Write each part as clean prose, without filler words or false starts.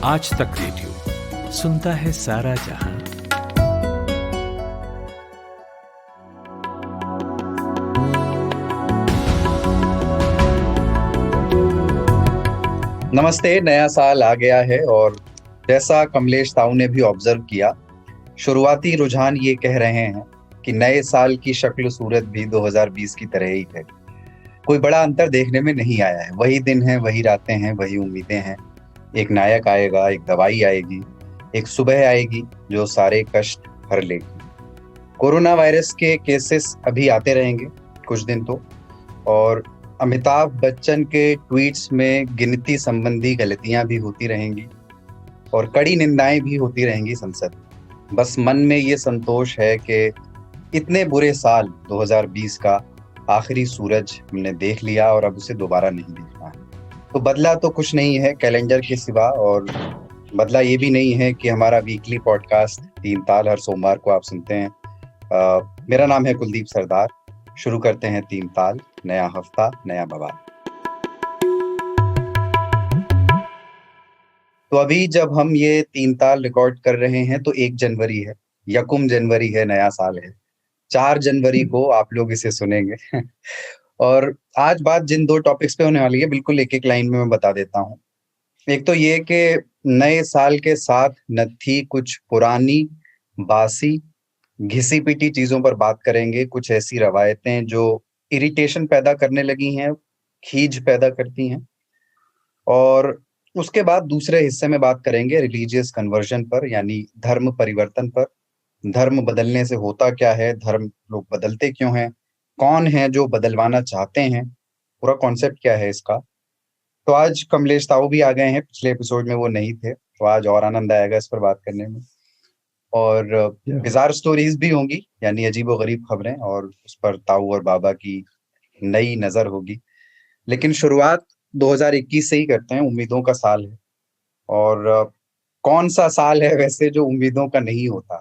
आज तक रेडियो सुनता है सारा जहां। नमस्ते। नया साल आ गया है और जैसा कमलेश ताऊ ने भी ऑब्जर्व किया, शुरुआती रुझान ये कह रहे हैं कि नए साल की शक्ल सूरत भी 2020 की तरह ही है। कोई बड़ा अंतर देखने में नहीं आया है। वही दिन है, वही रातें हैं, वही उम्मीदें हैं। एक नायक आएगा, एक दवाई आएगी, एक सुबह आएगी जो सारे कष्ट हर लेगी। कोरोना वायरस के केसेस अभी आते रहेंगे कुछ दिन तो, और अमिताभ बच्चन के ट्वीट्स में गिनती संबंधी गलतियां भी होती रहेंगी और कड़ी निंदाएं भी होती रहेंगी संसद। बस मन में ये संतोष है कि इतने बुरे साल 2020 का आखिरी सूरज हमने देख लिया और अब उसे दोबारा नहीं देखना है। तो बदला तो कुछ नहीं है कैलेंडर के सिवा, और बदला ये भी नहीं है कि हमारा वीकली पॉडकास्ट तीन ताल हर सोमवार को आप सुनते हैं। मेरा नाम है कुलदीप सरदार। शुरू करते हैं तीन ताल। नया हफ्ता, नया बवाल। तो अभी जब हम ये तीन ताल रिकॉर्ड कर रहे हैं तो 1 जनवरी है, यकुम जनवरी है, नया साल है। 4 जनवरी को आप लोग इसे सुनेंगे। और आज बात जिन 2 टॉपिक्स पे होने वाली है, बिल्कुल एक एक लाइन में मैं बता देता हूँ। एक तो ये कि नए साल के साथ न थी कुछ पुरानी बासी घिसी पिटी चीजों पर बात करेंगे। कुछ ऐसी रवायतें जो इरिटेशन पैदा करने लगी हैं, खीज पैदा करती हैं। और उसके बाद दूसरे हिस्से में बात करेंगे रिलीजियस कन्वर्जन पर, यानी धर्म परिवर्तन पर। धर्म बदलने से होता क्या है, धर्म लोग बदलते क्यों हैं, कौन है जो बदलवाना चाहते हैं, पूरा कॉन्सेप्ट क्या है इसका। तो आज कमलेश ताऊ भी आ गए हैं, पिछले एपिसोड में वो नहीं थे, तो आज और आनंद आएगा इस पर बात करने में। और बिजार स्टोरीज भी होंगी, यानी अजीबो गरीब खबरें, और उस पर ताऊ और बाबा की नई नजर होगी। लेकिन शुरुआत 2021 से ही करते हैं। उम्मीदों का साल है, और कौन सा साल है वैसे जो उम्मीदों का नहीं होता।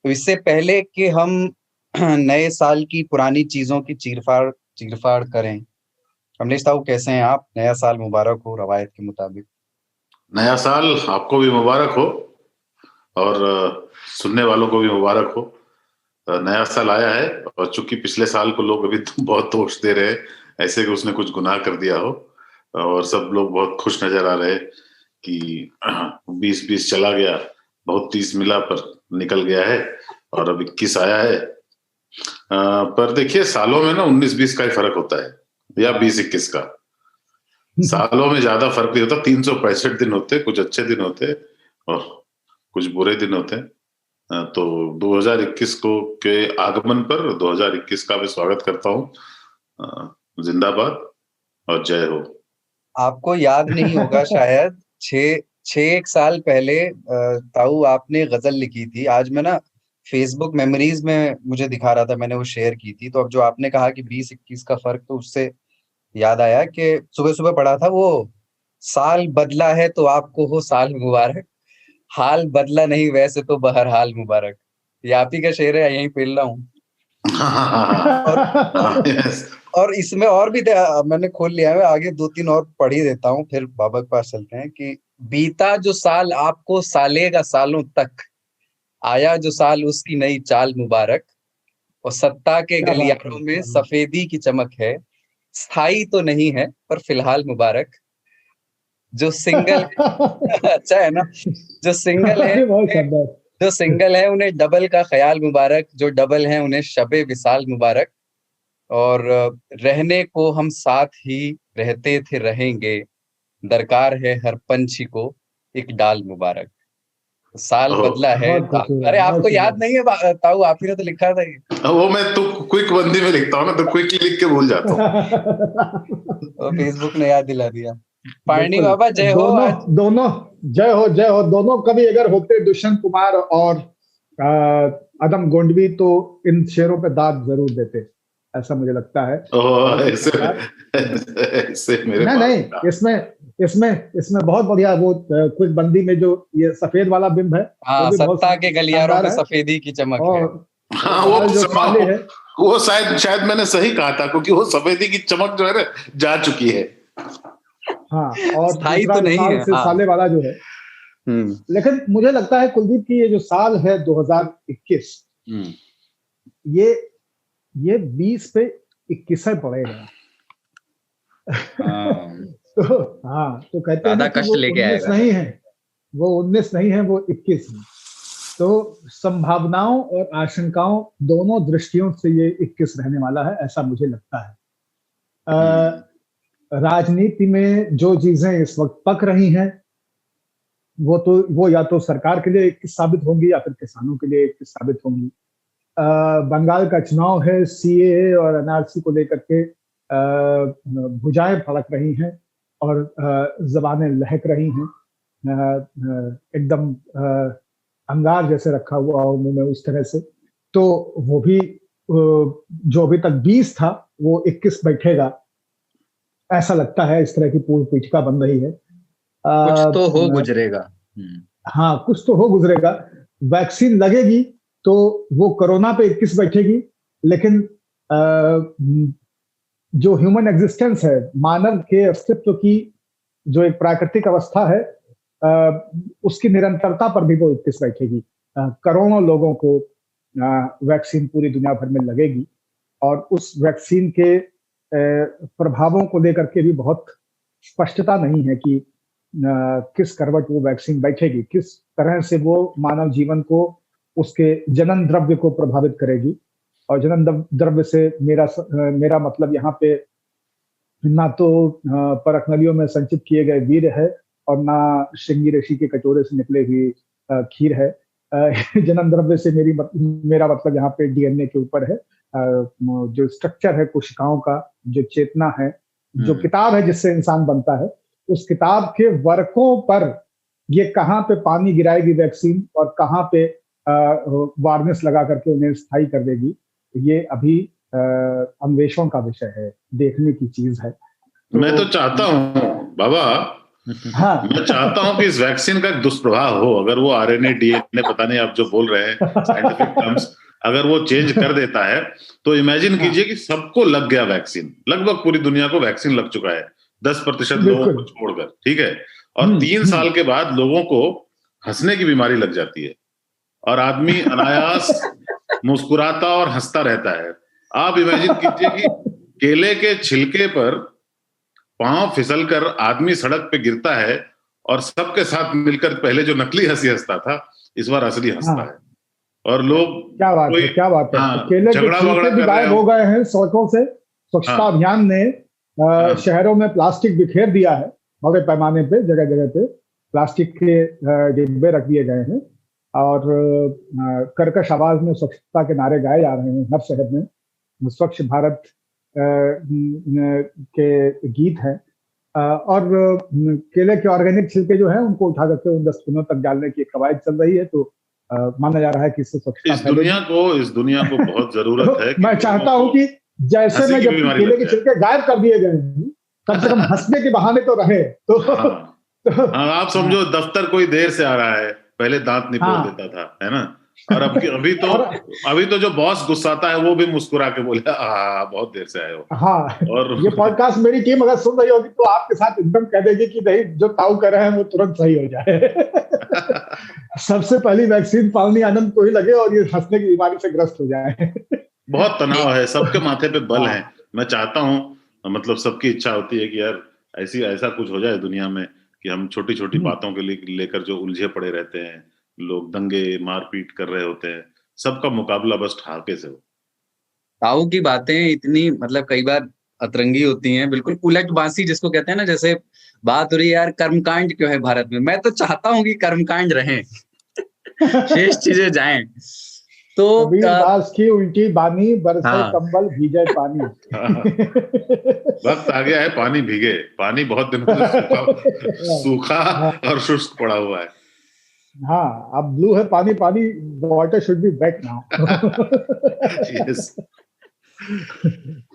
तो इससे पहले कि हम नए साल की पुरानी चीजों की चीरफाड़ करें, कमलेश ताऊ कैसे हैं आप? नया साल मुबारक हो रवायत के मुताबिक। नया साल आपको भी मुबारक हो और सुनने वालों को भी मुबारक हो। नया साल आया है और चूंकि पिछले साल को लोग अभी तो बहुत दोष दे रहे हैं, ऐसे कि उसने कुछ गुनाह कर दिया हो, और सब लोग बहुत खुश नजर आ रहे कि 2020 चला गया, बहुत 30 मिला पर निकल गया है और अब 21 आया है। पर देखिए, सालों में ना 19-20 का ही फर्क होता है या 20-21 का। सालों में ज्यादा फर्क नहीं होता। 365 दिन होते, कुछ अच्छे दिन होते और कुछ बुरे दिन होते हैं। तो 2021 को के आगमन पर 2021 का भी स्वागत करता हूँ। जिंदाबाद और जय हो। आपको याद नहीं होगा शायद, 6 साल पहले ताऊ आपने गजल लिखी थी। आज मैं ना फेसबुक मेमोरीज में मुझे दिखा रहा था, मैंने वो शेयर की थी। तो अब जो आपने कहा कि 20-21 का फर्क, तो उससे याद आया कि सुबह सुबह पढ़ा था वो, साल बदला है तो आपको हो साल मुबारक, हाल बदला नहीं वैसे तो बहरहाल मुबारक। ये आप ही का शेर है, यहीं पेल रहा हूँ। और इसमें और भी मैंने खोल लिया है, आगे 2-3 और पढ़ ही देता हूँ, फिर बाबा के पास चलते हैं। कि बीता जो साल आपको सालेगा सालों तक, आया जो साल उसकी नई चाल मुबारक, और सत्ता के गलियारों में सफेदी की चमक है, स्थाई तो नहीं है पर फिलहाल मुबारक। जो सिंगल अच्छा है ना, जो सिंगल है उन्हें डबल का ख्याल मुबारक, जो डबल है उन्हें शबे विसाल मुबारक, और रहने को हम साथ ही रहते थे रहेंगे, दरकार है हर पंछी को एक डाल मुबारक। साल बदला है। अरे आपको याद नहीं है ताऊ? आप ही ने तो लिखा था ये। वो मैं तो क्विक बंदी में लिखता हूँ ना, तो क्विकली लिख के भूल जाता हूँ। तो फेसबुक ने याद दिला दिया। पारनी बाबा जय हो। दोनों जय हो, जय हो। दोनों कभी अगर होते दुष्यंत कुमार और अदम गोंडवी तो इन शेरों पे दाद जरूर देते, ऐसा मुझे लगता है। ऐसे मेरे नहीं, इसमें बहुत बढ़िया वो क्विक बंदी में जो ये सफेद वाला बिंब है, सत्ता के गलियारों में सफेदी की चमक है। हाँ, वो शायद मैंने सही कहा था, क्योंकि वो सफेदी की चमक जो है ना जा चुकी है। हाँ, और स्थायी दूसरा तो नहीं साल है। से हाँ। साले वाला जो है। लेकिन मुझे लगता है कुलदीप की ये जो साल है 2021, ये 20 पे 21 पड़ेगा। तो हाँ, तो कहते हैं ज्यादा ना कि कष्ट वो लेके 19 आएगा। नहीं है, वो 21 है। तो संभावनाओं और आशंकाओं दोनों दृष्टियों से ये 21 रहने वाला है, ऐसा मुझे लगता है। राजनीति में जो चीजें इस वक्त पक रही हैं, वो या तो सरकार के लिए 21 साबित होंगी या फिर किसानों के लिए 21 साबित होंगी। बंगाल का चुनाव है, सीएए और एनआरसी को लेकर के भुजाएं फड़क रही हैं और जबानें लहक रही हैं। एकदम अंगार जैसे रखा हुआ हो मुंह में, उस तरह से। तो वो भी जो अभी तक 20 था वो 21 बैठेगा, ऐसा लगता है। इस तरह की पूर्व पीठिका बन रही है। कुछ तो हो गुजरेगा। हाँ, कुछ तो हो गुजरेगा। वैक्सीन लगेगी तो वो कोरोना पे 21 बैठेगी, लेकिन जो ह्यूमन एग्जिस्टेंस है, मानव के अस्तित्व की जो एक प्राकृतिक अवस्था है, उसकी निरंतरता पर भी वो 21 बैठेगी। करोड़ों लोगों को वैक्सीन पूरी दुनिया भर में लगेगी और उस वैक्सीन के प्रभावों को लेकर के भी बहुत स्पष्टता नहीं है कि किस करवट वो वैक्सीन बैठेगी, किस तरह से वो मानव जीवन को, उसके जनन द्रव्य को प्रभावित करेगी। और जनन द्रव्य से मेरा मतलब यहाँ पे ना तो परख नलियों में संचित किए गए वीर्य है और ना श्रृंगी ऋषि के कटोरे से निकले हुई खीर है। जनन द्रव्य से मेरा मतलब यहाँ पे डीएनए के ऊपर है। जो स्ट्रक्चर है कोशिकाओं का, जो चेतना है, जो किताब है जिससे इंसान बनता है, उस किताब के वर्कों पर ये कहाँ पे पानी गिराएगी वैक्सीन और कहाँ पे वार्निश लगा करके उन्हें स्थायी कर देगी, ये अभी अन्वेषण का विषय है, देखने की चीज है। मैं तो चाहता हूँ बाबा, हाँ, मैं चाहता हूँ कि इस वैक्सीन का एक दुष्प्रभाव हो। अगर वो आरएनए डीएनए पता नहीं आप जो बोल रहे हैं साइंटिफिक टर्म्स, अगर वो चेंज कर देता है तो इमेजिन कीजिए कि सबको लग गया वैक्सीन, लगभग पूरी दुनिया को वैक्सीन लग चुका है 10% लोगों को छोड़कर, ठीक है। और 3 साल के बाद लोगों को हंसने की बीमारी लग जाती है और आदमी अनायास मुस्कुराता और हंसता रहता है। आप इमेजिन कीजिए कि केले के छिलके पर पांव फिसल कर आदमी सड़क पे गिरता है और सबके साथ मिलकर पहले जो नकली हंसी हंसता था, इस बार असली हंसता है। और लोग क्या बात है, क्या बात है। केले के छिलके भी गायब हो गए हैं सड़कों से। स्वच्छता अभियान ने शहरों में प्लास्टिक बिखेर दिया है, बड़े पैमाने पे जगह जगह पे प्लास्टिक के डिब्बे रख दिए गए हैं और कर्कश आवाज में स्वच्छता के नारे गाए जा रहे हैं हर शहर में। स्वच्छ भारत के गीत हैं और केले के ऑर्गेनिक छिलके जो है उनको उठा करके उन डस्टबिनों तक डालने की कवायद चल रही है। तो माना जा रहा है कि इससे स्वच्छता इस दुनिया को बहुत जरूरत है। मैं चाहता हूँ कि जैसे में जब केले के छिलके गायब कर दिए गए हैं, कम से कम हंसने के बहाने तो रहे। तो आप समझो दफ्तर कोई देर से आ रहा है, पहले दांत निपोड़ देता था, है ना। और अभी तो जो बॉस गुस्साता है वो भी मुस्कुरा के बोले बहुत देर से आए हो। हाँ, और ये पॉडकास्ट मेरी टीम अगर सुन रही होगी तो आपके साथ एकदम कह देगी कि नहीं, जो ताऊ कर रहे हैं वो तुरंत सही हो जाए। सबसे पहली वैक्सीन पालनी आनंद को ही लगे और ये हंसने की बीमारी से ग्रस्त हो जाए। बहुत तनाव है, सबके माथे पे बल है। मैं चाहता हूँ, मतलब सबकी इच्छा होती है कि यार ऐसा कुछ हो जाए दुनिया में कि हम छोटी छोटी बातों के लेकर जो उलझे पड़े रहते हैं, लोग दंगे मारपीट कर रहे होते हैं, सबका मुकाबला बस ठहाके से हो। ताऊ की बातें इतनी मतलब कई बार अतरंगी होती हैं, बिल्कुल उलट बांसी जिसको कहते हैं ना। जैसे बात हो रही है यार कर्मकांड क्यों है भारत में, मैं तो चाहता हूं कि कर्मकांड रहें, शेष चीजें जाएं। तो कबीर दास की उल्टी बानी, बरसे कंबल भीगे पानी। वक्त आ गया है पानी भीगे। पानी बहुत दिनों से सूखा और शुष्क पड़ा हुआ है। हाँ, अब ब्लू है पानी, पानी water should be wet now. Yes.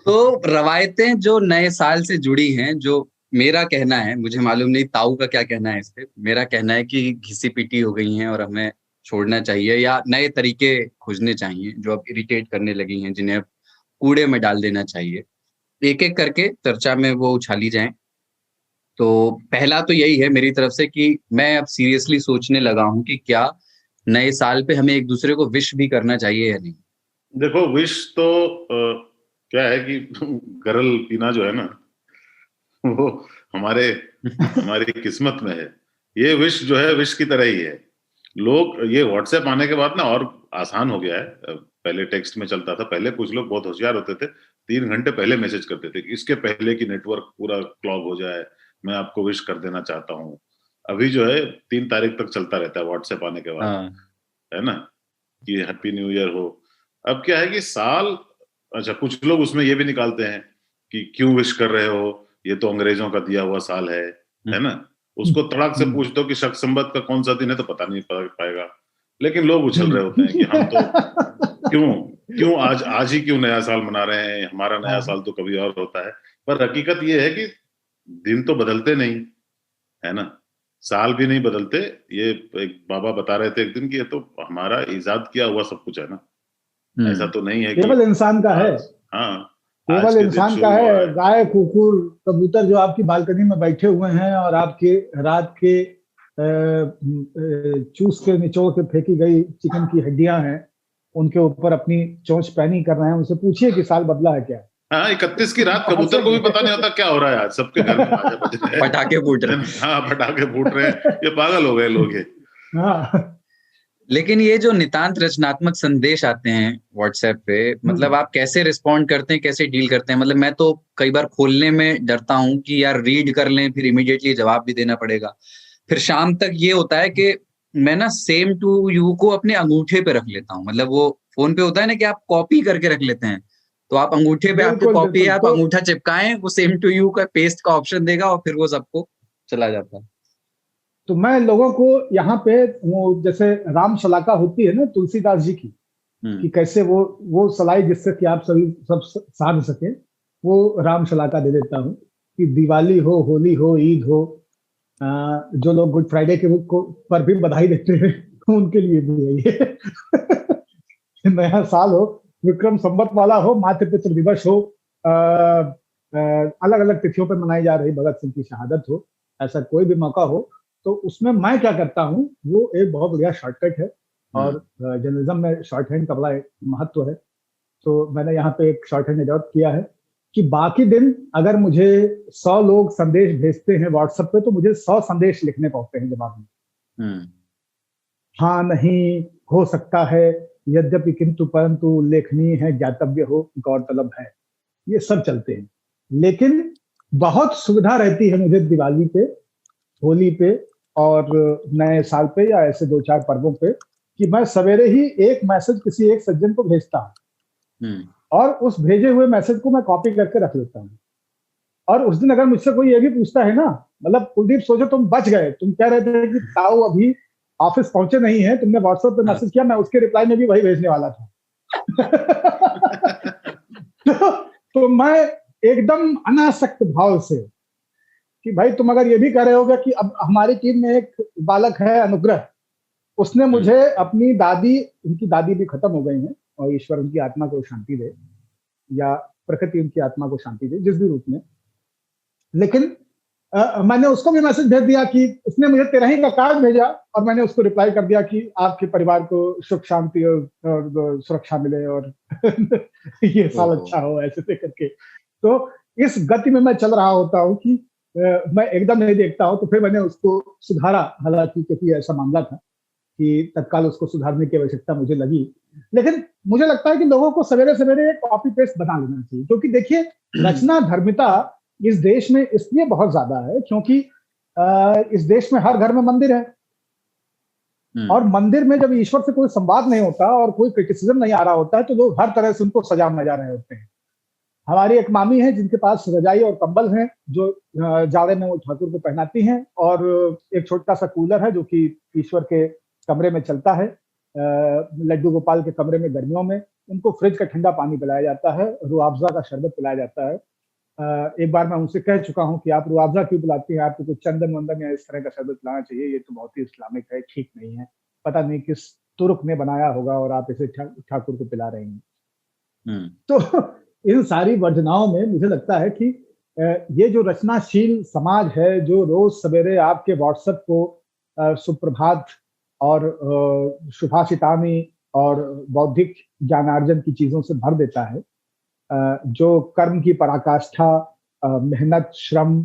तो रवायतें जो नए साल से जुड़ी हैं, जो मेरा कहना है, मुझे मालूम नहीं ताऊ का क्या कहना है इस पे, मेरा कहना है कि घिसी पिटी हो गई हैं और हमें छोड़ना चाहिए या नए तरीके खोजने चाहिए जो अब इरिटेट करने लगी हैं, जिन्हें अब कूड़े में डाल देना चाहिए। एक एक करके चर्चा में वो उछाली जाएं। तो पहला तो यही है मेरी तरफ से कि मैं अब सीरियसली सोचने लगा हूँ कि क्या नए साल पे हमें एक दूसरे को विश भी करना चाहिए या नहीं। देखो, विश तो क्या है कि गरल पीना जो है ना, वो हमारी किस्मत में है। ये विश जो है विश की तरह ही है। लोग, ये व्हाट्सएप आने के बाद ना और आसान हो गया है। पहले टेक्स्ट में चलता था, पहले कुछ लोग बहुत होशियार होते थे, 3 घंटे पहले मैसेज करते थे, इसके पहले कि नेटवर्क पूरा क्लॉग हो जाए, मैं आपको विश कर देना चाहता हूँ। अभी जो है 3 तारीख तक चलता रहता है व्हाट्सएप आने के बाद, है ना, कि हैप्पी न्यू ईयर हो। अब क्या है कि साल, अच्छा कुछ लोग उसमें ये भी निकालते हैं कि क्यों विश कर रहे हो, ये तो अंग्रेजों का दिया हुआ साल है ना। उसको तड़ाक से पूछ दो कि शक संबत का कौन सा दिन है तो पता नहीं पाएगा। लेकिन लोग उछल रहे होते हैं कि हम तो क्यों आज ही क्यों नया साल मना रहे हैं, हमारा नया साल तो कभी और होता है। पर हकीकत ये है कि दिन तो बदलते नहीं, है ना, साल भी नहीं बदलते। ये एक बाबा बता रहे थे एक दिन कि ये तो हमारा इजाद किया हुआ सब कुछ है ना, ऐसा तो नहीं है कि केवल इंसान का है। हाँ, केवल इंसान का है। गाय, कुकुर, कबूतर जो आपकी बालकनी में बैठे हुए हैं और आपके रात के चूस के निचोड़ के फेंकी गई चिकन की हड्डियां हैं, उनके ऊपर अपनी चोंच पैनी कर रहे हैं। उनसे पूछिए कि साल बदला है क्या। हाँ, 31 की रात कबूतर को भी पता नहीं होता क्या हो रहा है आज, सबके घर में बाजा बज रहे हैं, पटाखे फूट रहे हैं। हाँ, पटाखे फूट रहे हैं, ये पागल हो गए लोग ये। हाँ। लेकिन ये जो नितांत रचनात्मक संदेश आते हैं व्हाट्सएप पे, मतलब आप कैसे रिस्पॉन्ड करते हैं, कैसे डील करते हैं? मतलब मैं तो कई बार खोलने में डरता हूँ कि यार रीड कर लें, फिर इमीडिएटली जवाब भी देना पड़ेगा। फिर शाम तक ये होता है कि मैं ना सेम टू यू को अपने अंगूठे पे रख लेता हूँ। मतलब वो फोन पे होता है ना कि आप कॉपी करके रख लेते हैं, तो आप अंगूठे पे आपके कॉपी है, आप अंगूठा चिपकाएं, वो सेम टू यू का पेस्ट का ऑप्शन देगा और फिर वो सबको चला जाता है। तो मैं लोगों को यहाँ पे वो जैसे राम शलाका होती है ना तुलसीदास जी की, कि कैसे वो सलाई जिससे कि आप सभी सब साध सके, वो राम शलाका दे देता हूँ कि दिवाली हो, होली हो, ईद हो, जो लोग गुड फ्राइडे के पर भी बधाई देते हैं उनके लिए भी है ये। नया साल हो, विक्रम संवत वाला हो, मातृ पितृ दिवस हो, अलग अलग तिथियों पर मनाई जा रही भगत सिंह की शहादत हो, ऐसा कोई भी मौका हो, तो उसमें मैं क्या करता हूँ, वो एक बहुत बढ़िया शॉर्टकट है। और जर्नलिज्म में शॉर्ट हैंड का बड़ा महत्व है। तो मैंने यहाँ पे एक शॉर्ट हैंड अडॉप्ट किया है कि बाकी दिन अगर मुझे 100 लोग संदेश भेजते हैं व्हाट्सएप पे, तो मुझे 100 संदेश लिखने पड़ते हैं जवाब में। हाँ, नहीं, हो सकता है, यद्यपि, किंतु, परंतु, उल्लेखनीय है, ज्ञातव्य हो, गौरतलब है, ये सब चलते हैं। लेकिन बहुत सुविधा रहती है मुझे दिवाली पे, होली पे और नए साल पे या ऐसे 2-4 पर्वों पे, कि मैं सवेरे ही एक मैसेज किसी एक सज्जन को भेजता हूँ और उस भेजे हुए मैसेज को मैं कॉपी करके रख लेता हूँ। और उस दिन अगर मुझसे कोई ये भी पूछता है ना, मतलब कुलदीप सोचो तुम बच गए, तुम कह रहे थे कि ताऊ अभी ऑफिस पहुंचे नहीं है, तुमने व्हाट्सएप पे मैसेज किया, मैं उसके रिप्लाई में भी वही भेजने वाला था। तो मैं एकदम अनासक्त भाव से कि भाई तुम अगर ये भी कह रहे होगे कि अब हमारी टीम में एक बालक है अनुग्रह, उसने मुझे अपनी दादी, उनकी दादी भी खत्म हो गई हैं और ईश्वर उनकी आत्मा को शांति दे, या प्रकृति उनकी आत्मा को शांति दे, जिस भी रूप में, लेकिन मैंने उसको भी मैसेज भेज दिया कि उसने मुझे 13 का कार्ड भेजा और मैंने उसको रिप्लाई कर दिया कि आपके परिवार को सुख शांति और सुरक्षा मिले और ये साल अच्छा हो, ऐसे करके। तो इस गति में मैं चल रहा होता हूँ कि मैं एकदम नहीं देखता हूँ। तो फिर मैंने उसको सुधारा, हालांकि क्योंकि ऐसा मामला था कि तत्काल उसको सुधारने की आवश्यकता मुझे लगी। लेकिन मुझे लगता है कि लोगों को सवेरे सवेरे कॉपी पेस्ट बना लेना चाहिए, क्योंकि देखिए रचना धर्मिता इस देश में इसलिए बहुत ज्यादा है क्योंकि इस देश में हर घर में मंदिर है और मंदिर में जब ईश्वर से कोई संवाद नहीं होता और कोई क्रिटिसिज्म नहीं आ रहा होता है, तो लोग हर तरह से उनको सजा मजा रहे होते हैं। हमारी एक मामी है जिनके पास रजाई और कंबल हैं, जो जाड़े में वो ठाकुर को पहनाती हैं, और एक छोटा सा कूलर है जो कि ईश्वर के कमरे में चलता है, लड्डू गोपाल के कमरे में गर्मियों में उनको फ्रिज का ठंडा पानी पिलाया जाता है, रूअफ़ज़ा का शरबत पिलाया जाता है। एक बार मैं उनसे कह चुका हूँ कि आप रूअफ़ज़ा क्यों पिलाती हैं, आपको कुछ चंदन वंदन या इस तरह का शरबत पिलाना चाहिए, ये तो बहुत ही इस्लामिक है, ठीक नहीं है, पता नहीं किस तुर्क ने बनाया होगा और आप इसे ठाकुर को पिला रही हैं। तो इन सारी वर्जनाओं में मुझे लगता है कि ये जो रचनाशील समाज है, जो रोज सवेरे आपके व्हाट्सएप को सुप्रभात और शुभाशितामी और बौद्धिक ज्ञानार्जन की चीजों से भर देता है, जो कर्म की पराकाष्ठा, मेहनत, श्रम,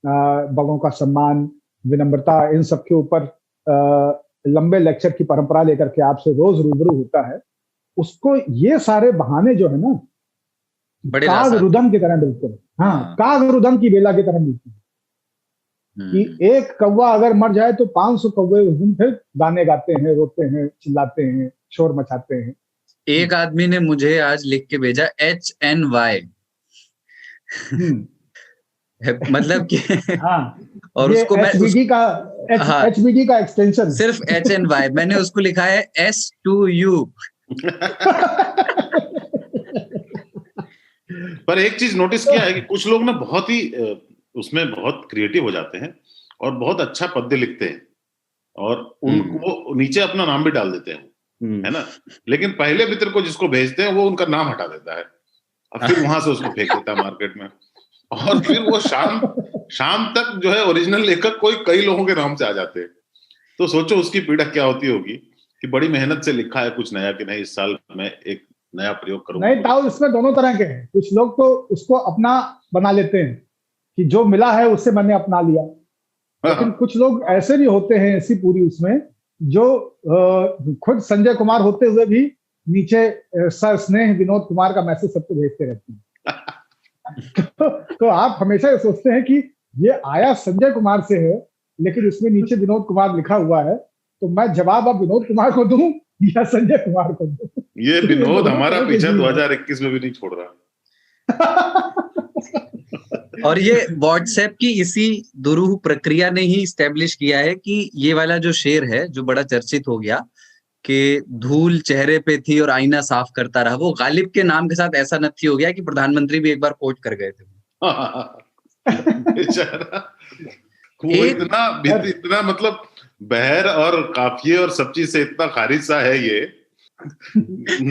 बड़ों का सम्मान, विनम्रता, इन सब के ऊपर लंबे लेक्चर की परंपरा लेकर के आपसे रोज रूबरू होता है, उसको ये सारे बहाने जो है ना, काग रुदम की तरह मिलते हैं। हाँ, काग रुदम की बेला की तरह मिलती है कि एक कौवा अगर मर जाए तो 500 कौवे उस दिन फिर गाने गाते हैं, रोते हैं, चिल्लाते हैं, शोर मचाते हैं। एक आदमी ने मुझे आज लिख के भेजा HNY, मतलब कि हाँ, और उसको मैं HBD का एक्सटेंशन सिर्फ HNY, मैंने उसको लिखा है S2U। पर एक चीज नोटिस किया है कि कुछ लोग ना बहुत ही उसमें बहुत क्रिएटिव हो जाते हैं और बहुत अच्छा पद्य लिखते हैं और उनको नीचे अपना नाम भी डाल देते हैं, है ना, लेकिन पहले मित्र को जिसको भेजते हैं वो उनका नाम हटा देता है और फिर वहां से उसको फेंक देता है मार्केट में, और फिर वो शाम तक जो है ओरिजिनल लेखक कई लोगों के नाम से आ जाते हैं। तो सोचो उसकी पीड़ा क्या होती होगी कि बड़ी मेहनत से लिखा है कुछ नया कि नहीं, इस साल मैं एक नया प्रयोग करूंगा। नहीं ताऊ, इसमें दोनों तरह के हैं। कुछ लोग तो उसको अपना बना लेते हैं कि जो मिला है उससे मैंने अपना लिया, लेकिन कुछ लोग ऐसे भी होते हैं ऐसी पूरी उसमें, जो खुद संजय कुमार होते हुए भी नीचे सर स्नेह विनोद कुमार का मैसेज सबको भेजते रहते हैं। तो आप हमेशा ये सोचते हैं कि ये आया संजय कुमार से है, लेकिन उसमें नीचे विनोद कुमार लिखा हुआ है, तो मैं जवाब अब विनोद कुमार को दूं या संजय कुमार को दूं? ये विनोद हमारा पीछा 2021 में भी नहीं छोड़ रहा। और ये व्हाट्सएप की इसी दुरूह प्रक्रिया ने ही स्टैब्लिश किया है कि ये वाला जो शेर है जो बड़ा चर्चित हो गया कि धूल चेहरे पे थी और आईना साफ करता रहा, वो गालिब के नाम के साथ ऐसा नथी हो गया कि प्रधानमंत्री भी एक बार कोट कर गए थे। वो इतना मतलब बहर और काफिये और सब चीज से इतना खारिज सा है ये।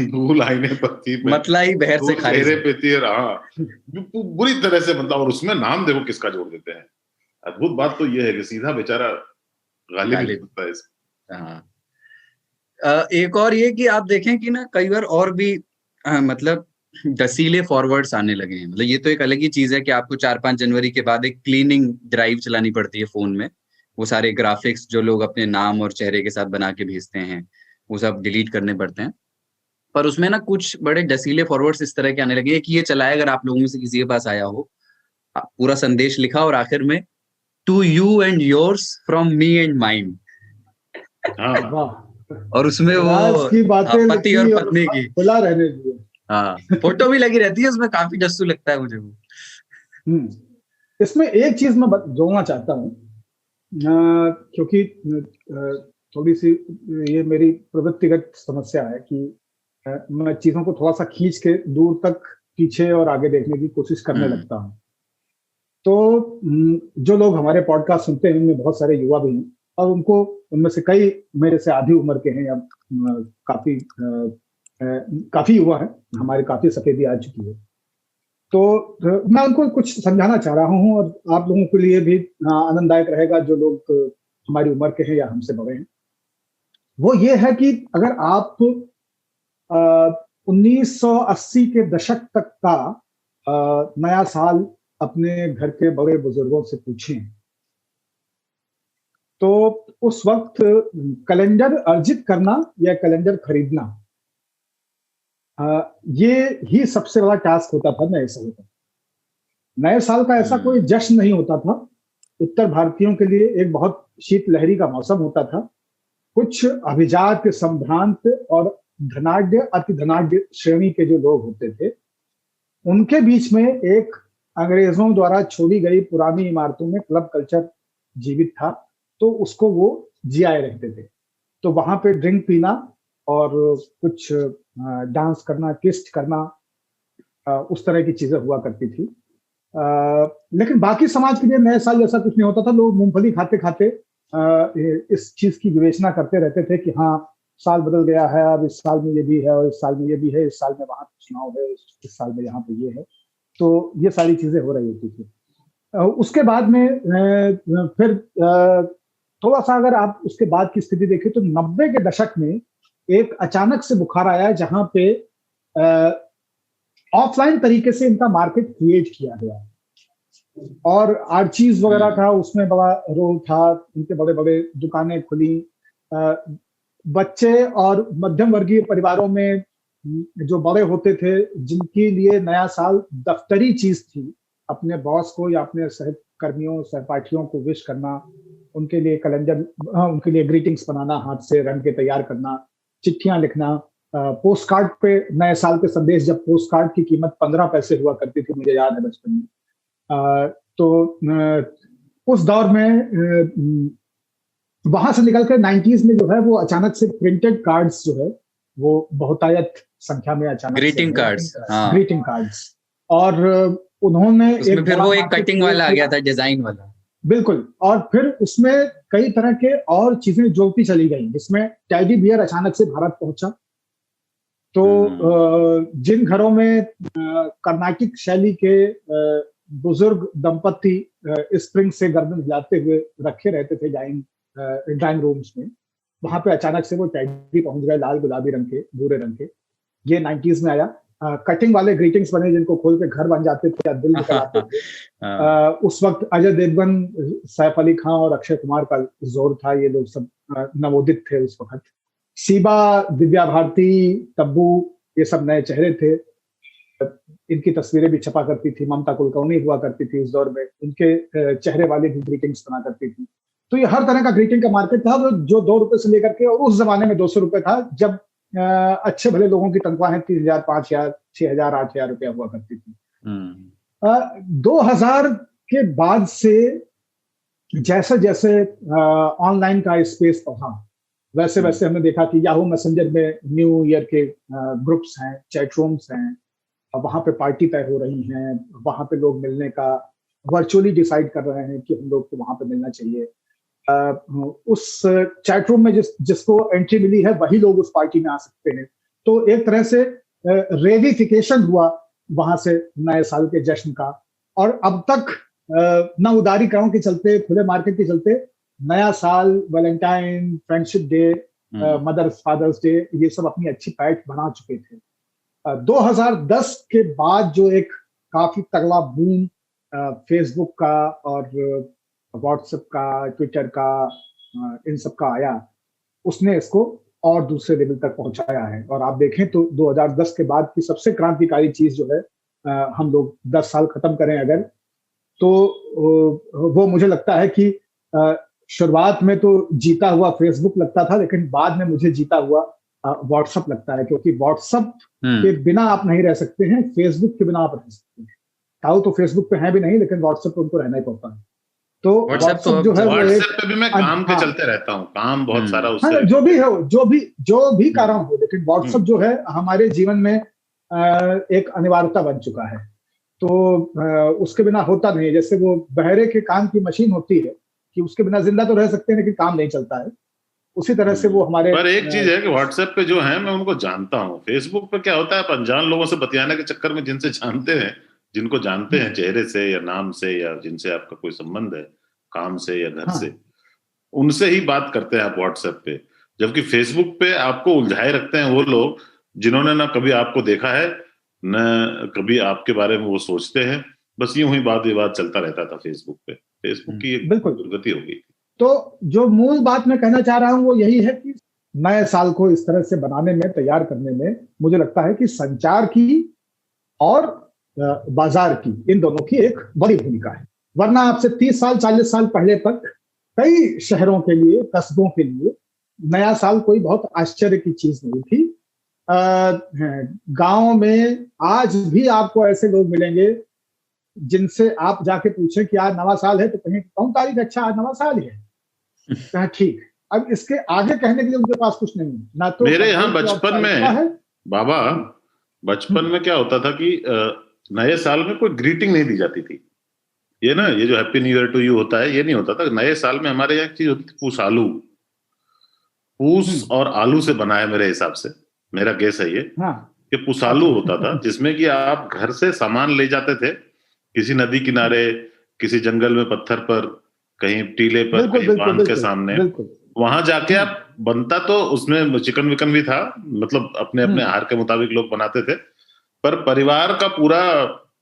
धूल आईने पर थी, मतला ही बहर से खारिज चेहरे पे थी, बुरी तरह से मतलब, और उसमें नाम देखो किसका जोड़ देते हैं। अद्भुत बात तो ये है कि सीधा बेचारा गालिब है। हाँ, एक और ये कि आप देखें कि ना कई बार और भी मतलब डसीले फॉरवर्ड्स आने लगे हैं। मतलब ये तो एक अलग ही चीज है कि आपको 4-5 जनवरी के बाद एक क्लीनिंग ड्राइव चलानी पड़ती है फोन में, वो सारे ग्राफिक्स जो लोग अपने नाम और चेहरे के साथ बना के भेजते हैं वो सब डिलीट करने पड़ते हैं। पर उसमें ना कुछ बड़े डसीले फॉरवर्ड्स इस तरह के आने लगे कि ये चलाए, अगर आप लोगों में से किसी के पास आया हो, पूरा संदेश लिखा और आखिर में to you and yours from me and mind. और उसमें वो पति और पत्नी की खुला रहने दिए, फोटो भी लगी रहती है उसमें, काफी डस्सू लगता है मुझे वो। इसमें एक चीज मैं जोड़ना चाहता हूँ, क्योंकि थोड़ी सी ये मेरी प्रवृत्तिगत समस्या है कि मैं चीजों को थोड़ा सा खींच के दूर तक पीछे और आगे देखने की कोशिश करने लगता हूँ। तो जो लोग हमारे पॉडकास्ट सुनते हैं उनमें बहुत सारे युवा भी हैं, और उनमें से कई मेरे से आधी उम्र के हैं या काफी युवा है, हमारे काफी सफेदी आ चुकी है। तो मैं उनको कुछ समझाना चाह रहा हूँ, और आप लोगों के लिए भी आनंददायक रहेगा जो लोग हमारी उम्र के हैं या हमसे बड़े हैं। वो ये है कि अगर आप 1980 के दशक तक का नया साल अपने घर के बड़े बुजुर्गों से पूछें, तो उस वक्त कैलेंडर अर्जित करना या कैलेंडर खरीदना, ये ही सबसे बड़ा टास्क होता था नए साल का। नए साल का ऐसा कोई जश्न नहीं होता था। उत्तर भारतीयों के लिए एक बहुत शीतलहरी का मौसम होता था। कुछ अभिजात, संभ्रांत और धनाढ्य, अति धनाढ्य श्रेणी के जो लोग होते थे, उनके बीच में एक अंग्रेजों द्वारा छोड़ी गई पुरानी इमारतों में क्लब कल्चर जीवित था, तो उसको वो जियाए रहते थे। तो वहां पे ड्रिंक पीना और कुछ डांस करना, किस्ट करना, उस तरह की चीजें हुआ करती थी। लेकिन बाकी समाज के लिए नए साल जैसा कुछ नहीं होता था। लोग मूंगफली खाते खाते इस चीज की विवेचना करते रहते थे कि हाँ, साल बदल गया है, अब इस साल में ये भी है और इस साल में ये भी है, इस साल में वहां चुनाव है, इस साल में यहाँ पे ये है। तो ये सारी चीजें हो रही होती थी। उसके बाद में फिर थोड़ा सा अगर आप उसके बाद की स्थिति देखें तो 90 के दशक में एक अचानक से बुखार आया जहां पे ऑफलाइन तरीके से इनका मार्केट क्रिएट किया गया और आर्चीज वगैरह था, उसमें बड़ा रोल था, उनके बड़े बड़े दुकानें खुली। बच्चे और मध्यम वर्गीय परिवारों में जो बड़े होते थे जिनके लिए नया साल दफ्तरी चीज थी, अपने बॉस को या अपने सहकर्मियों सहपाठियों को विश करना, उनके लिए कैलेंडर, उनके लिए ग्रीटिंग्स बनाना, हाथ से रंग के तैयार करना, चिट्ठियां लिखना, पोस्ट कार्ड पे नए साल के संदेश, जब पोस्ट कार्ड की कीमत 15 पैसे हुआ करती थी, मुझे याद है बचपन में। तो उस दौर में वहां से निकल कर 90s में जो है वो अचानक से प्रिंटेड कार्ड्स जो है वो बहुतायत संख्या में अचानक ग्रीटिंग कार्ड्स, ग्रीटिंग कार्ड्स, और उन्होंने उसमें फिर वो एक कटिंग वाला आ गया था, डिजाइन वाला, बिल्कुल। और फिर उसमें कई तरह के और चीजें जोड़ती चली गई, जिसमें टेडी बियर अचानक से भारत पहुंचा। तो जिन घरों में कर्नाटिक शैली के बुजुर्ग दंपति स्प्रिंग से गर्दन हिलाते हुए रखे रहते थे ड्राइंग रूम्स में, वहां पे अचानक से वो टेडी पहुंच गए, लाल गुलाबी रंग के, भूरे रंग के। ये 90s में आया। कटिंग वाले ग्रीटिंग्स बने जिनको खोल के घर बन जाते थे या दिल निकल आते थे। उस वक्त अजय देवगन, सैफ अली खान और अक्षय कुमार का जोर था, ये लोग सब नवोदित थे उस वक्त। सीबा, दिव्या भारती, तब्बू, ये सब नए चेहरे थे। इनकी तस्वीरें भी छपा करती थी, ममता कुलकर्णी हुआ करती थी उस दौर में, उनके चेहरे वाली भी ग्रीटिंग्स बना करती थी। तो ये हर तरह का ग्रीटिंग का मार्केट था जो 2 रुपए से लेकर के, और उस जमाने में 200 रुपए था, जब अच्छे भले लोगों की तनख्वाहें 30,000, 5,000, 6,000, 8,000 रुपया हुआ करती थी। 2000 के बाद से जैसे जैसे ऑनलाइन का स्पेस बढ़ा, वैसे वैसे हमने देखा कि याहू मैसेंजर में न्यू ईयर के ग्रुप्स हैं, चैट रूम्स हैं, वहां पे पार्टी तय हो रही हैं, वहां पे लोग मिलने का वर्चुअली डिसाइड कर रहे हैं कि हम लोग को वहां पे मिलना चाहिए। उस चैट रूम में जिसको एंट्री मिली है वही लोग उस पार्टी में आ सकते हैं। तो एक तरह से रेविफिकेशन हुआ वहां से नए साल के जश्न का। और अब तक न उदारीकरण के चलते, खुले मार्केट के चलते, नया साल, valentine, friendship day, mother's father's day, ये सब अपनी अच्छी पैठ बना चुके थे। 2010 के बाद जो एक काफी तगड़ा बूम फेसबुक का और व्हाट्सएप का, ट्विटर का, इन सब का आया, उसने इसको और दूसरे लेवल तक पहुंचाया है। और आप देखें तो 2010 के बाद की सबसे क्रांतिकारी चीज जो है, हम लोग 10 साल खत्म करें अगर, तो वो मुझे लगता है कि शुरुआत में तो जीता हुआ फेसबुक लगता था, लेकिन बाद में मुझे जीता हुआ व्हाट्सएप लगता है, क्योंकि व्हाट्सएप के बिना आप नहीं रह सकते हैं, फेसबुक के बिना आप रह सकते हैं। ताऊ तो फेसबुक पे है भी नहीं, लेकिन व्हाट्सएप पे उनको रहना ही पड़ता है। तो व्हाट्सएप जो है, व्हाट्सएप पे भी मैं काम पे चलते रहता हूँ, काम बहुत सारा उससे, हाँ, जो भी हो, जो भी कारण हो, लेकिन व्हाट्सएप जो है हमारे जीवन में एक अनिवार्यता बन चुका है। तो उसके बिना होता नहीं। जैसे वो बहरे के कान की मशीन होती है कि उसके बिना जिंदा तो रह सकते हैं लेकिन काम नहीं चलता है, उसी तरह से वो हमारे। पर एक चीज है कि व्हाट्सएप पे जो है मैं उनको जानता हूँ। फेसबुक पे क्या होता है, अनजान लोगों से बतियाने के चक्कर में जिनसे जानते हैं, जिनको जानते हैं चेहरे से या नाम से, या जिनसे आपका कोई संबंध है काम से या घर से, उनसे ही बात करते हैं आप व्हाट्सएप पे। जबकि फेसबुक पे आपको उलझाए रखते हैं वो लोग जिन्होंने ना कभी आपको देखा है न कभी आपके बारे में वो सोचते हैं। बस यूं ही बात विवाद चलता रहता था फेसबुक पे। फेसबुक की एक दुर्गति हो गई। तो जो मूल बात मैं कहना चाह रहा हूं वो यही है कि नए साल को इस तरह से बनाने में, तैयार करने में, मुझे लगता है कि संचार की और बाजार की, इन दोनों की एक बड़ी भूमिका है। वरना आपसे 30 साल 40 साल पहले तक कई शहरों के लिए, कस्बों के लिए नया साल कोई बहुत आश्चर्य की चीज नहीं थी। गांव में आज भी आपको ऐसे लोग मिलेंगे जिनसे आप जाके पूछें कि आज नवा साल है तो कहें कौन तारीख, अच्छा आज नवा साल है, कहें ठीक। अब इसके आगे कहने के लिए उनके पास कुछ नहीं है ना। तो मेरे यहाँ बचपन में बाबा, बचपन में क्या होता था कि नए साल में कोई ग्रीटिंग नहीं दी जाती थी। ये ना, ये जो happy new year to you होता है, ये नहीं होता था। नए साल में हमारे यहाँ एक चीज होती थी, पूस आलू। पूस और आलू से बना है मेरे हिसाब से, मेरा गेस है ये, कि पुसालू होता था, जिसमें कि आप घर से सामान ले जाते थे किसी नदी किनारे किसी जंगल में पत्थर पर, कहीं टीले पर, कहीं बांध के सामने, वहां जाके आप बनता तो उसमें चिकन विकन भी था, मतलब अपने अपने आहार के मुताबिक लोग बनाते थे, पर परिवार का पूरा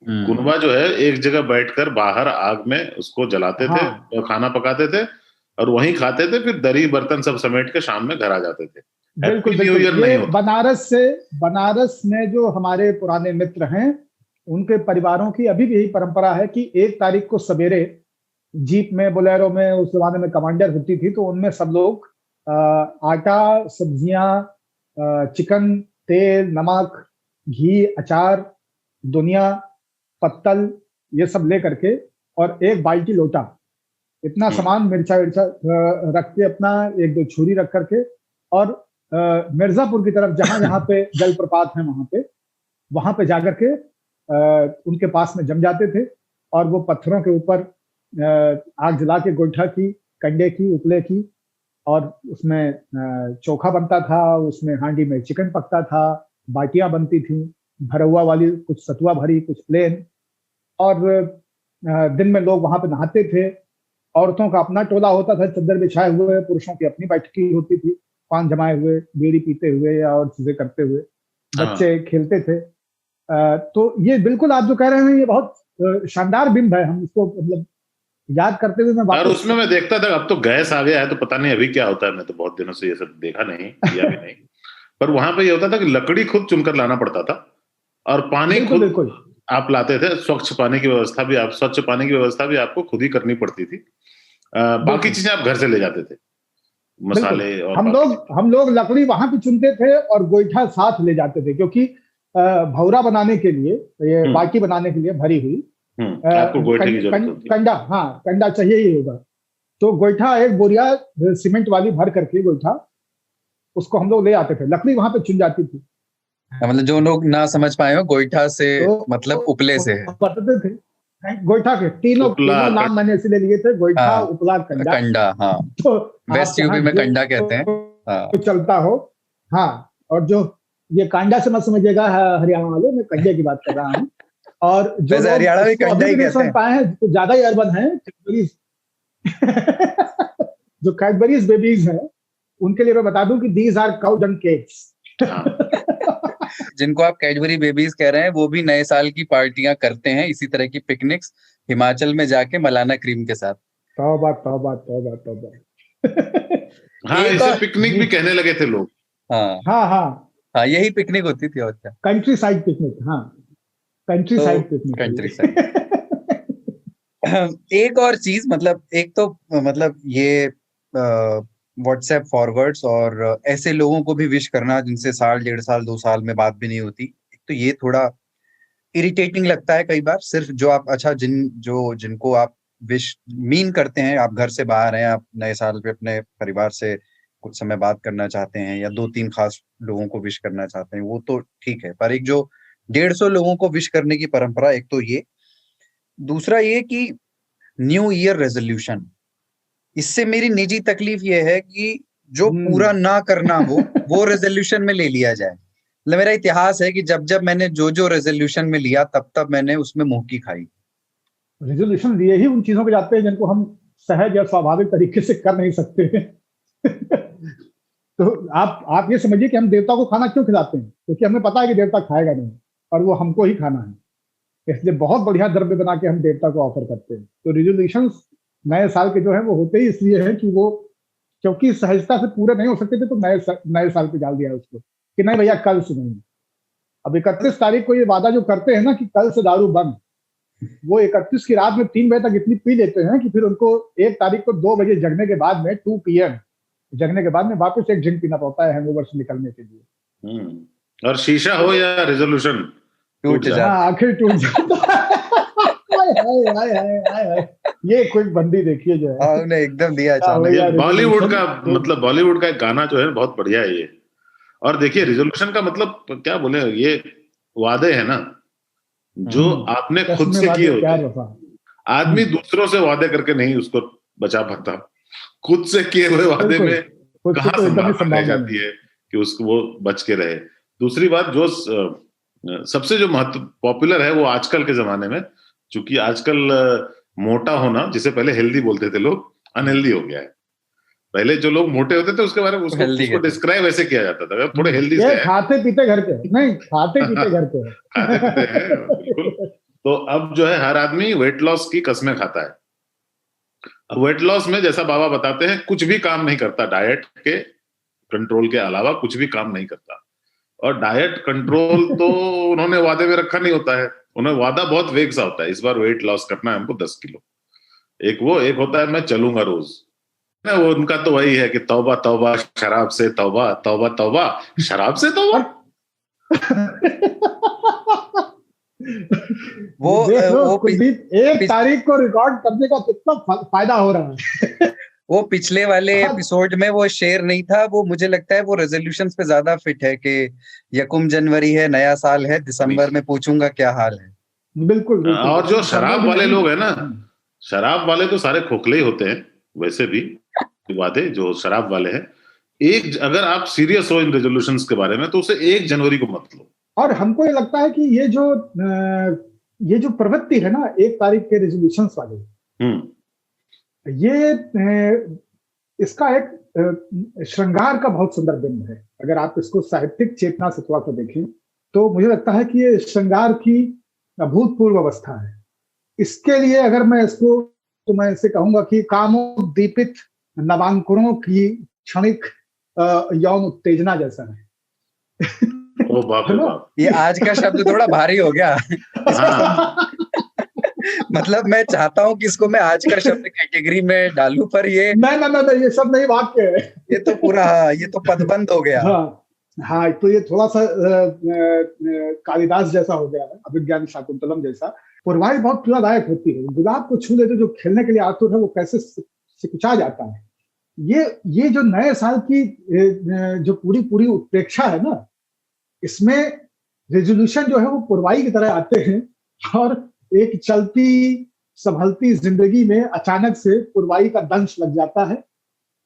कुनबा जो है एक जगह बैठकर बाहर आग में उसको जलाते थे और खाना पकाते थे और वहीं खाते थे, फिर दरी बर्तन सब समेट के शाम में घर आ जाते थे। बिल्कुल बिल्कुल। ये बनारस में जो हमारे पुराने मित्र हैं, उनके परिवारों की अभी भी यही परंपरा है कि 1 तारीख को सवेरे जीप में, बोलेरो में, उस जमाने में कमांडर होती थी, तो उनमें सब लोग आटा, सब्जियां, चिकन, तेल, नमक, घी, अचार, दुनिया, पत्तल, ये सब ले करके और 1 बाल्टी लोटा, इतना सामान, मिर्चा रख के, अपना 1-2 छुरी रख करके, और मिर्जापुर की तरफ जहां जहां पे जलप्रपात है वहां पे जाकर के उनके पास में जम जाते थे और वो पत्थरों के ऊपर आग जला के गोईठा की, कंडे की, उपले की, और उसमें चोखा बनता था, उसमें हांडी में चिकन पकता था, बाटियां बनती थी, भरौआ वाली, कुछ सतुआ भरी, कुछ प्लेन, और दिन में लोग वहां पे नहाते थे। औरतों का अपना टोला होता था चद्दर बिछाए हुए, पुरुषों की अपनी बैठकी होती थी, पान जमाए हुए, बीड़ी पीते हुए या और चीजें करते हुए, बच्चे खेलते थे। तो ये बिल्कुल आप जो कह रहे हैं, ये बहुत शानदार बिंब है, हम इसको मतलब याद करते हुए मैं और उसमें मैं देखता था, अब तो गैस आ गया है तो पता नहीं अभी क्या होता है, मैं तो बहुत दिनों से ये सब देखा नहीं, किया भी नहीं, पर वहां पे ये होता था कि लकड़ी खुद चुनकर लाना पड़ता था और पानी खुद आप लाते थे, स्वच्छ पानी की व्यवस्था भी आपको खुद ही करनी पड़ती थी। बाकी चीजें आप घर से ले जाते थे, मसाले, और हम लोग लकड़ी वहां पे चुनते थे और गोईठा साथ ले जाते थे, क्योंकि भौरा बनाने के लिए, ये बाटी बनाने के लिए भरी हुई आपको गोईठे की जरूरत होती है। कंडा चाहिए ही होगा, तो गोईठा 1 बोरिया सीमेंट वाली भर करके गोईठा, उसको हम लोग ले आते थे, लकड़ी वहां पे चुन जाती थी। मतलब जो लोग ना समझ पाए हो, गोईठा से मतलब उपले से है, पढ़ते थे गोईठा के तीनों नाम मैंने इसलिए लिए थे, गोईठा, उपला, कंडा। हाँ, तो वेस्ट यूपी में कंडा कहते हैं। तो चलता हो। हाँ, और जो ये कांडा से मत समझिएगा हरियाणा वाले, मैं कंडे की बात कर रहा हूँ। और जो हरियाणा में कंडा ही कहते हैं, पाए हैं तो ज्यादा ही अर्बन है, जो कैडबरीज बेबीज हैं, उनके लिए मैं बता दूं कि these are cow dung cakes. जिनको आप कैडबरी बेबीज कह रहे हैं, वो भी नए साल की पार्टियां करते हैं, इसी तरह की पिकनिक्स हिमाचल में जाके मलाना क्रीम के साथ। तौबा। हाँ, इसे पिकनिक भी कहने लगे थे लोग। हाँ, यही पिकनिक होती थी, और क्या, कंट्री साइड पिकनिक। हाँ, country side picnic, country side. एक और चीज, मतलब एक तो मतलब ये व्हाट्सएप फॉरवर्ड्स और ऐसे लोगों को भी विश करना जिनसे 1.5 साल 2 साल में बात भी नहीं होती, एक तो ये थोड़ा इरिटेटिंग लगता है कई बार। सिर्फ जो आप जिनको आप विश मीन करते हैं, आप घर से बाहर हैं, आप नए साल पे अपने परिवार से कुछ समय बात करना चाहते हैं या 2-3 खास लोगों को विश करना चाहते हैं, वो तो ठीक है, पर एक जो 150 लोगों को विश करने की परंपरा, एक तो ये, दूसरा ये कि न्यू ईयर रेजोल्यूशन, इससे मेरी निजी तकलीफ ये है कि जो पूरा ना करना हो वो रेजोल्यूशन में ले लिया जाए। मतलब मेरा इतिहास है कि जब मैंने जो रेजोल्यूशन में लिया, तब मैंने उसमें मुंह की खाई। रेजोल्यूशन लिए ही उन चीजों पे जाते हैं जिनको हम सहज या स्वाभाविक तरीके से कर नहीं सकते हैं। तो आप ये समझिए कि हम देवता को खाना क्यों खिलाते हैं, क्योंकि हमें पता है कि देवता खाएगा नहीं और वो हमको ही खाना है, इसलिए बहुत बढ़िया द्रव्य बना के हम देवता को ऑफर करते हैं। तो रेजोल्यूशन नए साल के जो है वो होते ही इसलिए है कि वो, क्योंकि सहजता से पूरे नहीं हो सकते थे, तो नए साल पे डाल दिया उसको कि नहीं भैया कल से नहीं। अब 31 तारीख को ये वादा जो करते हैं ना कि कल से दारू बंद, वो 31 की रात में 3 बजे तक इतनी पी लेते हैं कि फिर उनको 1 तारीख को 2 बजे जगने के बाद में, 2 PM जगने के बाद में वापस 1 ड्रिंक पीना पड़ता है हैंगओवर से निकलने के लिए। और शीशा हो या रेजोल्यूशन टूट जाता, आखिर टूट जाता। ये क्विक बंदी देखिए जो है, उन्हें एकदम दिया। बॉलीवुड का मतलब, बॉलीवुड का एक गाना जो है बहुत बढ़िया है ये। और देखिए रेजोल्यूशन का मतलब क्या बोले, ये वादे है ना जो आपने खुद से किए होते। आदमी दूसरों से वादे करके नहीं उसको बचा पाता, खुद से किए हुए वादे में कहाँ संभावना रह जाती है कि उसको वो बच के रहे। दूसरी बात, जो सबसे जो पॉपुलर है वो आजकल के जमाने में, चूंकि आजकल मोटा होना, जिसे पहले हेल्दी बोलते थे लोग, अनहेल्दी हो गया है। पहले जो लोग मोटे होते थे उसके बारे में उसको डिस्क्राइब ऐसे किया जाता था, थोड़े हेल्दी से खाते पीते घर के नहीं, खाते पीते घर के खाते पीते हैं बिल्कुल। तो अब जो है हर आदमी वेट लॉस की कस्में खाता है। अब वेट लॉस में जैसा बाबा बताते हैं कुछ भी काम नहीं करता, डाइट के कंट्रोल के अलावा कुछ भी काम नहीं करता। और डाइट कंट्रोल तो उन्होंने वादे में रखा नहीं होता है, उन्हें वादा बहुत वेग सा होता है, इस बार वेट लॉस करना है हमको 10 किलो। एक होता है मैं चलूंगा रोज, वो उनका तो वही है कि तौबा तौबा शराब से तौबा, तौबा तौबा शराब से तौबा। वो कुलदीप 1 तारीख को रिकॉर्ड करने का कितना फायदा हो रहा है। वो पिछले वाले एपिसोड में वो शेर नहीं था, वो मुझे लगता है वो रेजोल्यूशंस पे ज्यादा फिट है कि यकुम जनवरी है, नया साल है, दिसंबर में पूछूंगा क्या हाल है। बिल्कुल। और जो शराब वाले लोग है ना, शराब वाले तो सारे खोखले ही होते हैं वैसे भी, वादे जो शराब वाले हैं। अगर आप सीरियस हो इन रेजोल्यूशंस के बारे में तो उसे 1 जनवरी को मत लो। और हमको ये लगता है कि ये जो प्रवृत्ति है ना 1 तारीख के रेजोल्यूशंस वाले, ये इसका एक श्रृंगार का बहुत सुंदर बिंब है। अगर आप इसको साहित्यिक चेतना से थोड़ा सा देखें तो मुझे लगता है कि ये श्रृंगार की अभूतपूर्व अवस्था है। इसके लिए अगर मैं इसको तो मैं इसे कहूंगा कि कामोद्दीपित नवांकुरों की क्षणिक यौन उत्तेजना जैसा है। ओ बाप रे बाप, ये आज का शब्द थोड़ा भारी हो गया। मतलब मैं चाहता हूँ कि इसको मैं आज का शब्द कैटेगरी में डालूं, पर ये नहीं, ये सब नहीं वाक्य है। ये तो पूरा, ये तो पदबंध हो गया। हाँ, तो ये थोड़ा सा कालिदास जैसा हो गया है, अभिज्ञान शाकुंतलम जैसा। पुरवाई बहुत पीड़ादायक होती है। गुलाब को छू लेते जो खेलने के लिए आतुर है वो कैसे सिकुचा जाता है। ये जो नए साल की जो पूरी उत्प्रेक्षा है ना, इसमें रेजोल्यूशन जो है वो पुरवाई की तरह आते हैं और एक चलती संभलती जिंदगी में अचानक से पुरवाई का दंश लग जाता है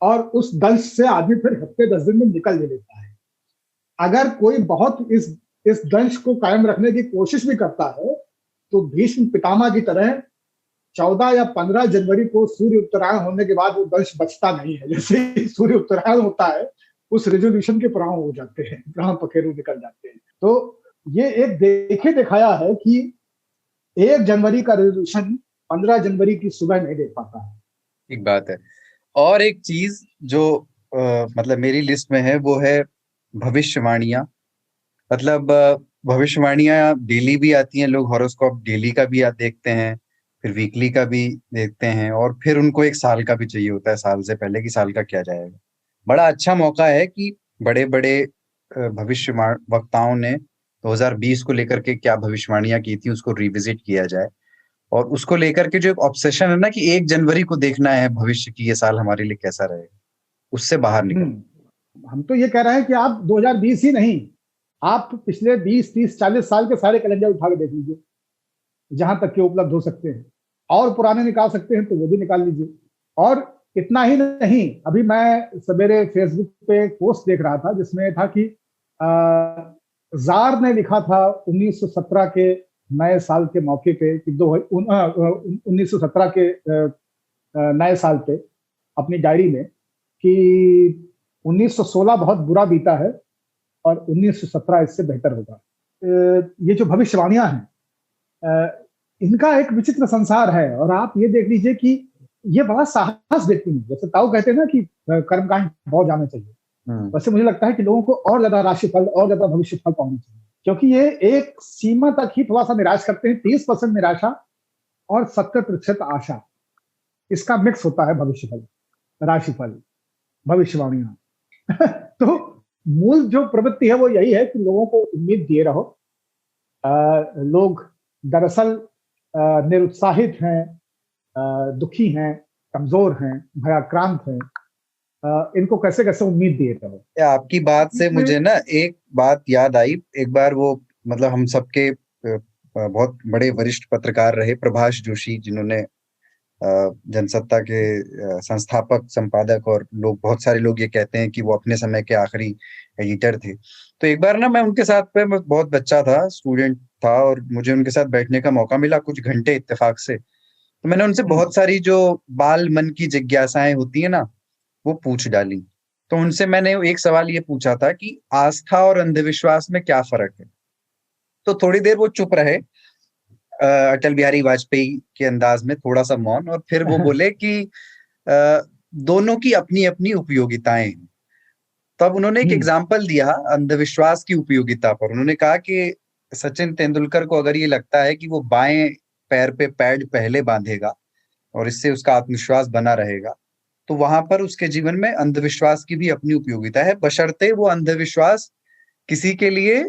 और उस दंश से आदमी फिर हफ्ते 10 दिन में निकल भी लेता है। अगर कोई बहुत इस दंश को कायम रखने की कोशिश भी करता है तो भीष्म पितामह की तरह 14 या 15 जनवरी को सूर्य उत्तरायण होने के बाद वो दंश बचता नहीं है। जैसे ही सूर्य उत्तरायण होता है उस रेजोल्यूशन के प्राण हो जाते हैं, प्राण पखेरु निकल जाते हैं। तो ये एक देखे दिखाया है कि 1 जनवरी का रेजोल्यूशन 15 जनवरी की सुबह नहीं देख पाता है। एक बात है। और एक चीज जो मतलब मेरी लिस्ट में है वो है भविष्यवाणियां। मतलब भविष्यवाणियां डेली भी आती हैं, लोग हॉरोस्कोप डेली का भी देखते हैं, फिर वीकली का भी देखते हैं, और फिर उनको 1 साल का भी चाहिए होता है, साल से पहले कि साल का क्या जाएगा। बड़ा अच्छा मौका है कि बड़े बड़े भविष्य वक्ताओं ने 2020 को लेकर के क्या भविष्यवाणियां की थी उसको रिविजिट किया जाए, और उसको लेकर के जो एक ऑब्सेशन है ना कि 1 जनवरी को देखना है भविष्य की ये साल हमारे लिए कैसा रहेगा, उससे बाहर निकल। हम तो ये कह रहे हैं कि आप 2020 ही नहीं, आप पिछले 20, 30, 40 साल के सारे कैलेंडर उठा के देख लीजिए, जहां तक के उपलब्ध हो सकते हैं, और पुराने निकाल सकते हैं तो वो भी निकाल लीजिए। और इतना ही नहीं, अभी मैं सवेरे फेसबुक पे पोस्ट देख रहा था जिसमें था कि जार ने लिखा था 1917 के नए साल के मौके पे कि 1917 के नए साल पे अपनी डायरी में कि 1916 बहुत बुरा बीता है और 1917 इससे बेहतर होगा। ये जो भविष्यवाणियां हैं इनका एक विचित्र संसार है। और आप ये देख लीजिए कि ये बड़ा साहस देती है। जैसे ताऊ कहते हैं ना कि कर्मकांड बहुत जाना चाहिए, वैसे मुझे लगता है कि लोगों को और ज्यादा राशिफल और ज्यादा भविष्य फल पाना चाहिए, क्योंकि ये एक सीमा तक ही थोड़ा सा निराश करते हैं। 30% निराशा और 70% आशा, इसका मिक्स होता है भविष्यफल, राशिफल, भविष्यवाणियां। तो मूल जो प्रवृत्ति है वो यही है कि लोगों को उम्मीद दिए रहो। लोग दरअसल निरुत्साहित हैं, दुखी हैं, कमजोर हैं, भयाक्रांत हैं, इनको कैसे कैसे उम्मीद दिए रहो। आपकी बात से मुझे ना एक बात याद आई। एक बार वो मतलब हम सबके बहुत बड़े वरिष्ठ पत्रकार रहे प्रभाष जोशी, जिन्होंने जनसत्ता के संस्थापक, संपादक, और लोग बहुत सारे लोग ये कहते हैं कि वो अपने समय के आखिरी एडिटर थे। तो एक बार ना मैं उनके साथ पे, मैं बहुत बच्चा था, स्टूडेंट था, और मुझे उनके साथ बैठने का मौका मिला कुछ घंटे इत्तेफाक से। तो मैंने उनसे बहुत सारी जो बाल मन की जिज्ञासाएं होती है ना, वो पूछ डाली। तो उनसे मैंने एक सवाल ये पूछा था कि आस्था और अंधविश्वास में क्या फर्क है। तो थोड़ी देर वो चुप रहे, अटल बिहारी वाजपेयी के अंदाज में, थोड़ा सा मौन, और फिर वो बोले कि दोनों की अपनी अपनी उपयोगिताएं हैं। तब उन्होंने एक एग्जाम्पल दिया अंधविश्वास की उपयोगिता पर। उन्होंने कहा कि सचिन तेंदुलकर को अगर ये लगता है कि वो बाएं पैर पे पैड पहले बांधेगा और इससे उसका आत्मविश्वास बना रहेगा, तो वहां पर उसके जीवन में अंधविश्वास की भी अपनी उपयोगिता है, बशर्ते वो अंधविश्वास किसी के लिए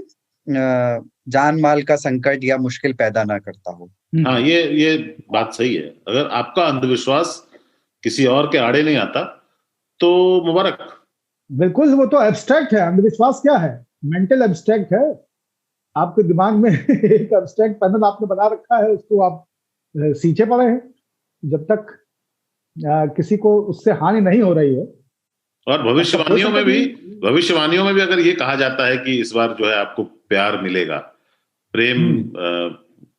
जान माल का संकट या मुश्किल पैदा ना करता हो। हाँ, ये बात सही है। अगर आपका अंधविश्वास किसी और के आड़े नहीं आता तो मुबारक। बिल्कुल, वो तो एब्स्ट्रैक्ट है। अंधविश्वास क्या है? मेंटल एब्स्ट्रैक्ट है। आपके दिमाग में एक एब्स्ट्रैक्ट पैनल आपने बना रखा है, उसको आप सींचे पड़े हैं। जब तक किसी को उससे हानि नहीं हो रही है। और भविष्यवाणियों में भी अगर ये कहा जाता है कि इस बार जो है आपको प्यार मिलेगा, प्रेम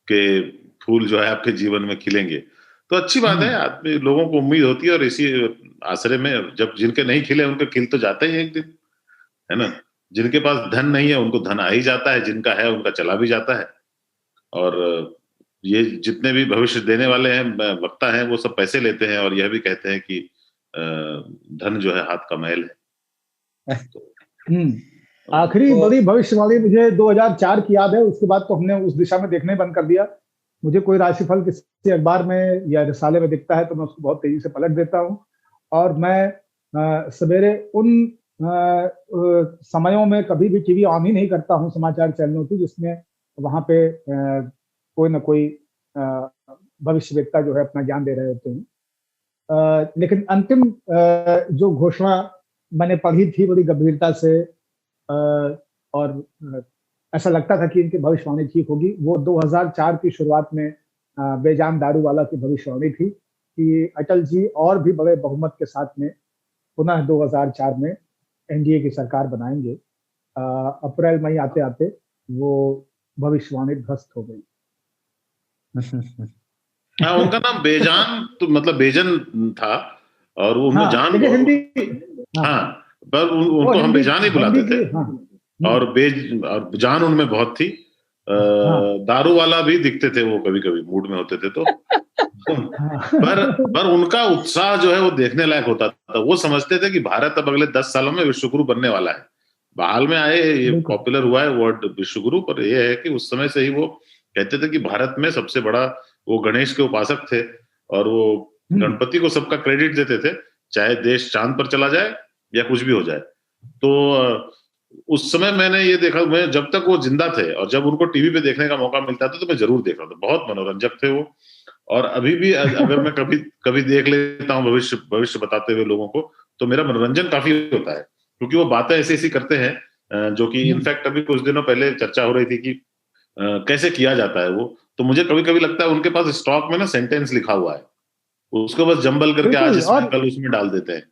के फूल जो है आपके जीवन में खिलेंगे, तो अच्छी बात है। आदमी, लोगों को उम्मीद होती है, और इसी आसरे में जब जिनके नहीं खिले उनके खिल तो जाते ही एक दिन, है ना। जिनके पास धन नहीं है उनको धन आ ही जाता है, जिनका है उनका चला भी जाता है। और ये जितने भी भविष्य देने वाले हैं, वक्ता हैं, वो सब पैसे लेते हैं और यह भी कहते हैं कि धन जो है हाथ का मैल है। आखिरी बड़ी भविष्यवाणी मुझे 2004 की याद है। उसके बाद तो हमने उस दिशा में देखने बंद कर दिया। मुझे कोई राशिफल किसी अखबार में या रिसाले में दिखता है तो मैं उसको बहुत तेजी से पलट देता हूँ। और मैं सवेरे उन समयों में कभी भी टीवी ऑन ही नहीं करता हूँ समाचार चैनलों की, जिसमें वहां पे कोई ना कोई भविष्यवेत्ता जो है अपना ज्ञान दे रहे होते हैं। लेकिन अंतिम जो घोषणा मैंने पढ़ी थी बड़ी गंभीरता से, और ऐसा लगता था कि इनकी भविष्यवाणी ठीक होगी, वो 2004 की शुरुआत में बेजान दारूवाला की भविष्यवाणी थी कि अटल जी और भी बड़े बहुमत के साथ में पुनः 2004 में एनडीए की सरकार बनाएंगे। अप्रैल मई आते आते वो भविष्यवाणी ध्वस्त हो गई। हाँ, उनका नाम बेजान तो मतलब बेजन था, और वो उनमें जान हिंदी, पर उनको हम बेजान ही बुलाते थे। और जान उनमें बहुत थी। दारू वाला भी दिखते थे वो, कभी कभी मूड में होते थे तो पर उनका उत्साह जो है वो देखने लायक होता था। वो समझते थे कि भारत अब अगले 10 सालों में विश्वगुरु बनने वाला है। बहाल में आए, ये पॉपुलर हुआ है वर्ड विश्वगुरु, पर ये है कि उस समय से ही वो कहते थे कि भारत में सबसे बड़ा, वो गणेश के उपासक थे और वो गणपति को सबका क्रेडिट देते थे, चाहे देश चांद पर चला जाए या कुछ भी हो जाए। तो उस समय मैंने ये देखा, मैं जब तक वो जिंदा थे और जब उनको टीवी पे देखने का मौका मिलता था तो मैं जरूर देख रहा था। बहुत मनोरंजक थे वो। और अभी भी अगर मैं कभी देख लेता हूँ भविष्य बताते हुए लोगों को, तो मेरा मनोरंजन काफी होता है, क्योंकि वो बातें ऐसी करते हैं जो कि इनफैक्ट अभी कुछ दिनों पहले चर्चा हो रही थी कि कैसे किया जाता है वो। तो मुझे कभी कभी लगता है उनके पास स्टॉक में ना सेंटेंस लिखा हुआ है, उसको बस जंबल करके आज इसमें कल उसमें डाल देते हैं।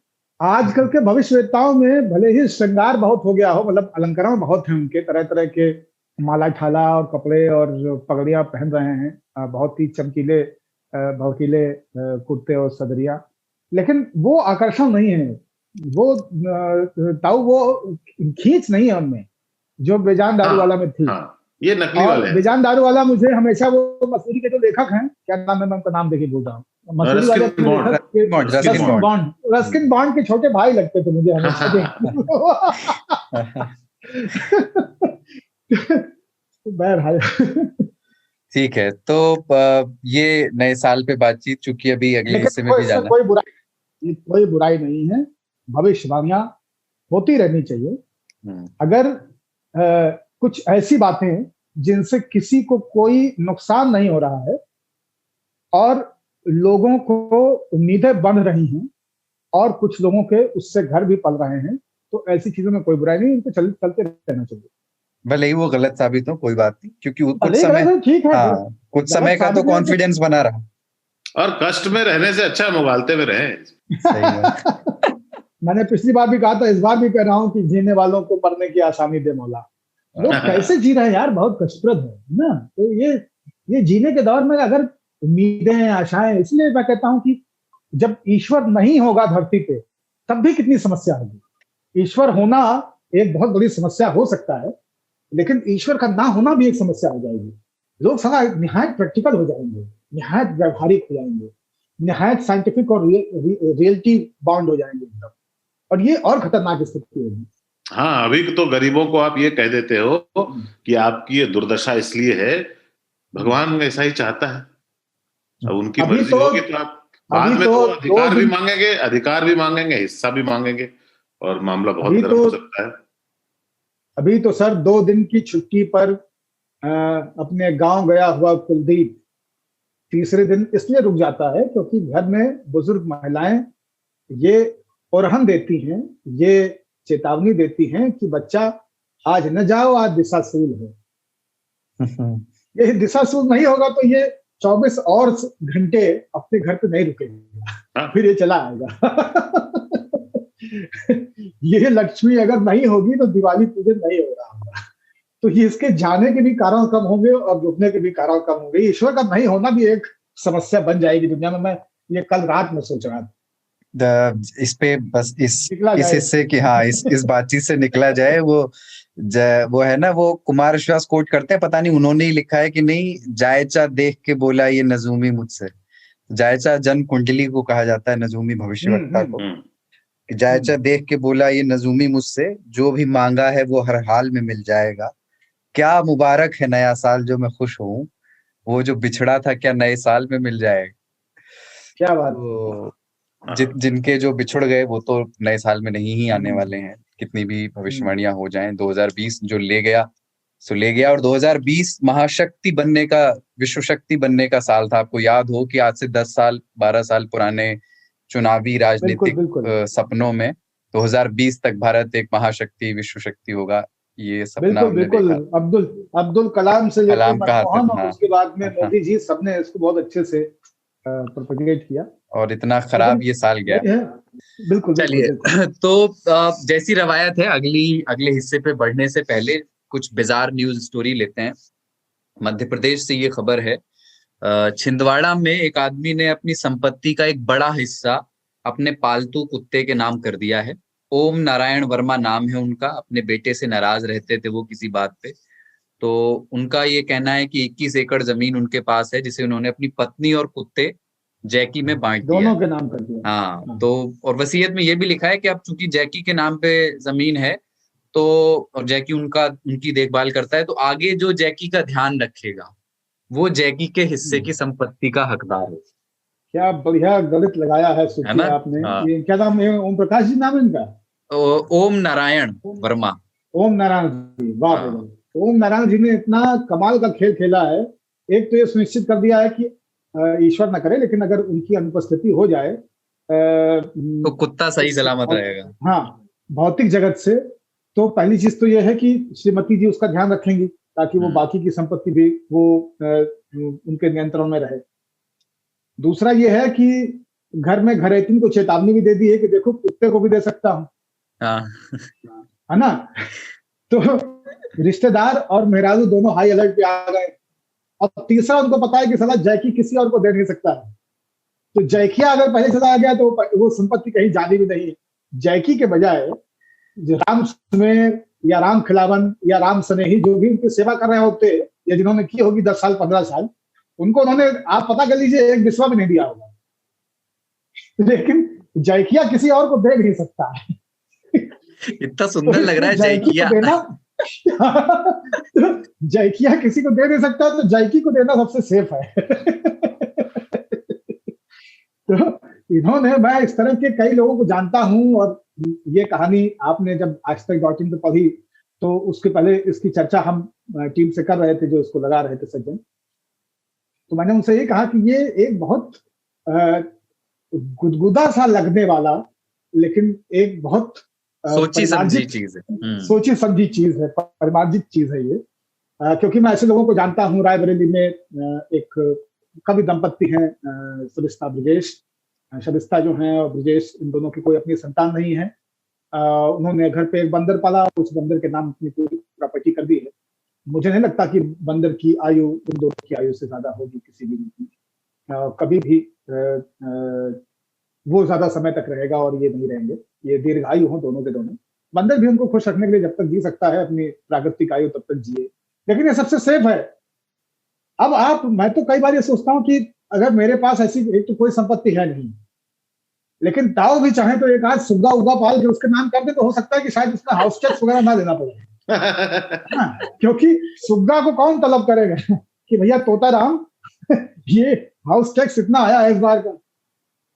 आजकल के भविष्यवेत्ताओं में भले ही श्रृंगार बहुत हो गया हो, मतलब अलंकरण बहुत हैं उनके, तरह तरह के माला ठाला और कपड़े और पगड़ियां पहन रहे हैं, बहुत ही चमकीले भड़कीले कुर्ते और सदरिया, लेकिन वो आकर्षण नहीं है, वो ताऊ वो खींच नहीं है उनमें जो बेजान दारू वाला में थी। ये नकली वाले हैं। बेजान दारू वाला मुझे हमेशा वो मसूरी के जो लेखक हैं, क्या नाम है, मैं उनका नाम देखिए भूल रहा हूँ, मसूरी वाले रस्किन बॉन्ड के छोटे भाई लगते थे मुझे हमेशा। ठीक है, तो ये नए साल पे बातचीत, चूंकि अभी अगले हिस्से में भी जाना, कोई बुराई नहीं है, भविष्यवाणियां होती रहनी चाहिए। अगर कुछ ऐसी बातें जिनसे किसी को कोई नुकसान नहीं हो रहा है और लोगों को उम्मीदें बन रही हैं और कुछ लोगों के उससे घर भी पल रहे हैं, तो ऐसी चीजों में कोई बुराई नहीं, इनको चलते रहना चाहिए। भले ही वो गलत साबित हो, कोई बात नहीं, क्योंकि कुछ समय, ठीक है, कुछ समय का तो कॉन्फिडेंस बना रहा, और कष्ट में रहने से अच्छा मुगालते में रहे। सही है। मैंने पिछली बार भी कहा था, इस बार भी कह रहा हूँ कि जीने वालों को मरने की आसानी दे मौला। लोग कैसे जी रहे हैं यार, बहुत कष्टप्रद है ना। तो ये जीने के दौर में अगर उम्मीदें, आशाएं। इसलिए मैं कहता हूं कि जब ईश्वर नहीं होगा धरती पे तब भी कितनी समस्या होगी। ईश्वर होना एक बहुत बड़ी समस्या हो सकता है, लेकिन ईश्वर का ना होना भी एक समस्या हो जाएगी। लोग सदा निहायत प्रैक्टिकल हो जाएंगे, निहायत व्यवहारिक हो जाएंगे, निहायत साइंटिफिक और रियलिटी बाउंड हो जाएंगे एकदम, और ये और खतरनाक स्थिति होगी। हाँ, अभी तो गरीबों को आप ये कह देते हो कि आपकी ये दुर्दशा इसलिए है, भगवान ऐसा ही चाहता है। अब उनकी मर्जी होगी तो आप बाद में तो अधिकार भी मांगेंगे, हिस्सा भी मांगेंगे, और मामला बहुत गर्म हो सकता है। अभी तो सर 2 दिन की छुट्टी पर अपने गांव गया हुआ कुलदीप तीसरे दिन इसलिए रुक जाता है क्योंकि घर में बुजुर्ग महिलाएं ये ओरहन देती हैं, ये चेतावनी देती हैं कि बच्चा आज न जाओ, आज दिशाशूल है। ये दिशाशूल नहीं होगा तो ये 24 और घंटे अपने घर पे नहीं रुकेगा, फिर ये चला आएगा। ये लक्ष्मी अगर नहीं होगी तो दिवाली पूजन नहीं हो रहा होगा। तो ये इसके जाने के भी कारण कम होंगे और रुकने के भी कारण कम होंगे। ईश्वर का नहीं होना भी एक समस्या बन जाएगी दुनिया में। मैं ये कल रात में सोच रहा था इस पे, बस इस हिस्से की, हाँ, इस बातचीत से निकला जाए। वो है ना, वो कुमार विश्वास कोट करते हैं, पता नहीं उन्होंने ही लिखा है कि नहीं, जायचा देख के बोला ये नजूमी मुझसे। जायचा जन्म कुंडली को कहा जाता है, नजूमी भविष्यवक्ता को। जायचा देख के बोला ये नजूमी मुझसे, जो भी मांगा है वो हर हाल में मिल जाएगा। क्या मुबारक है नया साल जो मैं खुश हूँ, वो जो बिछड़ा था क्या नए साल में मिल जाएगा। क्या बात। जिनके जो बिछड़ गए वो तो नए साल में नहीं ही आने वाले हैं, कितनी भी भविष्यवाणियां हो जाएं। 2020 जो ले गया सो ले गया, और 2020 महाशक्ति बनने का, विश्व शक्ति बनने का साल था। आपको याद हो कि आज से 10 साल 12 साल पुराने चुनावी राजनीतिक सपनों में 2020 तक भारत एक महाशक्ति, विश्व शक्ति होगा, ये सपना हमने देखा। अब्दुल कलाम से लेकर मनमोहन और उसके बाद में मोदी जी, सबने इसको बहुत अच्छे से प्रोपेगेट किया, और इतना खराब ये साल गया। बिल्कुल। चलिए, तो जैसी रवायत है, अगले हिस्से पे बढ़ने से पहले कुछ बिजार न्यूज स्टोरी लेते हैं। मध्य प्रदेश से ये खबर है, छिंदवाड़ा में एक आदमी ने अपनी संपत्ति का एक बड़ा हिस्सा अपने पालतू कुत्ते के नाम कर दिया है। ओम नारायण वर्मा नाम है उनका। अपने बेटे से नाराज रहते थे वो किसी बात पे, तो उनका ये कहना है कि 21 एकड़ जमीन उनके पास है, जिसे उन्होंने अपनी पत्नी और कुत्ते जैकी में बांट दिया, दोनों के नाम कर दिया। हाँ, तो और वसीयत में ये भी लिखा है कि अब चूंकि जैकी के नाम पे जमीन है, तो और जैकी उनकी देखभाल करता है, तो आगे जो जैकी का ध्यान रखेगा वो जैकी के हिस्से की संपत्ति का हकदार है। क्या बढ़िया गणित लगाया है आपने। ये क्या नाम है? ओम प्रकाश जी नाम है इनका? ओम नारायण वर्मा। ओम नारायण जी, वाह। ओम नारायण जी ने इतना कमाल का खेल खेला है। एक तो ये सुनिश्चित कर दिया है कि ईश्वर न करे, लेकिन अगर उनकी अनुपस्थिति हो जाए तो कुत्ता सही सलामत रहेगा। हाँ, भौतिक जगत से। तो पहली चीज तो ये है कि श्रीमती जी उसका ध्यान रखेंगी ताकि वो बाकी की संपत्ति भी वो उनके नियंत्रण में रहे। दूसरा ये है कि घर में घरेतीन को चेतावनी भी दे दी है कि देखो कुत्ते को भी दे सकता हूँ, है ना। तो रिश्तेदार और मेहरारू दोनों हाई अलर्ट पे आ गए। और तीसरा उनको पता है कि साला जैकी किसी और को दे नहीं सकता है, तो जैकिया अगर पहले चला गया तो वो संपत्ति कहीं जानी भी नहीं है। जैकी के बजाय जो राम सुमेर या राम खिलावन या राम स्नेही जो भी उनकी सेवा कर रहे होते या जिन्होंने की होगी 10 साल 15 साल, उनको उन्होंने, आप पता कर लीजिए, एक बिस्वा भी नहीं दिया होगा। लेकिन जैकिया किसी और को दे नहीं सकता है। इतना सुंदर लग रहा है जैकिया। जैकिया किसी को दे नहीं सकता, तो जैकी को देना सबसे सेफ है। तो इन्होंने, मैं इस तरह के कई लोगों को जानता हूं, और ये कहानी आपने जब आजतक.in पे पढ़ी तो उसके पहले इसकी चर्चा हम टीम से कर रहे थे, जो इसको लगा रहे थे सज्जन। तो मैंने उनसे ये कहा कि ये एक बहुत गुदगुदा सा लगने वाला, लेकिन एक बहुत सोची समझी चीज है। सोची समझी चीज है, परिमार्जित चीज है ये। क्योंकि मैं ऐसे लोगों को जानता हूँ। रायबरेली में एक कवि दंपत्ति हैं, शबिस्ता ब्रिजेश। शबिस्ता जो हैं और ब्रिजेश, इन दोनों की कोई अपनी संतान नहीं है। उन्होंने घर पे एक बंदर पाला, उस बंदर के नाम अपनी पूरी प्रॉपर्टी कर दी है। मुझे नहीं लगता कि बंदर की आयु उन दोनों की आयु से ज्यादा होगी किसी भी रूप में। कभी भी वो ज्यादा समय तक रहेगा और ये नहीं रहेंगे। ये दीर्घायु हो दोनों के दोनों। बंदर भी उनको खुश रखने के लिए जब तक जी सकता है अपनी प्राकृतिक आयु तब तक जिए, लेकिन ये सबसे सेफ है। अब मैं तो कई बार ये सोचता हूँ कि अगर मेरे पास ऐसी एक तो कोई संपत्ति है नहीं, लेकिन ताऊ भी चाहे तो एक आज सुग्गा उग्गा पाल के उसके नाम कर दे तो हो सकता है कि शायद उसका हाउस टैक्स वगैरह ना देना पड़े। क्योंकि सुग्गा को कौन तलब करेगा कि भैया तोता राम ये हाउस टैक्स इतना आया है इस बार का,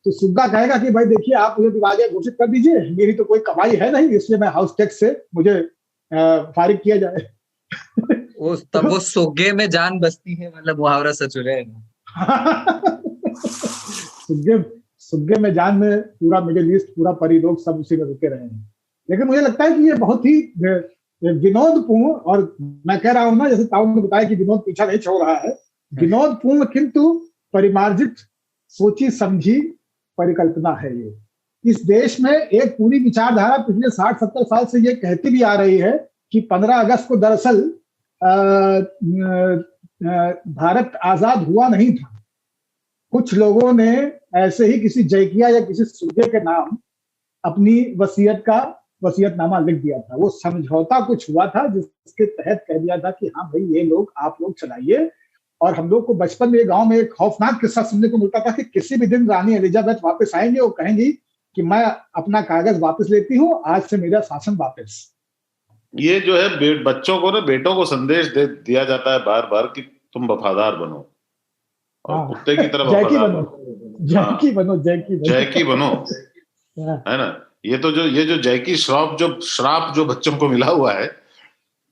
तो सुग्गा कहेगा कि भाई देखिए आप मुझे दिवालिया घोषित कर दीजिए, मेरी तो कोई कमाई है नहीं, इसलिए मैं हाउस टैक्स से मुझे फारिग किया जाए। तब वो सोगे में जान बसती है, मतलब मुहावरा सच हो जाएगा। सुग्गे में जान में पूरा मिडिल ईस्ट, पूरा परी लोग सब उसी में रुके रहे हैं। लेकिन मुझे लगता है कि ये बहुत ही विनोदपूर्ण, और मैं कह रहा हूं ना, जैसे ताऊ ने बताया कि विनोद पीछा नहीं छोड़ रहा है, विनोदपूर्ण किंतु परिमार्जित सोची समझी परिकल्पना है ये। इस देश में एक पूरी विचारधारा पिछले 60-70 साल से ये कहती भी आ रही है कि 15 अगस्त को दरअसल भारत आजाद हुआ नहीं था। कुछ लोगों ने ऐसे ही किसी जैकिया या किसी सूबे के नाम अपनी वसीयतनामा लिख दिया था। वो समझौता कुछ हुआ था जिसके तहत कह दिया था कि हाँ भाई ये लोग आप लोग चलाइए। और हम लोग को बचपन में गांव में एक खौफनाक किस्सा सुनने को मिलता था कि किसी भी दिन रानी एलिजाबेथ वापस आएंगे और कहेंगी कि मैं अपना कागज वापस लेती हूँ, आज से मेरा शासन वापस। ये जो है बच्चों को ना, बेटों को संदेश दिया जाता है बार बार कि तुम वफादार बनो और कुत्ते की तरह वफादार बनो, जैकी बनो, है ना। ये जो जैकी श्राप जो बच्चों को मिला हुआ है,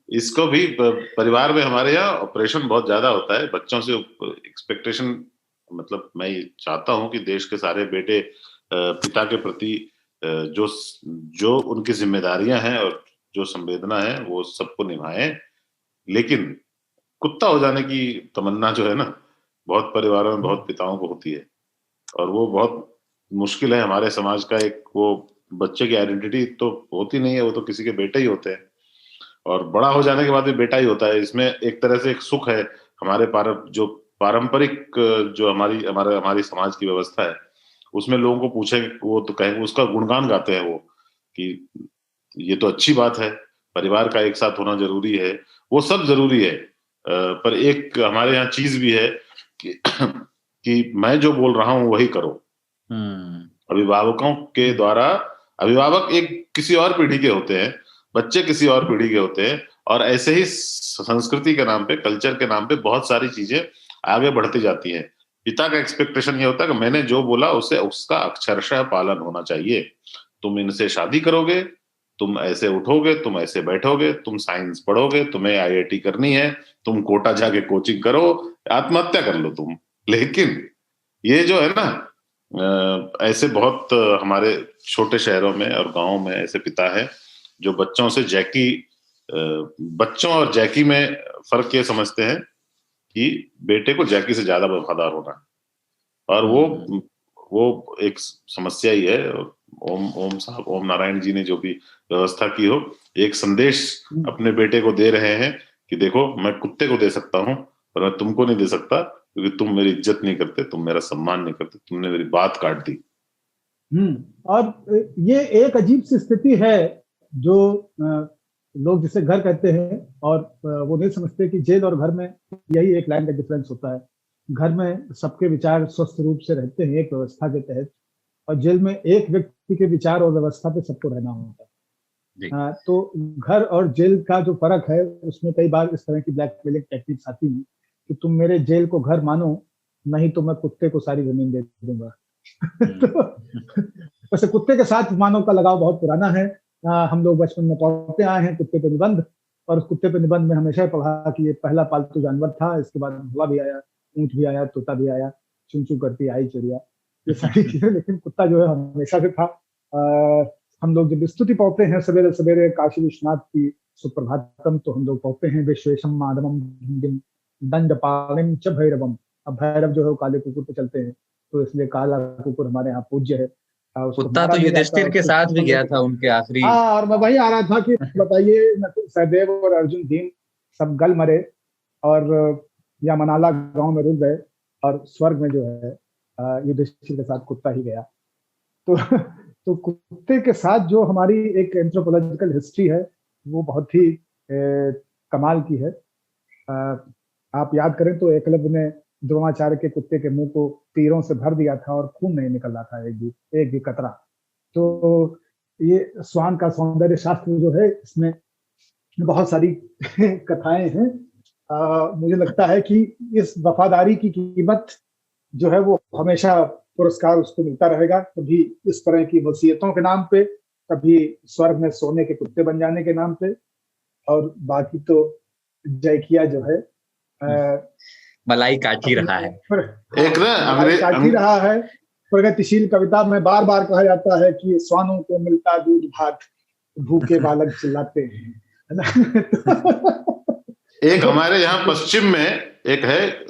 इसको भी परिवार में हमारे यहाँ ऑपरेशन बहुत ज्यादा होता है बच्चों से एक्सपेक्टेशन। मतलब मैं चाहता हूं कि देश के सारे बेटे पिता के प्रति जो उनकी जिम्मेदारियां हैं और जो संवेदना है वो सबको निभाएं, लेकिन कुत्ता हो जाने की तमन्ना जो है ना, बहुत परिवारों में बहुत पिताओं को होती है, और वो बहुत मुश्किल है। हमारे समाज का एक वो बच्चे की आइडेंटिटी तो होती नहीं है, वो तो किसी के बेटे ही होते हैं, और बड़ा हो जाने के बाद भी बेटा ही होता है। इसमें एक तरह से एक सुख है। हमारे जो पारंपरिक जो हमारी समाज की व्यवस्था है, उसमें लोगों को पूछे वो तो कहेंगे, उसका गुणगान गाते हैं वो कि ये तो अच्छी बात है, परिवार का एक साथ होना जरूरी है, वो सब जरूरी है। पर एक हमारे यहाँ चीज भी है कि मैं जो बोल रहा हूँ वही करो। अभिभावकों के द्वारा, अभिभावक एक किसी और पीढ़ी के होते हैं, बच्चे किसी और पीढ़ी के होते हैं, और ऐसे ही संस्कृति के नाम पे, कल्चर के नाम पे बहुत सारी चीजें आगे बढ़ती जाती हैं। पिता का एक्सपेक्टेशन ये होता है कि मैंने जो बोला उसे उसका अक्षरशः पालन होना चाहिए। तुम इनसे शादी करोगे, तुम ऐसे उठोगे, तुम ऐसे बैठोगे, तुम साइंस पढ़ोगे, तुम्हें IIT करनी है, तुम कोटा जाके कोचिंग करो, आत्महत्या कर लो तुम। लेकिन ये जो है ना, ऐसे बहुत हमारे छोटे शहरों में और गांवों में ऐसे पिता है जो बच्चों और जैकी में फर्क ये समझते हैं कि बेटे को जैकी से ज्यादा वफादार होना है, और वो एक समस्या ही है। ओम नारायण जी ने जो भी व्यवस्था की हो, एक संदेश अपने बेटे को दे रहे हैं कि देखो, मैं कुत्ते को दे सकता हूँ पर मैं तुमको नहीं दे सकता, क्योंकि तुम मेरी इज्जत नहीं करते, तुम मेरा सम्मान नहीं करते, तुमने मेरी बात काट दी। और ये एक अजीब सी स्थिति है जो लोग जिसे घर कहते हैं, और वो नहीं समझते कि जेल और घर में यही एक लाइन का डिफरेंस होता है। घर में सबके विचार स्वस्थ रूप से रहते हैं एक व्यवस्था के तहत, और जेल में एक व्यक्ति के विचार और व्यवस्था पे सबको रहना होता है। तो घर और जेल का जो फर्क है, उसमें कई बार इस तरह की ब्लैकमेलिंग टेक्निक्स आती हैं कि तुम मेरे जेल को घर मानो, नहीं तो मैं कुत्ते को सारी जमीन दे दूंगा। तो वैसे कुत्ते के साथ मानव का लगाव बहुत पुराना है। हम लोग बचपन में पढ़ते आए हैं कुत्ते पे निबंध, और उस कुत्ते पे निबंध में हमेशा पढ़ा कि ये पहला पालतू जानवर था, इसके बाद घोड़ा भी आया, ऊंट भी आया, तोता भी आया, चुन चुन करती आई चिड़िया, ये सारी चीजें। लेकिन कुत्ता जो है हमेशा से था। हम लोग जब स्तुति पढ़ते हैं सवेरे सवेरे काशी विश्वनाथ की सुप्रभातम, तो हम लोग पढ़ते हैं विश्वेशम माधवम दंड पालिम च भैरवम। अब भैरव जो है वो काले कुकुर पे चलते हैं, तो इसलिए काला कुकुर हमारे यहाँ पूज्य है। कुत्ता तो युधिष्ठिर के साथ भी गया था उनके आखिरी। और मैं वही आ रहा था कि बताइए, सहदेव और अर्जुन भीम सब गल मरे और यमनाला गांव में रुक गए, और स्वर्ग में जो है युधिष्ठिर के साथ कुत्ता ही गया। तो कुत्ते के साथ जो हमारी एक एंथ्रोपोलॉजिकल हिस्ट्री है वो बहुत ही कमाल की है। आप याद करें तो एकलव्य ने द्रोणाचार्य के कुत्ते के मुंह को तीरों से भर दिया था और खून नहीं निकल रहा था एक भी कतरा। तो ये स्वान का सौंदर्य शास्त्र जो है इसमें बहुत सारी कथाएं हैं। मुझे लगता है कि इस वफादारी की कीमत जो है वो हमेशा पुरस्कार उसको मिलता रहेगा, कभी इस तरह की वसीयतों के नाम पे, कभी स्वर्ग में सोने के कुत्ते बन जाने के नाम पे, और बाकी तो जयकिया जो है मलाई काट ही रहा है। एक ना काट ही रहा है। प्रगतिशील कविता में बार बार कहा जाता है कि स्वानों को मिलता दूध भात, भूखे बालक चिल्लाते हैं, है ना। एक हमारे यहाँ पश्चिम में एक है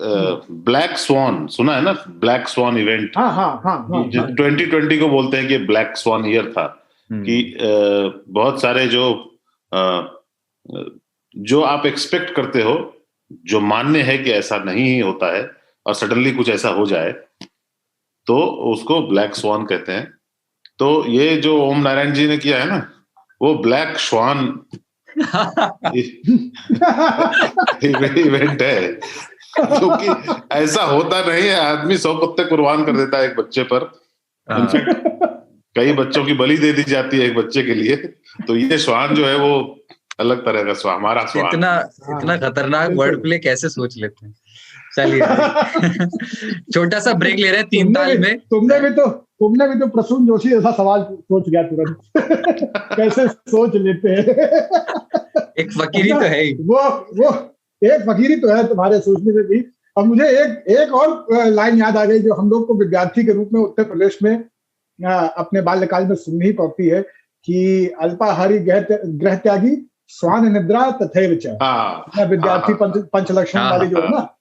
ब्लैक स्वान, सुना है ना? Black swan event. हाँ 2020 को बोलते हैं कि ब्लैक स्वान ईयर था, कि बहुत सारे जो आप एक्सपेक्ट करते हो, जो मान्य है कि ऐसा नहीं होता है, और सडनली कुछ ऐसा हो जाए तो उसको ब्लैक स्वान कहते हैं। तो ये जो ओम नारायण जी ने किया है ना, वो ब्लैक स्वान इवेंट है, क्योंकि ऐसा होता नहीं है। आदमी 100 कुत्ते कुर्बान कर देता है एक बच्चे पर। कई बच्चों की बलि दे दी जाती है एक बच्चे के लिए। तो ये श्वान जो है वो अलग तरह का श्वान, हमारा श्वान। इतना खतरनाक वर्ड प्ले कैसे सोच लेते हैं। चलिए छोटा सा ब्रेक ले रहे हैं 3 ताल में। तुमने भी तो प्रसून जोशी जैसा सवाल सोच गया तुरंत। कैसे सोच लेते हैं। एक फकीरी तो है ही। वो एक फकीरी तो है तुम्हारे सोचने में भी। और मुझे एक और लाइन याद आ गई जो हम लोग को विद्यार्थी के रूप में उत्तर प्रदेश में अपने बाल्यकाल में सुननी ही पड़ती है कि अल्पाहारी ग्रह त्यागी स्वान निद्रा तथैव च। विद्यार्थी पंचलक्षण वाली जो है ना,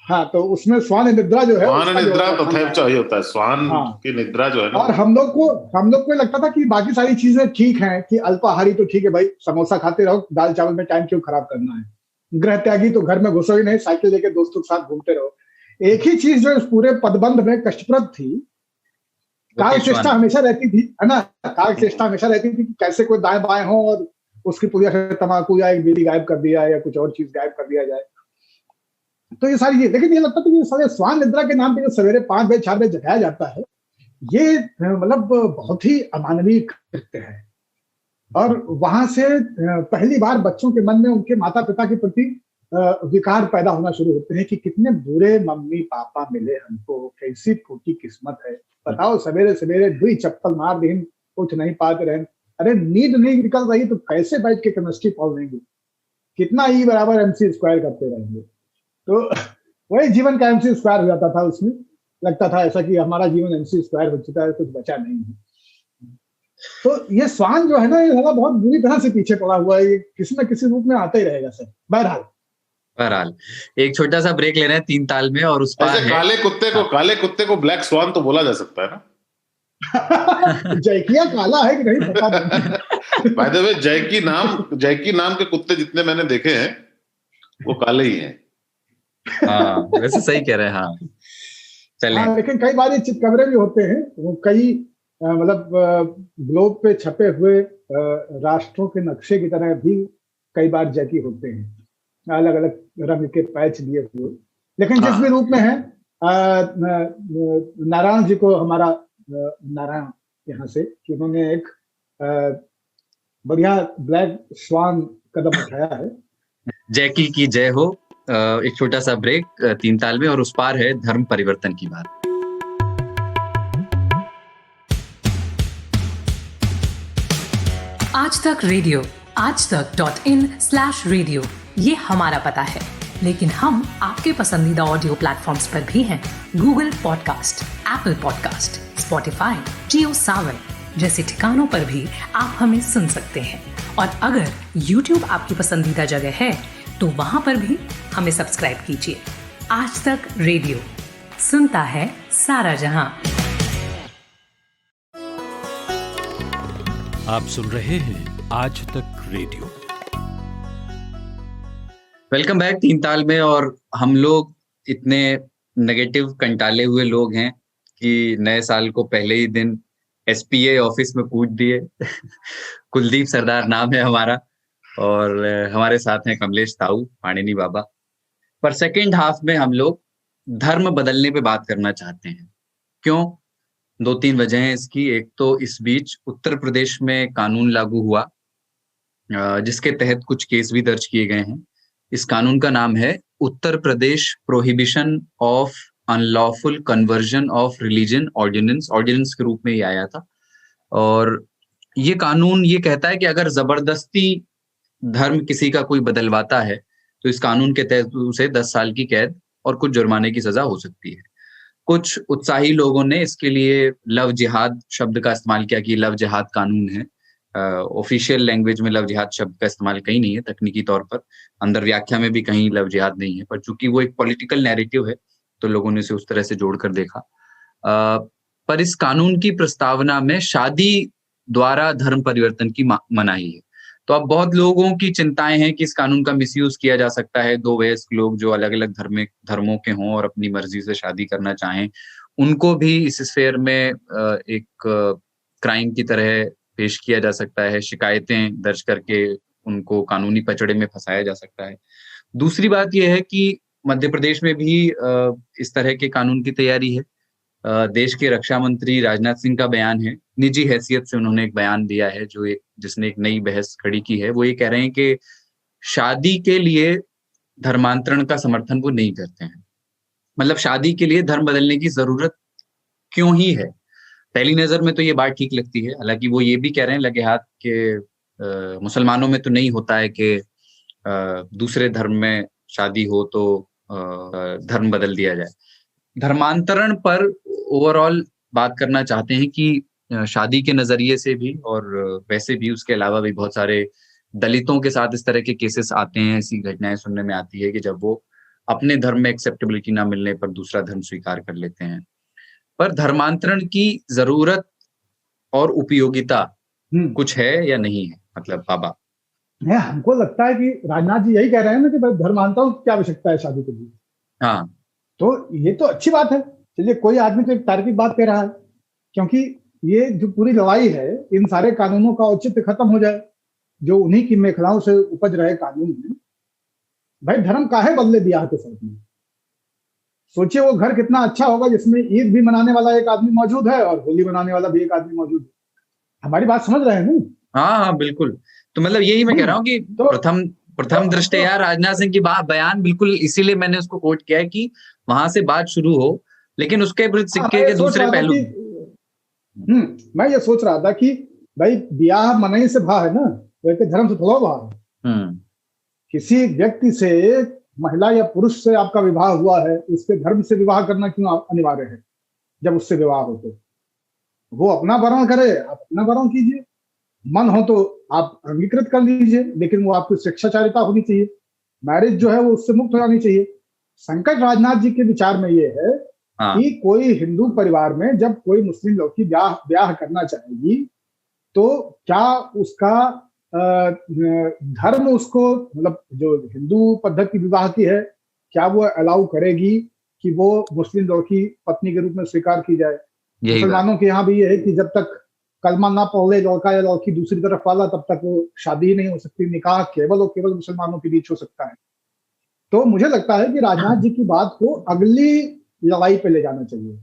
हाँ, तो उसमें स्वान निद्रा जो है, स्वान निद्रा तथैव च ही होता है, स्वान की निद्रा जो है ना। और हम लोग को लगता था कि बाकी सारी चीजें ठीक हैं, कि अल्पाहारी तो ठीक है भाई, समोसा खाते रहो, दाल चावल में टाइम क्यों खराब करना है। गृह त्यागी तो घर में घुसो ही नहीं, साइकिल लेके दोस्तों के साथ घूमते रहो। एक ही चीज जो इस पूरे पदबंध में कष्टप्रद थी, काल चेष्टा हमेशा रहती थी, है ना। काल चेष्टा हमेशा रहती थी कि कैसे कोई दाएं बाएं हो और उसकी पूजा से तम्बाकू या एक बीड़ी गायब कर दिया या कुछ और चीज गायब कर दिया जाए। तो ये सारी चीज, लेकिन ये लगता था कि सारे स्वान निद्रा के नाम पे जो सवेरे 5 बजे 4 बजे जगाया जाता है, ये मतलब बहुत ही अमानवीय कृत्य है। और वहां से पहली बार बच्चों के मन में उनके माता पिता के प्रति विकार पैदा होना शुरू होते हैं कि कितने बुरे मम्मी पापा मिले हमको, कैसी फूटी किस्मत है। बताओ, सवेरे सवेरे 2 चप्पल मार दिन, उठ नहीं पाते रहे। अरे नींद नहीं निकल रही तो कैसे बैठ के केमिस्ट्री पढ़ लेंगे, कितना E = MC² करते रहेंगे। तो वही जीवन का MC² हो जाता था। उसमें लगता था ऐसा कि हमारा जीवन MC² हो चुका है, कुछ बचा नहीं है। तो ये स्वान जो है ना, ये बहुत बुरी तरह से पीछे पड़ा हुआ है, ये किसी न किसी रूप में आता ही रहेगा सर। बहरहाल एक छोटा सा ब्रेक ले रहे हैं 3 ताल में, और उस पर काले कुत्ते को ब्लैक स्वान तो बोला जा सकता है ना। जयकिया काला है कि नहीं पता नहीं। बाय द वे, जयकी नाम के कुत्ते जितने मैंने देखे हैं वो काले ही हैं। हाँ, वैसे सही कह रहे हैं। हाँ, चलिए। लेकिन कई बार ये चितकबरे भी होते हैं, वो कई मतलब ग्लोब पे छपे हुए राष्ट्रों के नक्शे की तरह भी कई बार जैकी होते हैं, अलग अलग रंग के पैच लिए हुए। लेकिन जिस भी रूप में है, नारायण जी को हमारा नारायण यहाँ से कि उन्होंने एक बढ़िया ब्लैक स्वान कदम उठाया है। जैकी की जय हो। एक छोटा सा ब्रेक 3 ताल में, और उस पार है धर्म परिवर्तन की बात। आज तक रेडियो, aajtak.in/radio, ये हमारा पता है, लेकिन हम आपके पसंदीदा ऑडियो प्लेटफॉर्म्स पर भी हैं। Google podcast, Apple podcast, Spotify, Jio Saavn जैसे ठिकानों पर भी आप हमें सुन सकते हैं। और अगर YouTube आपकी पसंदीदा जगह है तो वहां पर भी हमें सब्सक्राइब कीजिए। आज तक रेडियो, सुनता है सारा जहां। आप सुन रहे हैं आज तक रेडियो। वेलकम बैक 3 ताल में। और हम लोग इतने नेगेटिव कंटाले हुए लोग हैं कि नए साल को पहले ही दिन एसपीए ऑफिस में कूद दिए। कुलदीप सरदार नाम है हमारा, और हमारे साथ हैं कमलेश ताऊ, पाणिनी बाबा। पर सेकेंड हाफ में हम लोग धर्म बदलने पे बात करना चाहते हैं। क्यों? 2-3 वजह हैं इसकी। एक तो इस बीच उत्तर प्रदेश में कानून लागू हुआ जिसके तहत कुछ केस भी दर्ज किए गए हैं। इस कानून का नाम है Uttar Pradesh prohibition of unlawful conversion of religion ordinance के रूप में ये आया था। और ये कानून ये कहता है कि अगर जबरदस्ती धर्म किसी का कोई बदलवाता है तो इस कानून के तहत उसे 10 साल की कैद और कुछ जुर्माने की सजा हो सकती है। कुछ उत्साही लोगों ने इसके लिए लव जिहाद शब्द का इस्तेमाल किया कि लव जिहाद कानून है। ऑफिशियल लैंग्वेज में लव जिहाद शब्द का इस्तेमाल कहीं नहीं है, तकनीकी तौर पर अंदर व्याख्या में भी कहीं लव जिहाद नहीं है, पर चूंकि वो एक पॉलिटिकल नैरेटिव है तो लोगों ने इसे उस तरह से जोड़कर देखा। पर इस कानून की प्रस्तावना में शादी द्वारा धर्म परिवर्तन की मनाही है। तो अब बहुत लोगों की चिंताएं हैं कि इस कानून का मिसयूज किया जा सकता है। 2 वयस्क लोग जो अलग अलग धर्मों के हों और अपनी मर्जी से शादी करना चाहें, उनको भी इस स्फेयर में एक क्राइम की तरह पेश किया जा सकता है। शिकायतें दर्ज करके उनको कानूनी पचड़े में फंसाया जा सकता है। दूसरी बात यह है कि मध्य प्रदेश में भी इस तरह के कानून की तैयारी है। देश के रक्षा मंत्री राजनाथ सिंह का बयान है, निजी हैसियत से उन्होंने एक बयान दिया है जिसने एक नई बहस खड़ी की है। वो ये कह रहे हैं कि शादी के लिए धर्मांतरण का समर्थन वो नहीं करते हैं। मतलब शादी के लिए धर्म बदलने की जरूरत क्यों ही है? पहली नजर में तो ये बात ठीक लगती है। हालांकि वो ये भी कह रहे हैं लगे हाथ के मुसलमानों में तो नहीं होता है कि दूसरे धर्म में शादी हो तो धर्म बदल दिया जाए। धर्मांतरण पर ओवरऑल बात करना चाहते हैं कि शादी के नजरिए से भी और वैसे भी उसके अलावा भी बहुत सारे दलितों के साथ इस तरह के केसेस आते हैं। ऐसी घटनाएं सुनने में आती है कि जब वो अपने धर्म में एक्सेप्टेबिलिटी ना मिलने पर दूसरा धर्म स्वीकार कर लेते हैं। पर धर्मांतरण की जरूरत और उपयोगिता कुछ है या नहीं है? मतलब बाबा, हमको लगता है कि राजनाथ जी यही कह रहे हैं ना कि भाई धर्मांतरण की क्या आवश्यकता है शादी के लिए। हाँ, तो ये तो अच्छी बात है। चलिए, कोई आदमी तो एक तार्किक बात कह रहा है, क्योंकि ये जो पूरी लड़ाई है इन सारे कानूनों का औचित्य खत्म हो जाए जो उन्हीं की मेखलाओं से उपज रहे कानून में। भाई धर्म काहे बदले ब्याह के साथ में? सोचिए वो घर कितना अच्छा होगा जिसमें ईद भी मनाने वाला एक आदमी मौजूद है और होली मनाने वाला भी एक आदमी मौजूद है। हमारी बात समझ रहे हैं ना? हाँ, बिल्कुल। तो मतलब यही मैं कह रहा हूँ कि प्रथम दृष्टया राजनाथ सिंह की बयान बिल्कुल, इसीलिए मैंने उसको कोट किया है कि वहां से बात शुरू हो, लेकिन उसके विरुद्ध सिक्के के दूसरे पहलू। मैं ये सोच रहा था कि भाई ब्याह मनई से भा है ना, वैसे धर्म से थोड़ा भा है। किसी व्यक्ति से, महिला या पुरुष से आपका विवाह हुआ है, उसके धर्म से विवाह करना क्यों अनिवार्य है? जब उससे विवाह हो तो वो अपना वर्ण करे, आप अपना वर्ण कीजिए। मन हो तो आप अंगीकृत कर लीजिए, लेकिन वो आपकी शिक्षाचारिता होनी चाहिए। मैरिज जो है वो उससे मुक्त हो जानी चाहिए। संकट राजनाथ जी के विचार में ये है कि कोई हिंदू परिवार में जब कोई मुस्लिम लड़की ब्याह करना चाहेगी तो क्या उसका धर्म उसको, मतलब जो हिंदू पद्धति विवाह की है, क्या वो अलाउ करेगी कि वो मुस्लिम लड़की पत्नी के रूप में स्वीकार की जाए? मुसलमानों के यहाँ भी ये है कि जब तक कलमा ना पढ़ ले लड़का या लड़की दूसरी तरफ वाला, तब तक वो शादी ही नहीं हो सकती। निकाह केवल और केवल मुसलमानों के बीच हो सकता है। तो मुझे लगता है कि राजनाथ जी की बात को अगली लड़ाई पे ले जाना चाहिए।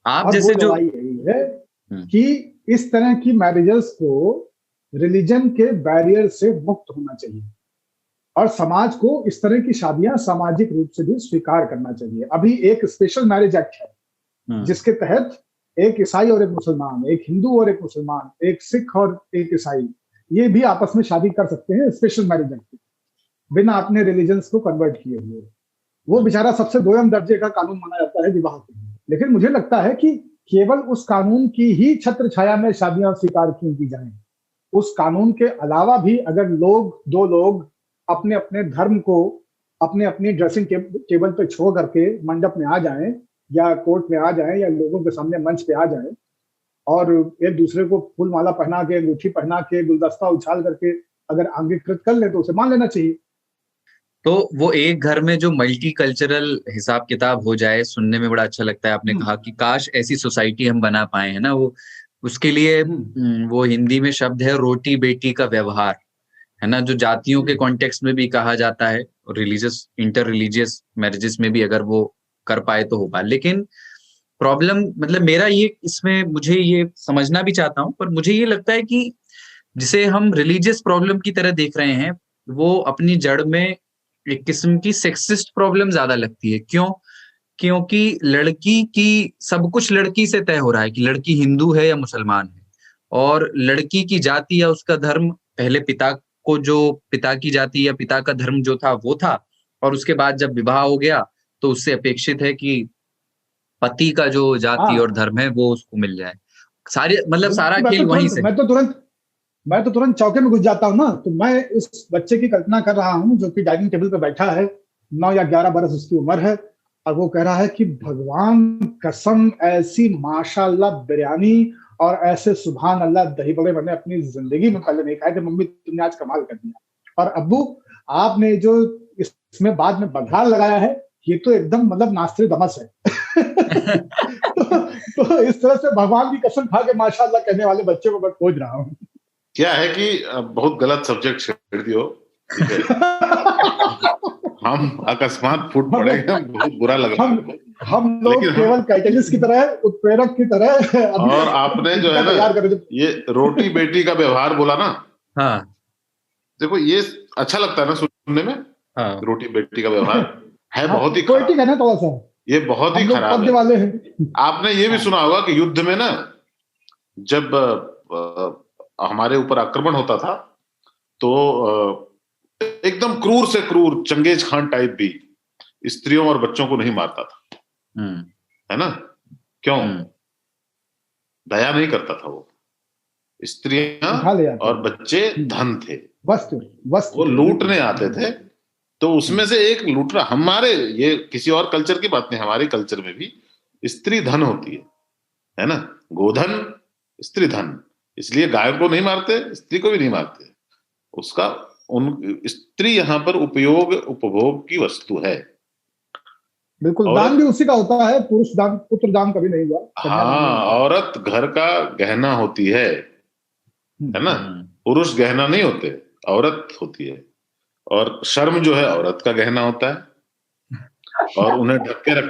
आप जैसे जो लड़ाई यही है कि इस तरह की मैरिजेस को रिलीजन के बैरियर से मुक्त होना चाहिए और समाज को इस तरह की शादियां सामाजिक रूप से भी स्वीकार करना चाहिए। अभी एक स्पेशल मैरिज एक्ट है जिसके तहत एक ईसाई और एक मुसलमान, एक हिंदू और एक मुसलमान, एक सिख और एक ईसाई, ये भी आपस में शादी कर सकते हैं स्पेशल मैरिज एक्ट, बिना अपने रिलीजन्स को कन्वर्ट किए हुए। वो बेचारा सबसे दोयम दर्जे का कानून माना जाता है विवाह के लिए। लेकिन मुझे लगता है कि केवल उस कानून की ही छत्र छाया में शादियां स्वीकार क्यों की जाएं? उस कानून के अलावा भी अगर दो लोग अपने अपने धर्म को अपने अपनी ड्रेसिंग टेबल पे छोड़ करके मंडप में आ जाएं या कोर्ट में आ जाएं या लोगों के सामने मंच पे आ जाएं और एक दूसरे को फूल माला पहना के, अंगूठी पहना के, गुलदस्ता उछाल करके अगर अंगीकृत कर ले तो उसे मान लेना चाहिए। तो वो एक घर में जो मल्टी कल्चरल हिसाब किताब हो जाए, सुनने में बड़ा अच्छा लगता है। आपने कहा कि काश ऐसी सोसाइटी हम बना पाए, है ना। वो उसके लिए वो हिंदी में शब्द है रोटी बेटी का व्यवहार, है ना, जो जातियों के कॉन्टेक्स्ट में भी कहा जाता है और रिलीजियस इंटर रिलीजियस मैरिजेस में भी अगर वो कर पाए तो हो पाए। लेकिन प्रॉब्लम मतलब मेरा ये इसमें मुझे ये समझना भी चाहता हूँ, पर मुझे ये लगता है कि जिसे हम रिलीजियस प्रॉब्लम की तरह देख रहे हैं, वो अपनी जड़ में एक किस्म की सेक्सिस्ट प्रॉब्लम ज्यादा लगती है। क्यों? क्योंकि लड़की की सब कुछ लड़की से तय हो रहा है कि लड़की हिंदू है या मुसलमान है, और लड़की की जाति या उसका धर्म पहले पिता को, जो पिता की जाति या पिता का धर्म जो था वो था, और उसके बाद जब विवाह हो गया तो उससे अपेक्षित है कि पति का जो जाति और धर्म है वो उसको मिल जाए। सारे मतलब सारा खेल वहीं से। मैं तो तुरंत चौके में घुस जाता हूँ ना। तो मैं उस बच्चे की कल्पना कर रहा हूँ जो कि डाइनिंग टेबल पे बैठा है, 9 या 11 बरस उसकी उम्र है, और वो कह रहा है कि भगवान कसम ऐसी माशाल्लाह बिरयानी और ऐसे सुभान अल्लाह दही बड़े मैंने अपनी जिंदगी में पहले नहीं खाए थे। मम्मी तुमने आज कमाल कर दिया। और अब्बू आपने जो इसमें बाद में बघार लगाया है, ये तो एकदम मतलब नास्त्रे दमस है। तो इस तरह से भगवान की कसम खा के माशाल्लाह कहने वाले बच्चे को मैं खोज रहा हूँ। क्या है कि बहुत गलत सब्जेक्ट छेड़ दियो, ठीक है। हम अकस्मात फूट पड़ेंगे, बहुत बुरा लग रहा है। हम लोग केवल कैटलिस्ट की तरह, उत्प्रेरक की तरह। और आपने जो है ना ये रोटी बेटी का व्यवहार बोला ना, हाँ देखो ये अच्छा लगता है ना सुनने में। हाँ। रोटी बेटी का व्यवहार है बहुत ही खराब है ना, थोड़ा सा ये बहुत ही खराब है। वाले हैं। आपने ये भी सुना होगा कि युद्ध में ना जब हमारे ऊपर आक्रमण होता था तो एकदम क्रूर से क्रूर चंगेज खान टाइप भी स्त्रियों और बच्चों को नहीं मारता था, है ना। क्यों? दया नहीं करता था वो। स्त्रियां और बच्चे धन थे, वस्तु वो लूटने आते थे। तो उसमें से एक लूटना, हमारे ये किसी और कल्चर की बात नहीं, हमारे कल्चर में भी स्त्री धन होती है ना। गोधन स्त्री धन, इसलिए गाय को नहीं मारते, स्त्री को भी नहीं मारते। उसका स्त्री यहाँ पर उपयोग उपभोग की वस्तु है। बिल्कुल, दान भी उसी का होता है, पुरुष दान पुत्र दान कभी नहीं हुआ। हाँ, औरत घर का गहना होती है ना। पुरुष गहना नहीं होते, औरत होती है। और शर्म जो है औरत का गहना होता है, और उन्हें ढक के रख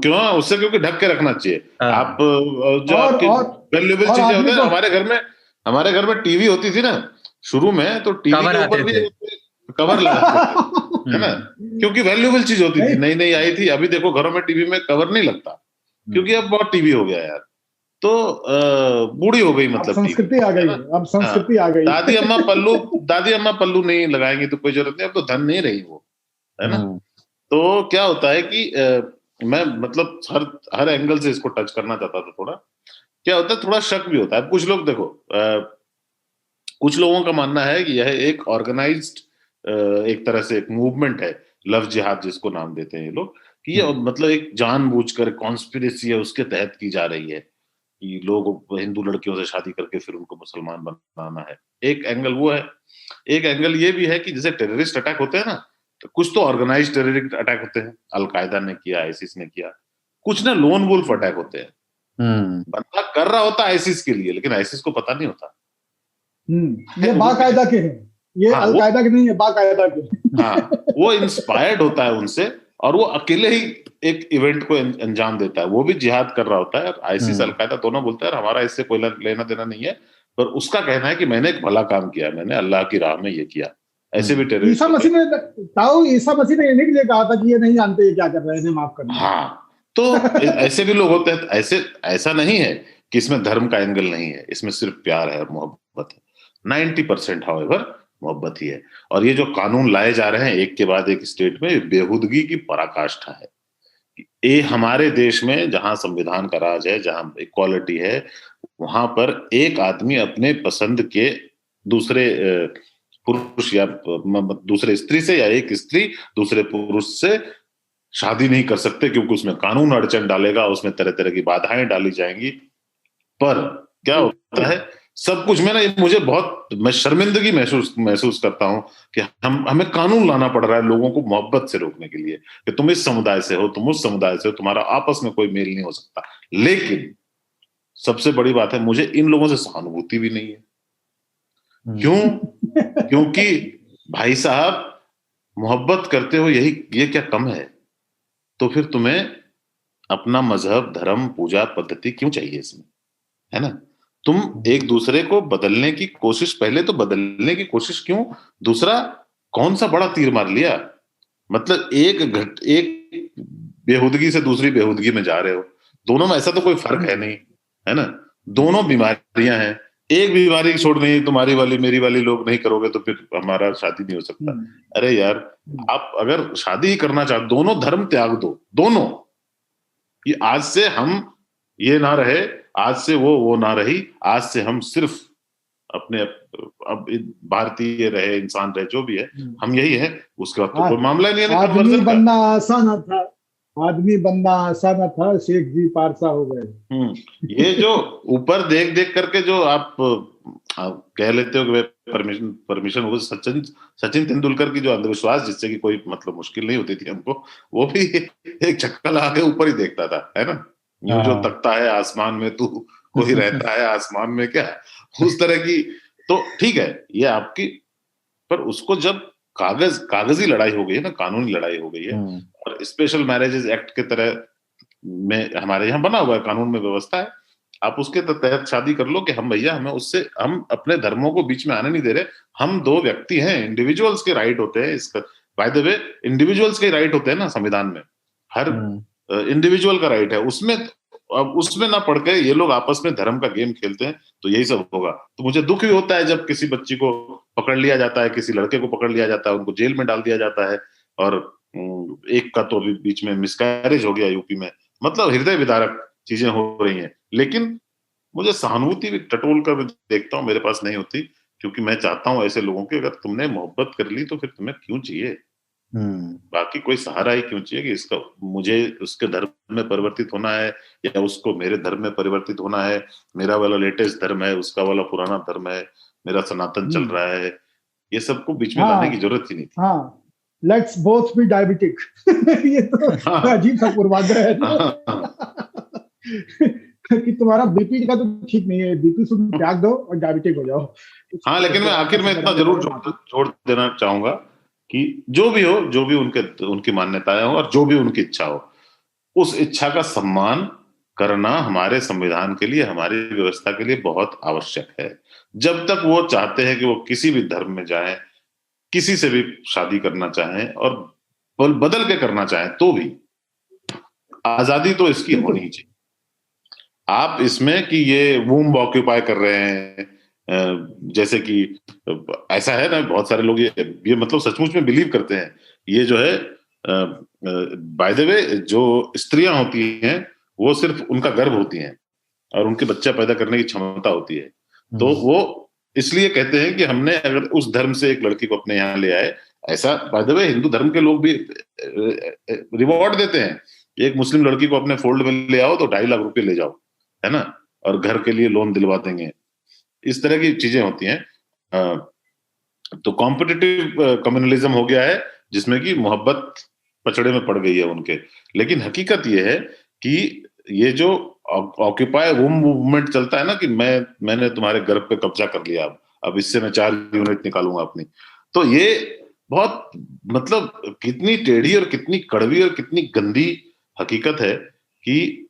क्यों उससे क्योंकि ढक के रखना चाहिए। आप जो आपकी वैल्यूएबल चीजें होती है, हमारे घर में टीवी होती थी ना शुरू में, तो टीवी के ऊपर भी कवर लगाते थे, है ना, क्योंकि वैल्यूएबल चीज होती थी, नई नई आई थी। अभी देखो घरों में टीवी में कवर नहीं लगता, क्योंकि अब बहुत टीवी हो गया यार, तो बूढ़ी हो गई, मतलब संस्कृति आ गई। अब संस्कृति आ गई। दादी अम्मा पल्लू नहीं लगाएंगी तो कोई जरूरत नहीं, अब तो धन नहीं रही वो, है ना। तो क्या होता है कि मैं मतलब हर एंगल से इसको टच करना चाहता था थोड़ा। क्या होता है, थोड़ा शक भी होता है। कुछ लोग देखो, कुछ लोगों का मानना है कि यह एक ऑर्गेनाइज्ड एक तरह से एक मूवमेंट है, लव जिहाद जिसको नाम देते हैं ये लोग, कि ये मतलब एक जानबूझकर कॉन्स्पिरेसी है, उसके तहत की जा रही है कि लोग हिंदू लड़कियों से शादी करके फिर उनको मुसलमान बनाना है। एक एंगल वो है। एक एंगल ये भी है कि जैसे टेररिस्ट अटैक होते हैं ना, तो कुछ तो ऑर्गेनाइज्ड टेररिस्ट अटैक होते हैं, अलकायदा ने किया, आईसिस ने किया। कुछ ना लोन वुल्फ अटैक होते हैं, बंदा कर रहा होता है आईसिस के लिए, लेकिन आईसिस को पता नहीं होता। ये बाकायदा के हैं, ये अलकायदा के नहीं है, बाकायदा के। हाँ, वो इंस्पायर्ड होता है उनसे, और वो अकेले ही एक इवेंट को अंजाम देता है। वो भी जिहाद कर रहा होता है, आईसिस अलकायदा दोनों बोलता है हमारा इससे कोई लेना देना नहीं है, पर उसका कहना है कि मैंने एक भला काम किया, मैंने अल्लाह की राह में ये किया। ऐसे भी टेररिस्ट ईसा मसीह ने ये नहीं कहा था कि ये नहीं जानते ये क्या कर रहे हैं, माफ करना। हाँ, तो ऐसे भी लोग होते हैं। ऐसा नहीं है कि इसमें धर्म का एंगल नहीं है, इसमें सिर्फ प्यार है और मोहब्बत है। 90% हाउएवर मोहब्बत ही है। और ये जो कानून लाए जा रहे हैं एक के बाद एक स्टेट में, बेहुदगी की पराकाष्ठा है। ये हमारे देश में जहां संविधान का राज है, जहां इक्वालिटी है, वहां पर एक आदमी अपने पसंद के दूसरे पुरुष या दूसरे स्त्री से, या एक स्त्री दूसरे पुरुष से शादी नहीं कर सकते, क्योंकि उसमें कानून अड़चन डालेगा, उसमें तरह तरह की बाधाएं डाली जाएंगी। पर क्या होता है, सब कुछ में ना, मुझे बहुत, मैं शर्मिंदगी महसूस करता हूं कि हमें कानून लाना पड़ रहा है लोगों को मोहब्बत से रोकने के लिए, कि तुम इस समुदाय से हो, तुम उस समुदाय से हो, तुम्हारा आपस में कोई मेल नहीं हो सकता। लेकिन सबसे बड़ी बात है, मुझे इन लोगों से सहानुभूति भी नहीं है। क्यों? क्योंकि भाई साहब, मोहब्बत करते हो, ये क्या कम है? तो फिर तुम्हें अपना मजहब, धर्म, पूजा पद्धति क्यों चाहिए इसमें, है ना? तुम एक दूसरे को बदलने की कोशिश, पहले तो बदलने की कोशिश क्यों? दूसरा, कौन सा बड़ा तीर मार लिया? मतलब एक बेहूदगी से दूसरी बेहूदगी में जा रहे हो। दोनों में ऐसा तो कोई फर्क है नहीं, है ना? दोनों बीमारियां हैं। एक बीमारी छोड़ नहीं, तुम्हारी वाली मेरी वाली लोग नहीं करोगे तो फिर हमारा शादी नहीं हो सकता। अरे यार, आप अगर शादी ही करना चाहते, दोनों धर्म त्याग दो, दोनों। कि आज से हम ये ना रहे, आज से वो ना रही, आज से हम सिर्फ अपने, अब भारतीय रहे, इंसान रहे, जो भी है, हम यही है। उसके बाद तो कोई मामला नहीं है। आदमी बनना आसान था, आदमी बनना आसान था, शेख जी पारसा हो गए। ये जो ऊपर देख देख करके जो आप कह लेते हो कि परमिशन हो, सचिन तेंदुलकर की जो अंधविश्वास, जिससे कि कोई मतलब मुश्किल नहीं होती थी हमको, वो भी एक चक्कर लगा के ऊपर ही देखता था, है ना? यूं जो तकता है आसमान में तू, कोई रहता है आसमान में क्या, उस तरह की। तो ठीक है, ये आपकी, पर उसको जब कागजी लड़ाई हो गई है ना, कानूनी लड़ाई हो गई है, और स्पेशल मैरिजेस एक्ट के तरह में हमारे यहाँ बना हुआ है, कानून में व्यवस्था है, आप उसके तहत शादी कर लो कि हम भैया, हमें उससे, हम अपने धर्मों को बीच में आने नहीं दे रहे। हम दो व्यक्ति हैं, इंडिविजुअल्स के राइट होते हैं। इसका बाय द वे, इंडिविजुअल्स के राइट होते हैं ना संविधान में, हर इंडिविजुअल का राइट है। उसमें, अब उसमें ना पढ़ के ये लोग आपस में धर्म का गेम खेलते हैं, तो यही सब होगा। तो मुझे दुख भी होता है जब किसी बच्ची को पकड़ लिया जाता है, किसी लड़के को पकड़ लिया जाता है, उनको जेल में डाल दिया जाता है, और एक का तो बीच में मिसकैरेज हो गया यूपी में। मतलब हृदय विदारक चीजें हो रही हैं। लेकिन मुझे सहानुभूति भी टटोल कर देखता हूँ, मेरे पास नहीं होती, क्योंकि मैं चाहता हूँ ऐसे लोगों की, अगर तुमने मोहब्बत कर ली तो फिर तुम्हें क्यों चाहिए, बाकी कोई सहारा ही क्यों चाहिए कि इसका, मुझे उसके धर्म में परिवर्तित होना है या उसको मेरे धर्म में परिवर्तित होना है, मेरा वाला लेटेस्ट धर्म है, उसका वाला पुराना धर्म है, मेरा सनातन चल रहा है, ये सबको बीच में लाने की जरूरत ही नहीं थी। हाँ, लेट्स बोथ बी डायबिटिक। ये तो अजीब सा पूर्वाग्रह है कि तुम्हारा बीपी का तो ठीक नहीं है, बीपी शुद्ध त्याग दो और डायबिटिक हो जाओ। हाँ, लेकिन मैं आखिर में इतना जरूर जोड़ देना चाहूंगा कि जो भी हो, जो भी उनकी मान्यताएं हो और जो भी उनकी इच्छा हो, उस इच्छा का सम्मान करना हमारे संविधान के लिए, हमारी व्यवस्था के लिए बहुत आवश्यक है। जब तक वो चाहते हैं कि वो किसी भी धर्म में जाएं, किसी से भी शादी करना चाहें और बदल के करना चाहें, तो भी आजादी तो इसकी होनी ही चाहिए। आप इसमें कि ये वूम्ब ऑक्यूपाई कर रहे हैं, जैसे कि ऐसा है ना, बहुत सारे लोग ये मतलब सचमुच में बिलीव करते हैं। ये जो है, बाय द वे, जो स्त्रियां होती हैं वो सिर्फ उनका गर्भ होती हैं और उनके बच्चा पैदा करने की क्षमता होती है। तो वो इसलिए कहते हैं कि हमने अगर उस धर्म से एक लड़की को अपने यहाँ ले आए, ऐसा बाय द वे हिंदू धर्म के लोग भी रिवॉर्ड देते हैं। एक मुस्लिम लड़की को अपने फोल्ड में ले आओ तो 2.5 लाख रुपए ले जाओ, है ना, और घर के लिए लोन दिलवा देंगे। इस तरह की चीजें होती हैं। तो कॉम्पिटिटिव कम्युनलिज्म हो गया है, जिसमें कि मोहब्बत पचड़े में पड़ गई है उनके। लेकिन हकीकत ये है कि ये जो ऑक्यूपाई वूम मूवमेंट चलता है ना, कि मैंने तुम्हारे गर्भ पे कब्जा कर लिया, अब इससे मैं 4 यूनिट निकालूंगा अपनी, तो ये बहुत मतलब कितनी टेढ़ी और कितनी कड़वी और कितनी गंदी हकीकत है कि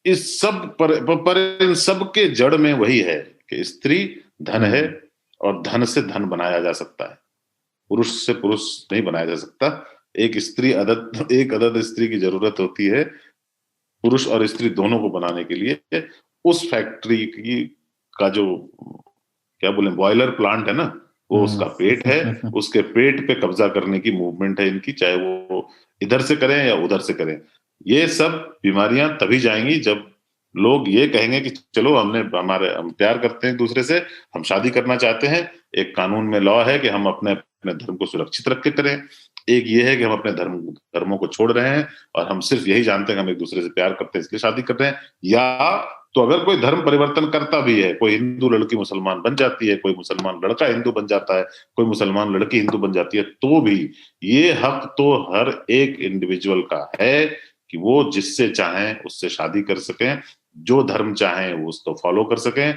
इस सब पर इन सब के जड़ में वही है कि स्त्री धन है और धन से धन बनाया जा सकता है, पुरुष से पुरुष नहीं बनाया जा सकता। एक अदद स्त्री की जरूरत होती है पुरुष और स्त्री दोनों को बनाने के लिए। उस फैक्ट्री का जो क्या बोले बॉयलर प्लांट है ना, वो उसका पेट है, उसके पेट पे कब्जा करने की मूवमेंट है इनकी, चाहे वो इधर से करें या उधर से करें। ये सब बीमारियां तभी जाएंगी जब लोग ये कहेंगे कि चलो हम प्यार करते हैं एक दूसरे से, हम शादी करना चाहते हैं, एक कानून में लॉ है कि हम अपने धर्म को सुरक्षित रख के करें, एक ये है कि हम अपने धर्मों को छोड़ रहे हैं और हम सिर्फ यही जानते हैं कि हम एक दूसरे से प्यार करते हैं इसलिए शादी कर रहे हैं, या तो अगर कोई धर्म परिवर्तन करता भी है, कोई हिंदू लड़की मुसलमान बन जाती है, कोई मुसलमान लड़का हिंदू बन जाता है, कोई मुसलमान लड़की हिंदू बन जाती है, तो भी ये हक तो हर एक इंडिविजुअल का है कि वो जिससे चाहें उससे शादी कर सकें, जो धर्म चाहें वो उसको फॉलो कर सकें।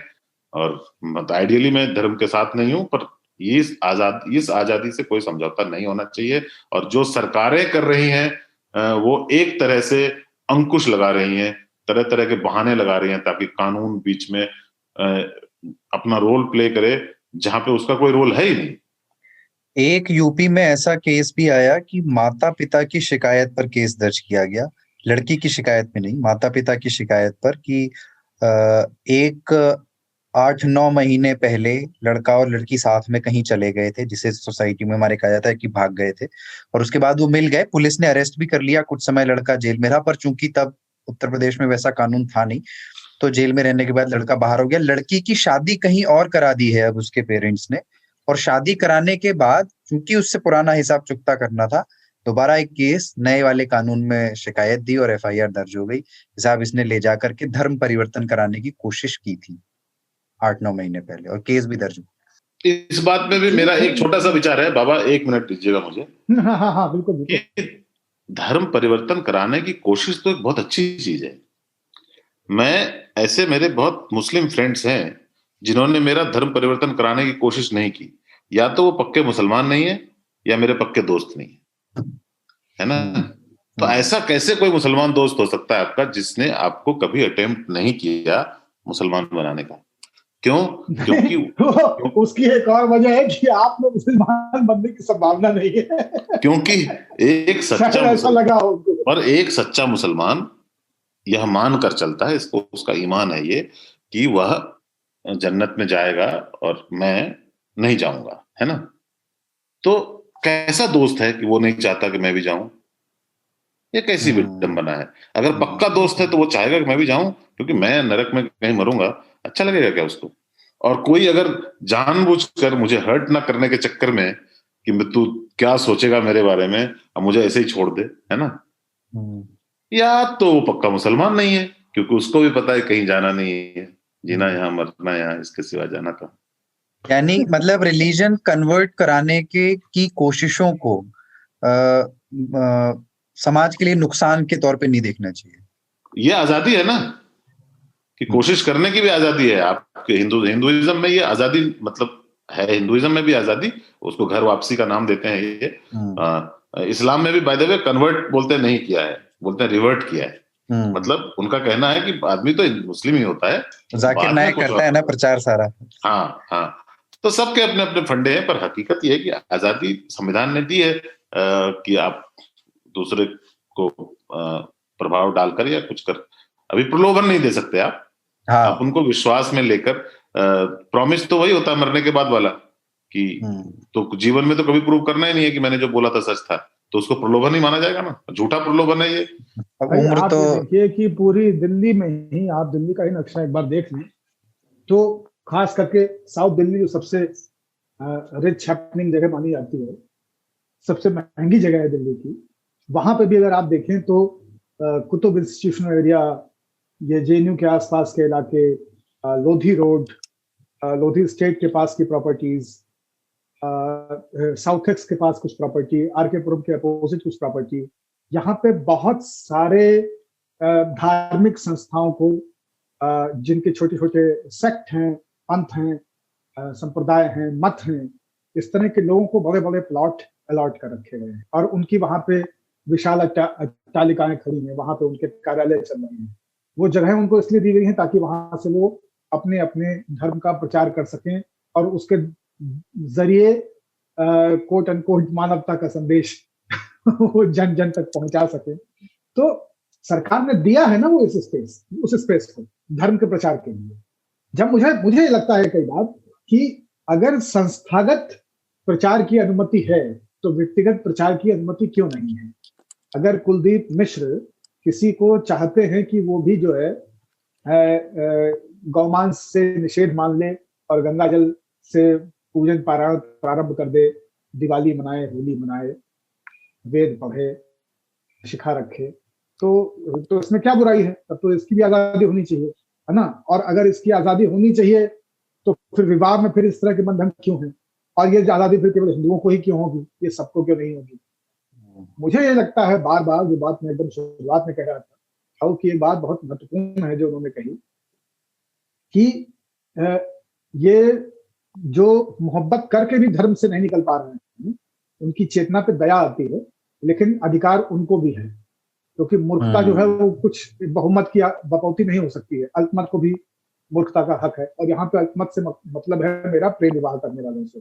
और आइडियली मैं धर्म के साथ नहीं हूं, पर इस आजादी से कोई समझौता नहीं होना चाहिए। और जो सरकारें कर रही हैं वो एक तरह से अंकुश लगा रही हैं, तरह तरह के बहाने लगा रही हैं ताकि कानून बीच में अपना रोल प्ले करे जहां पे उसका कोई रोल है ही नहीं। एक यूपी में ऐसा केस भी आया कि माता पिता की शिकायत पर केस दर्ज किया गया, लड़की की शिकायत में नहीं, माता पिता की शिकायत पर, कि एक 8-9 महीने पहले लड़का और लड़की साथ में कहीं चले गए थे, जिसे सोसाइटी में हमारे कहा जाता है कि भाग गए थे, और उसके बाद वो मिल गए, पुलिस ने अरेस्ट भी कर लिया, कुछ समय लड़का जेल में रहा, पर चूंकि तब उत्तर प्रदेश में वैसा कानून था नहीं, तो जेल में रहने के बाद लड़का बाहर हो गया। लड़की की शादी कहीं और करा दी है अब उसके पेरेंट्स ने, और शादी कराने के बाद चूंकि उससे पुराना हिसाब चुकता करना था, दोबारा एक केस नए वाले कानून में शिकायत दी और एफआईआर दर्ज हो गई। हिसाब इसने ले जाकर के धर्म परिवर्तन कराने की कोशिश की थी 8-9 महीने पहले, और केस भी दर्ज हुआ। इस बात में भी मेरा एक छोटा सा विचार है, बाबा 1 मिनट दीजिएगा मुझे। हाँ बिल्कुल। धर्म परिवर्तन कराने की कोशिश तो एक बहुत अच्छी चीज है। मेरे बहुत मुस्लिम फ्रेंड्स हैं जिन्होंने मेरा धर्म परिवर्तन कराने की कोशिश नहीं की, या तो वो पक्के मुसलमान नहीं है या मेरे पक्के दोस्त नहीं है ना। तो ऐसा कैसे कोई मुसलमान दोस्त हो सकता है आपका जिसने आपको कभी अटेम्प्ट नहीं किया मुसलमान बनाने का? क्यों? क्योंकि उसकी एक और वजह है कि आप में मुसलमान बनने की संभावना नहीं है। क्योंकि एक सच्चा मुसलमान यह मान कर चलता है, इसको उसका ईमान है ये कि वह जन्नत में जाएगा और मैं नहीं जाऊंगा, है ना। तो कैसा दोस्त है कि वो नहीं चाहता कि मैं भी जाऊं? ये कैसी विडंबना है। अगर पक्का दोस्त है तो वो चाहेगा कि मैं भी जाऊं, क्योंकि मैं नरक में कहीं मरूंगा, अच्छा लगेगा क्या उसको? और कोई अगर जानबूझकर मुझे हर्ट ना करने के चक्कर में कि तू क्या सोचेगा मेरे बारे में, अब मुझे ऐसे ही छोड़ दे, है ना, या तो वो पक्का मुसलमान नहीं है, क्योंकि उसको भी पता है कहीं जाना नहीं है, जीना यहाँ मरना यहाँ, इसके सिवा जाना कहाँ। यानी मतलब रिलीजन कन्वर्ट कराने की कोशिशों को समाज के लिए नुकसान के तौर पे नहीं देखना चाहिए। ये आजादी है ना, कि कोशिश करने की भी आजादी है। आपके हिंदुइज्म में ये आजादी मतलब है, हिंदुइज्म में भी आजादी, उसको घर वापसी का नाम देते हैं ये। इस्लाम में भी बाय द वे कन्वर्ट बोलते नहीं किया है, बोलते हैं रिवर्ट किया है। मतलब उनका कहना है कि आदमी तो मुस्लिम ही होता है, जाकिर नायक करता है ना प्रचार सारा। हाँ, तो सबके अपने अपने फंडे हैं, पर हकीकत यह है कि आजादी संविधान ने दी है कि आप दूसरे को प्रभाव डालकर या कुछ कर, अभी प्रलोभन नहीं दे सकते आप। हाँ। आप उनको विश्वास में लेकर, प्रॉमिस तो वही होता है मरने के बाद वाला, कि तो जीवन में तो कभी प्रूव करना ही नहीं है कि मैंने जो बोला था सच था, तो उसको प्रलोभन ही माना जाएगा ना, झूठा प्रलोभन है ये। उम्र आप तो देखिए कि पूरी दिल्ली में ही, आप दिल्ली का ही नक्शा एक बार देख लें तो खास करके साउथ दिल्ली जो सबसे रिच हैपनिंग जगह मानी जाती है, सबसे महंगी जगह है दिल्ली की, वहां पे भी अगर आप देखें तो कुतुब इंस्टीट्यूशनल एरिया, ये जेएनयू के आसपास के इलाके, लोधी रोड, लोधी स्टेट के पास की प्रॉपर्टीज, साउथ एक्स के पास कुछ प्रॉपर्टी, आरके पुरम के अपोजिट कुछ प्रॉपर्टी, यहाँ पे बहुत सारे धार्मिक संस्थाओं को, जिनके छोटे छोटे सेक्ट हैं, पंथ हैं, संप्रदाय हैं, मत हैं, इस तरह के लोगों को बड़े बड़े प्लॉट अलॉट कर रखे गए हैं, और उनकी वहां पे विशाल अट्टालिकाएं खड़ी हैं, वहां पे उनके कार्यालय चल रहे हैं। वो जगह उनको इसलिए दी गई है ताकि वहां से वो अपने अपने धर्म का प्रचार कर सकें और उसके जरिए कोट एंड कोट मानवता का संदेश वो जन जन तक पहुंचा सके। तो सरकार ने दिया है ना वो उस स्पेस को धर्म के प्रचार के लिए। जब मुझे लगता है कई बार कि अगर संस्थागत प्रचार की अनुमति है तो व्यक्तिगत प्रचार की अनुमति क्यों नहीं है। अगर कुलदीप मिश्र किसी को चाहते हैं कि वो भी जो है गौमांस से निषेध मान ले और गंगा जल से पूजन पारायण प्रारंभ कर दे, दिवाली मनाए, होली मनाए, वेद पढ़े, शिखा रखे, तो इसमें क्या बुराई है? तब तो इसकी भी आजादी होनी चाहिए। है ना। और अगर इसकी आजादी होनी चाहिए तो फिर विवाह में फिर इस तरह के बंधन क्यों हैं, और ये आजादी फिर केवल हिंदुओं को ही क्यों होगी, ये सबको क्यों नहीं होगी। मुझे ये लगता है बार बार जो बात मैं एकदम शुरुआत में कह रहा था, कि ये बात बहुत महत्वपूर्ण है जो उन्होंने कही कि ये जो मोहब्बत करके भी धर्म से नहीं निकल पा रहे हैं, उनकी चेतना पे दया आती है, लेकिन अधिकार उनको भी है, क्योंकि मूर्खता जो है वो कुछ बहुमत की बपौती नहीं हो सकती है, अल्पमत को भी मूर्खता का हक है, और यहाँ पे अल्पमत से मतलब है मेरा प्रेम विवाह करने वालों से।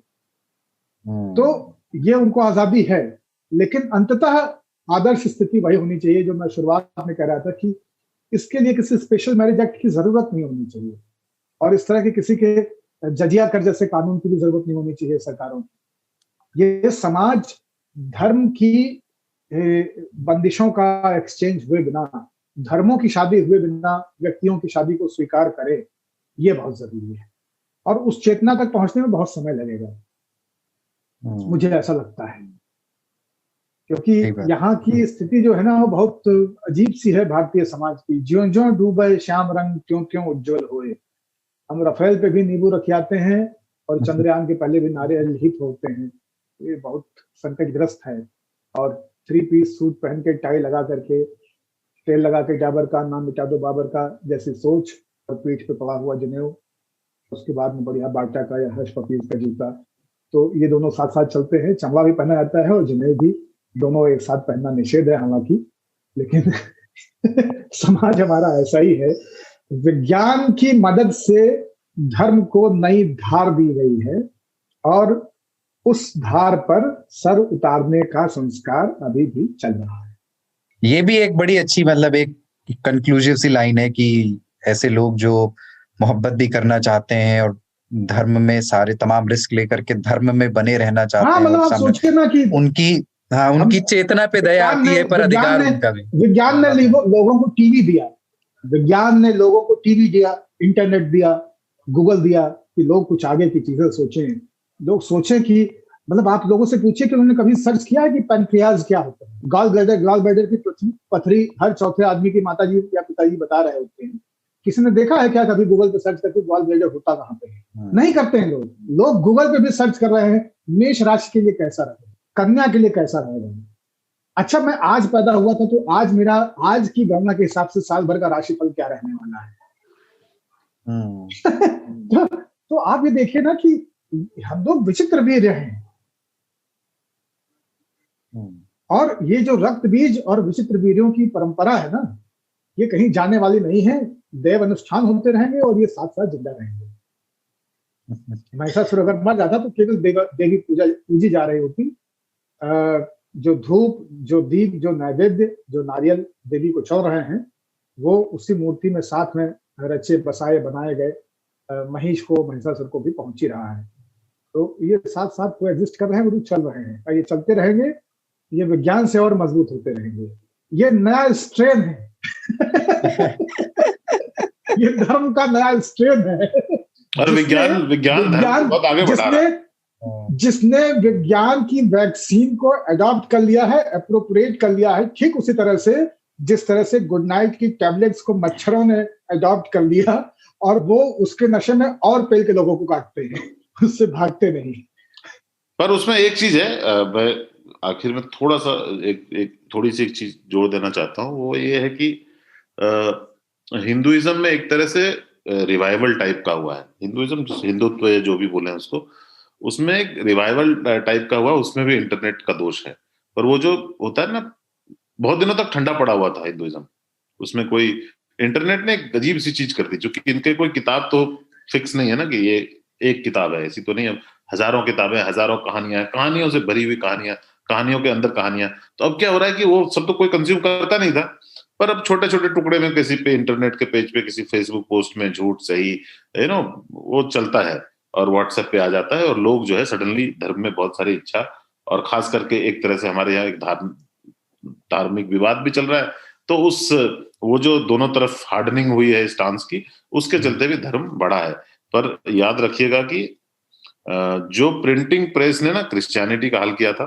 तो ये उनको आजादी है, लेकिन अंततः आदर्श स्थिति वही होनी चाहिए जो मैं शुरुआत में कह रहा था कि इसके लिए किसी स्पेशल मैरिज एक्ट की जरूरत नहीं होनी चाहिए, और इस तरह के किसी के जजिया कर जैसे कानून की भी जरूरत नहीं होनी चाहिए सरकारों की। ये समाज धर्म की बंदिशों का एक्सचेंज हुए बिना, धर्मों की शादी हुए बिना व्यक्तियों की शादी को स्वीकार करे, ये बहुत जरूरी है, और उस चेतना तक पहुंचने में बहुत समय लगेगा, मुझे ऐसा लगता है, क्योंकि यहाँ की स्थिति जो है ना वो बहुत अजीब सी है भारतीय समाज की। ज्यों ज्यों डूबे श्याम रंग त्यों त्यों उज्जवल होए। हम रफेल पे भी नींबू रख आते हैं और चंद्रयान के पहले भी नारे लिखित होते हैं। ये बहुत संकटग्रस्त है, और 3 पीस सूट पहन के टाई लगा करके तेल लगा के डाबर का नाम मिटा दो बाबर का जैसी सोच, और पीठ पे पड़ा हुआ जनेऊ, उसके बाद में बढ़िया बाटा का या हर्ष पपीज का जूता, तो ये दोनों साथ साथ चलते हैं। चमड़ा भी पहना जाता है और जनेऊ भी, दोनों एक साथ पहनना निषेध है हालांकि, लेकिन समाज हमारा ऐसा ही है। विज्ञान की मदद से धर्म को नई धार दी गई है, और उस धार पर सर उतारने का संस्कार अभी भी चल रहा है। ये भी एक बड़ी अच्छी मतलब एक कंक्लूसिव सी लाइन है कि ऐसे लोग जो मोहब्बत भी करना चाहते हैं और धर्म में सारे तमाम रिस्क लेकर के धर्म में बने रहना चाहते हैं, मतलब आप सोचिए ना कि उनकी चेतना पे दया आती है, पर अधिकार उनका भी। विज्ञान ने लोगों को टीवी दिया, विज्ञान ने लोगों को टीवी दिया, इंटरनेट दिया, गूगल दिया, कि लोग कुछ आगे की चीजें सोचें। लोग सोचें कि मतलब आप लोगों से पूछिए कि उन्होंने कभी सर्च किया है कि पैनक्रियाज क्या होता है, गॉल ब्लैडर की पथरी हर चौथे आदमी की माताजी या पिताजी बता रहे होते हैं। किसी ने देखा है क्या कभी गूगल पे सर्च करके गॉल ब्लैडर होता कहाँ पे है? नहीं करते हैं लोग गूगल पे भी सर्च कर रहे हैं मेष राशि के लिए कैसा रहेगा, कन्या के लिए कैसा रहेगा। अच्छा, मैं आज पैदा हुआ था तो आज मेरा आज की गणना के हिसाब से साल भर का राशिफल क्या रहने वाला है। तो आप ये देखिए ना कि हम लोग विचित्र वीर हैं, और ये जो रक्त बीज और विचित्र वीरों की परंपरा है ना, ये कहीं जाने वाली नहीं है। देव अनुष्ठान होते रहेंगे और ये साथ साथ जिंदा रहेंगे। महिषासुर अगर मर जाता तो केवल देवी पूजी जा रही होती। जो धूप, जो दीप, जो नैवेद्य, जो नारियल देवी को चढ़ रहे हैं, वो उसी मूर्ति में साथ में रचे बसाए बनाए गए महिष को, महिषासुर को भी पहुंच ही रहा है। तो ये साथ साथ को एग्जिस्ट कर रहे हैं और चल रहे हैं, और ये चलते रहेंगे। ये विज्ञान से और मजबूत होते रहेंगे। ये नया स्ट्रेन है। ये धर्म का नया स्ट्रेन है, और विज्ञान बहुत आगे बढ़ा रहा है। जिसने विज्ञान की वैक्सीन को अडॉप्ट कर लिया है, अप्रोप्रिएट कर लिया है, ठीक उसी तरह से जिस तरह से गुड नाइट की टैबलेट्स को मच्छरों ने अडॉप्ट कर लिया, और वो उसके नशे में और पेल के लोगों को काटते हैं, उससे भागते नहीं। पर उसमें एक चीज है, मैं आखिर में थोड़ा सा थोड़ी सी एक चीज जोड़ देना चाहता हूँ। वो ये है कि हिंदुइज्म में एक तरह से रिवाइवल टाइप का हुआ है। हिंदुत्व जो भी बोले उसको, उसमें एक रिवाइवल टाइप का हुआ, उसमें भी इंटरनेट का दोष है। पर वो जो होता है ना, बहुत दिनों तक ठंडा पड़ा हुआ था हिंदुइज्म, उसमें कोई इंटरनेट ने एक अजीब सी चीज कर दी। चूंकि इनके कोई किताब तो फिक्स नहीं है ना कि ये एक किताब है, ऐसी तो नहीं है। हजारों किताबें, हजारों कहानियां, कहानियों से भरी हुई कहानियां, कहानियों के अंदर कहानियां। तो अब क्या हो रहा है कि वो सब तो कोई कंज्यूम करता नहीं था, पर अब छोटे छोटे टुकड़े में किसी पे इंटरनेट के पेज पे, किसी फेसबुक पोस्ट में झूठ सही वो चलता है और व्हाट्सएप पे आ जाता है, और लोग जो है सडनली धर्म में बहुत सारी इच्छा, और खास करके एक तरह से हमारे यहाँ एक धार्मिक विवाद भी चल रहा है, तो वो जो दोनों तरफ हार्डनिंग हुई है स्टांस की, उसके चलते भी धर्म बढ़ा है। पर याद रखिएगा कि जो प्रिंटिंग प्रेस ने ना क्रिश्चियनिटी का हल किया था,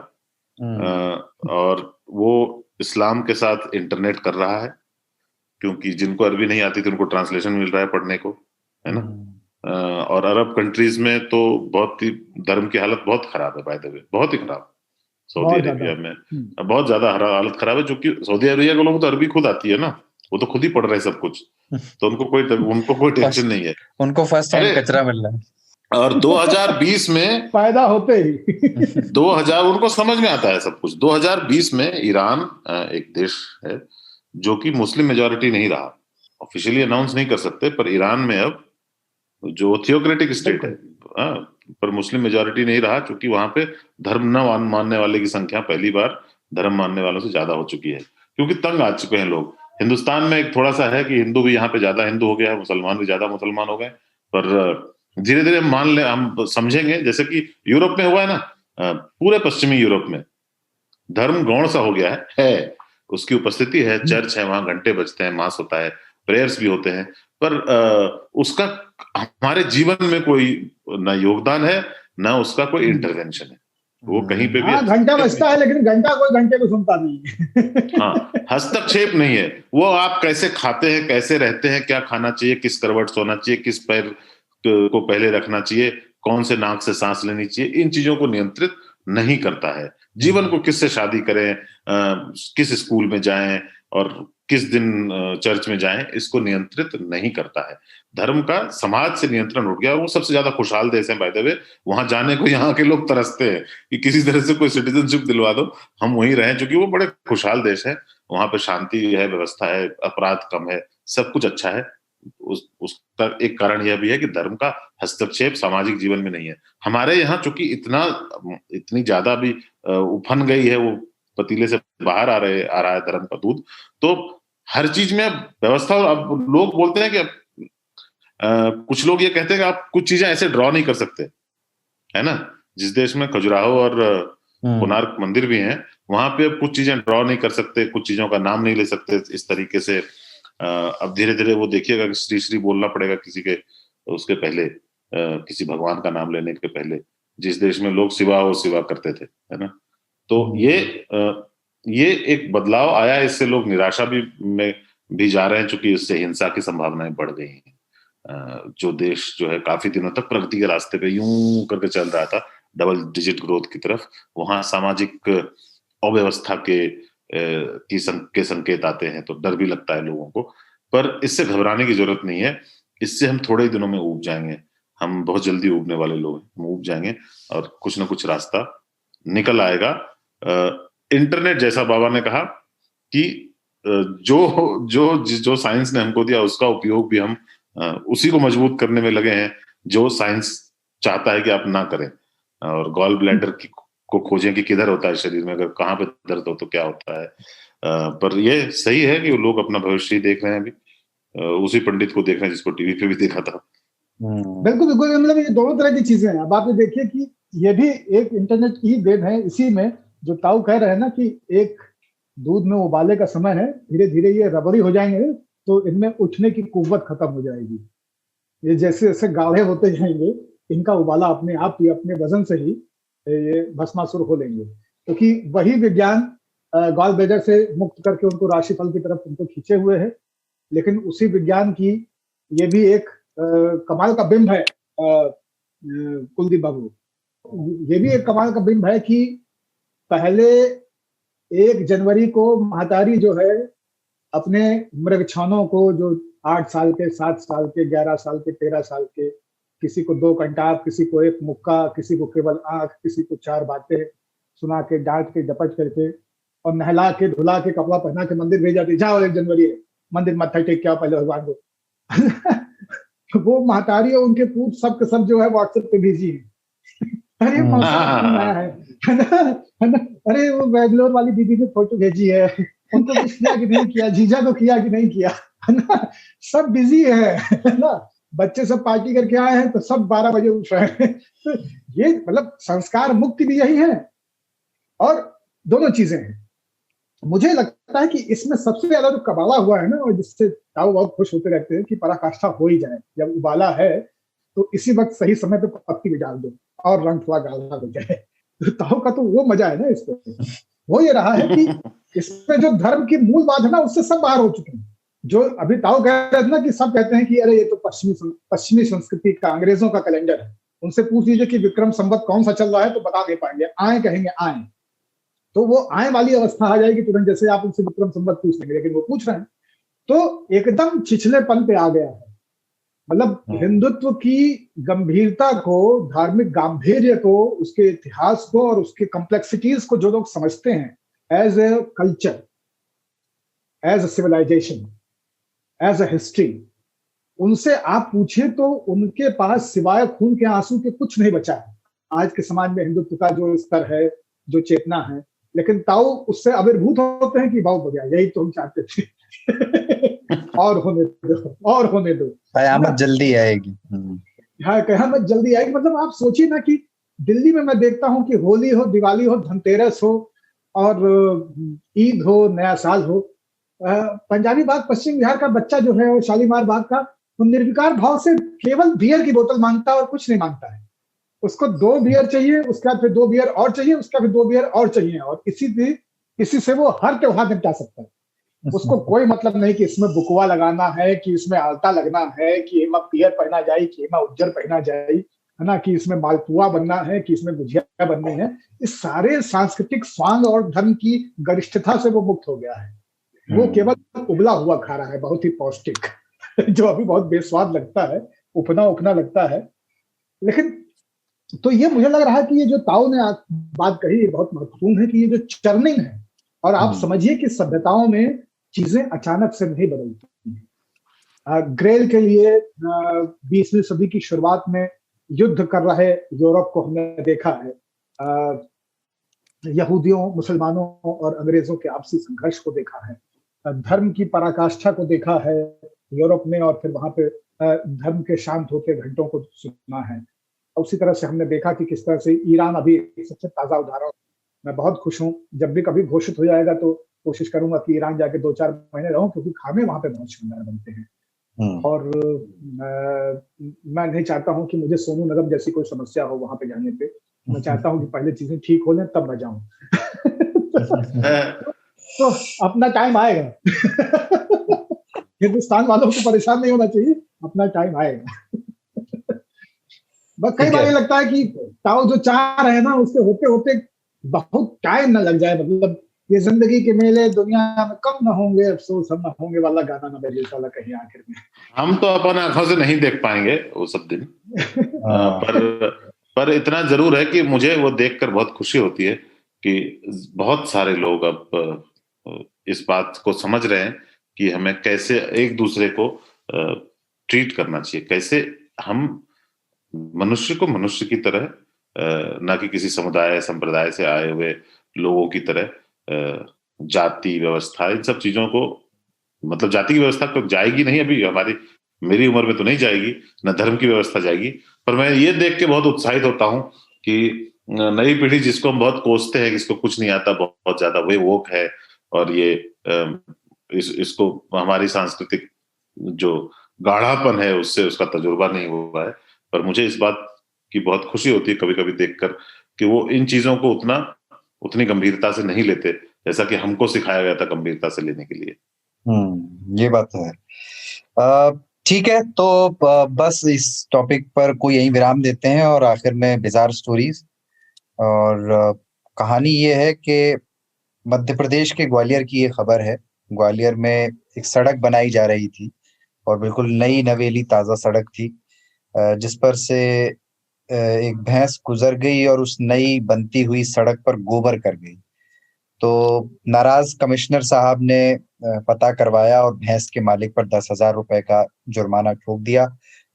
और वो इस्लाम के साथ इंटरनेट कर रहा है, क्योंकि जिनको अरबी नहीं आती थी उनको ट्रांसलेशन मिल रहा है पढ़ने को, है ना। और अरब कंट्रीज में तो बहुत ही धर्म की हालत बहुत खराब है, बाय द वे, बहुत ही खराब। सऊदी अरेबिया में बहुत ज्यादा हालत खराब है, जो कि सऊदी अरेबिया के लोगों को तो अरबी खुद आती है ना, वो तो खुद ही पढ़ रहे हैं सब कुछ, तो उनको कोई टेंशन नहीं है, उनको फर्स्ट हैंड कचरा मिल रहा है। और 2020 में फायदा होते ही 2000 उनको समझ में आता है सब कुछ। 2020 में ईरान एक देश है जो कि मुस्लिम मेजॉरिटी नहीं रहा, ऑफिशियली अनाउंस नहीं कर सकते, पर ईरान में अब जो थियोक्रेटिक स्टेट है पर मुस्लिम मेजॉरिटी नहीं रहा, क्योंकि वहां पे धर्म न मानने वाले की संख्या पहली बार धर्म मानने वालों से ज्यादा हो चुकी है, क्योंकि तंग आ चुके हैं लोग। हिंदुस्तान में एक थोड़ा सा है कि हिंदू भी यहाँ पे ज्यादा हिंदू हो गया है, मुसलमान भी ज्यादा मुसलमान हो गए, पर धीरे धीरे हम समझेंगे, जैसे कि यूरोप में हुआ है ना, पूरे पश्चिमी यूरोप में धर्म गौण सा हो गया है, उसकी उपस्थिति है, चर्च है, वहां घंटे बजते हैं, मास होता है, प्रेयर्स भी होते हैं, पर उसका हमारे जीवन में कोई ना योगदान है ना उसका कोई इंटरवेंशन है, वो कहीं पे भी घंटा बजता है लेकिन घंटा कोई घंटे को सुनता नहीं। हाँ, हस्तक्षेप नहीं है, वो आप कैसे खाते हैं, कैसे रहते हैं, क्या खाना चाहिए, किस करवट सोना चाहिए, किस पैर को पहले रखना चाहिए, कौन से नाक से सांस लेनी चाहिए, इन चीजों को नियंत्रित नहीं करता है। जीवन को किससे शादी करें, किस स्कूल में जाएं और किस दिन चर्च में जाएं, इसको नियंत्रित नहीं करता है। धर्म का समाज से नियंत्रण उठ गया, और वो सबसे ज्यादा खुशहाल देश है बाय द वे। वहां जाने को यहाँ के लोग तरसते हैं कि किसी तरह से कोई सिटीजनशिप दिलवा दो, हम वहीं रहें, क्योंकि वो बड़े खुशहाल देश है, वहां पे शांति है, व्यवस्था है, अपराध कम है, सब कुछ अच्छा है। उसका एक कारण यह भी है कि धर्म का हस्तक्षेप सामाजिक जीवन में नहीं है। हमारे यहाँ चूंकि इतनी ज्यादा भी उफन गई है, वो पतीले से बाहर आ रहा है धर्म का दूध, तो हर चीज में व्यवस्था। अब लोग बोलते हैं कि कुछ लोग ये कहते हैं कि आप कुछ चीजें ऐसे ड्रॉ नहीं कर सकते, है ना। जिस देश में खजुराहो और कोणार्क मंदिर भी हैं, वहां पे कुछ चीजें ड्रॉ नहीं कर सकते, कुछ चीजों का नाम नहीं ले सकते इस तरीके से। अब धीरे धीरे वो देखिएगा कि श्री श्री बोलना पड़ेगा किसी के उसके पहले, किसी भगवान का नाम लेने के पहले, जिस देश में लोग शिवा करते थे, है ना। तो ये एक बदलाव आया, इससे लोग निराशा में भी जा रहे हैं, चूंकि इससे हिंसा की संभावनाएं बढ़ गई हैं। जो देश जो है काफी दिनों तक प्रगति के रास्ते पे यूं करके चल रहा था, डबल डिजिट ग्रोथ की तरफ, वहां सामाजिक अव्यवस्था के संकेत आते हैं, तो डर भी लगता है लोगों को। पर इससे घबराने की जरूरत नहीं है, इससे हम थोड़े ही दिनों में उब जाएंगे, हम बहुत जल्दी उबने वाले लोग हैं, हम उब जाएंगे और कुछ ना कुछ रास्ता निकल आएगा। इंटरनेट, जैसा बाबा ने कहा कि जो साइंस ने हमको दिया उसका उपयोग भी हम उसी को मजबूत करने में लगे हैं, जो साइंस चाहता है कि आप ना करें। और गॉल ब्लैडर को खोजें कि किधर होता है शरीर में, अगर कहाँ पे दर्द हो तो क्या होता है। पर ये सही है कि लोग अपना भविष्य ही देख रहे हैं, अभी उसी पंडित को देख रहे हैं जिसको टीवी पे भी देखा था। बिल्कुल बिल्कुल, मतलब ये दोनों तरह की चीजें हैं। अब आप देखिए कि ये भी एक इंटरनेट की देन है। इसी में जो ताऊ कह रहे हैं ना कि एक दूध में उबाले का समय है, धीरे धीरे ये रबड़ी हो जाएंगे तो इनमें उठने की कुव्वत खत्म हो जाएगी। ये जैसे जैसे गाढ़े होते जाएंगे, इनका उबाला अपने आप ही अपने वजन से ही ये भस्मासुर हो लेंगे, क्योंकि वही विज्ञान गॉल ब्लैडर से मुक्त करके उनको राशिफल की तरफ उनको खींचे हुए है। लेकिन उसी विज्ञान की ये भी एक कमाल का बिंब है कुलदीप बाबू, ये भी एक कमाल का बिंब है कि पहले 1 जनवरी को महतारी जो है अपने मृगछानों को, जो 8 साल के, 7 साल के, 11 साल के, 13 साल के, किसी को 2 कंटाप, किसी को 1 मुक्का, किसी को केवल आंख, किसी को 4 बातें सुना के, डांट के, डपट करके और नहला के, धुला के, कपड़ा पहना के मंदिर भेज जाती, जाओ 1 जनवरी है मंदिर मत्था टेक के आओ पहले भगवान को। वो महतारी और उनके पूत सब के सब जो है व्हाट्सएप पे भेजी है, अरे मौसम है ना, अरे वो बैंगलोर वाली दीदी ने फोटो भेजी है, उनको कुछ किया कि नहीं किया, जीजा को किया कि नहीं किया, है ना, सब बिजी है ना, बच्चे सब पार्टी करके आए हैं तो सब 12 बजे उठ रहे हैं। तो ये मतलब संस्कार मुक्ति भी यही है, और दोनों चीजें हैं। मुझे लगता है कि इसमें सबसे ज्यादा जो कबाला हुआ है ना, और जिससे ताऊ बहुत खुश होते रहते हैं कि पराकाष्ठा हो ही जाए, जब उबाला है तो इसी वक्त सही समय पे पत्ती भी डाल दो और रंग थोड़ा गाढ़ा हो जाए। तो ताऊ का तो वो मजा है ना इसमें, वो ये रहा है कि इसमें जो धर्म की मूल बात है ना, उससे सब बाहर हो चुके हैं। जो अभी ताऊ कह रहे थे ना कि सब कहते हैं कि अरे ये तो पश्चिमी संस्कृति का, अंग्रेजों का कैलेंडर है, उनसे पूछ लीजिए कि विक्रम संवत कौन सा चल रहा है तो बता नहीं पाएंगे, आए कहेंगे आए, तो वो आए वाली अवस्था आ जाएगी तुरंत, जैसे आप उनसे विक्रम संवत पूछ लेंगे, लेकिन वो पूछ रहे हैं तो एकदम छिछलेपन पे आ गया है। मतलब हिंदुत्व की गंभीरता को, धार्मिक गांधीर्य को, उसके इतिहास को और उसके कॉम्प्लेक्सिटीज को जो लोग समझते हैं as a culture, as a civilisation, as a history, उनसे आप पूछिए तो उनके पास सिवाय खून के आंसू के कुछ नहीं बचा है आज के समाज में हिंदुत्व का जो स्तर है, जो चेतना है। लेकिन ताऊ उससे आविर्भूत होते हैं कि बहुत हो गया, यही तो हम चाहते थे और होने दो, और होने दो, कयामत जल्दी आएगी। हाँ, कयामत जल्दी आएगी। मतलब आप सोचिए ना कि दिल्ली में मैं देखता हूँ कि होली हो, दिवाली हो, धनतेरस हो और ईद हो, नया साल हो, पंजाबी बाग पश्चिम बिहार का बच्चा जो है शालीमार बाग का, वो निर्विकार भाव से केवल बियर की बोतल मांगता है और कुछ नहीं मांगता है। उसको 2 बियर चाहिए, उसके बाद फिर 2 बियर और चाहिए, उसका फिर 2 बियर और चाहिए, और इसी से वो हर त्योहार निपटा सकता है। उसको कोई मतलब नहीं कि इसमें बुकवा लगाना है, कि इसमें आलता लगना है, कि एमा पियर पहना जाए, कि एमा उज्जर पहना जाए, है ना, कि इसमें मालपुआ बनना है, कि इसमें गुजिया बननी है। इस सारे सांस्कृतिक स्वांग और धर्म की गरिष्ठता से वो मुक्त हो गया है। वो केवल उबला हुआ खा रहा है, बहुत ही पौष्टिक जो अभी बहुत बेस्वाद लगता है, उपना लगता है। लेकिन तो ये मुझे लग रहा है कि ये जो ताऊ ने बात कही, ये बहुत महत्वपूर्ण है कि ये जो चर्निंग है, और आप समझिए कि सभ्यताओं में चीजें अचानक से नहीं बदलती हैं। ग्रेल के लिए 20वीं सदी की शुरुआत में युद्ध कर रहे यूरोप को हमने देखा है, यहूदियों, मुसलमानों और अंग्रेजों के आपसी संघर्ष को देखा है, धर्म की पराकाष्ठा को देखा है यूरोप में, और फिर वहां पे धर्म के शांत होते घंटों को सुना है। उसी तरह से हमने देखा कि किस तरह से ईरान अभी सबसे ताजा उदाहरण। मैं बहुत खुश हूँ, जब भी कभी घोषित हो जाएगा तो कोशिश करूंगा कि ईरान जाके 2-4 महीने रहूं, क्योंकि खाने वहां पे बहुत शानदार बनते हैं। और मैं नहीं चाहता हूं कि मुझे सोनू निगम जैसी कोई समस्या हो वहां पे जाने पे। मैं चाहता हूं कि पहले चीजें ठीक हो लें तब मैं जाऊं। तो अपना टाइम आएगा। हिंदुस्तान वालों को परेशान नहीं होना चाहिए, अपना टाइम आएगा। बस कई बार ये लगता है कि ताऊ जो चाह रहे हैं ना, उसके होते होते बहुत टाइम ना लग जाए। मतलब ये जिंदगी के मेले दुनिया में कम ना होंगे, अफसोस हम ना होंगे वाला गाना ना बजे साला कहीं आखिर में। हम तो अपन आंखों से नहीं देख पाएंगे वो सब दिन। पर इतना जरूर है कि मुझे वो देखकर बहुत खुशी होती है कि बहुत सारे लोग अब इस बात को समझ रहे हैं कि हमें कैसे एक दूसरे को ट्रीट करना चाहिए, कैसे हम मनुष्य को मनुष्य की तरह, ना कि किसी समुदाय संप्रदाय से आए हुए लोगों की तरह, जाति व्यवस्था इन सब चीजों को, मतलब जाति की व्यवस्था तो जाएगी नहीं, अभी मेरी उम्र में तो नहीं जाएगी, न धर्म की व्यवस्था जाएगी। पर मैं ये देख के बहुत उत्साहित होता हूँ कि नई पीढ़ी जिसको हम बहुत कोसते हैं, जिसको कुछ नहीं आता बहुत ज्यादा, वही वोक है, और ये इसको हमारी सांस्कृतिक जो गाढ़ापन है उससे उसका तजुर्बा नहीं हुआ है। पर मुझे इस बात की बहुत खुशी होती है कभी कभी देखकर कि वो इन चीजों को उतनी गंभीरता से नहीं लेते जैसा कि हमको सिखाया गया था गंभीरता से लेने के लिए। ये बात तो है। ठीक है, तो बस इस टॉपिक पर कोई यही विराम देते हैं, और आखिर में बिजार स्टोरीज। और कहानी ये है कि मध्य प्रदेश के ग्वालियर की ये खबर है। ग्वालियर में एक सड़क बनाई जा रही थी, और बिल्कुल नई नवेली ताजा सड़क थी, जिस पर से एक भैंस गुजर गई और उस नई बनती हुई सड़क पर गोबर कर गई। तो नाराज कमिश्नर साहब ने पता करवाया और भैंस के मालिक पर 10,000 रुपए का जुर्माना ठोक दिया।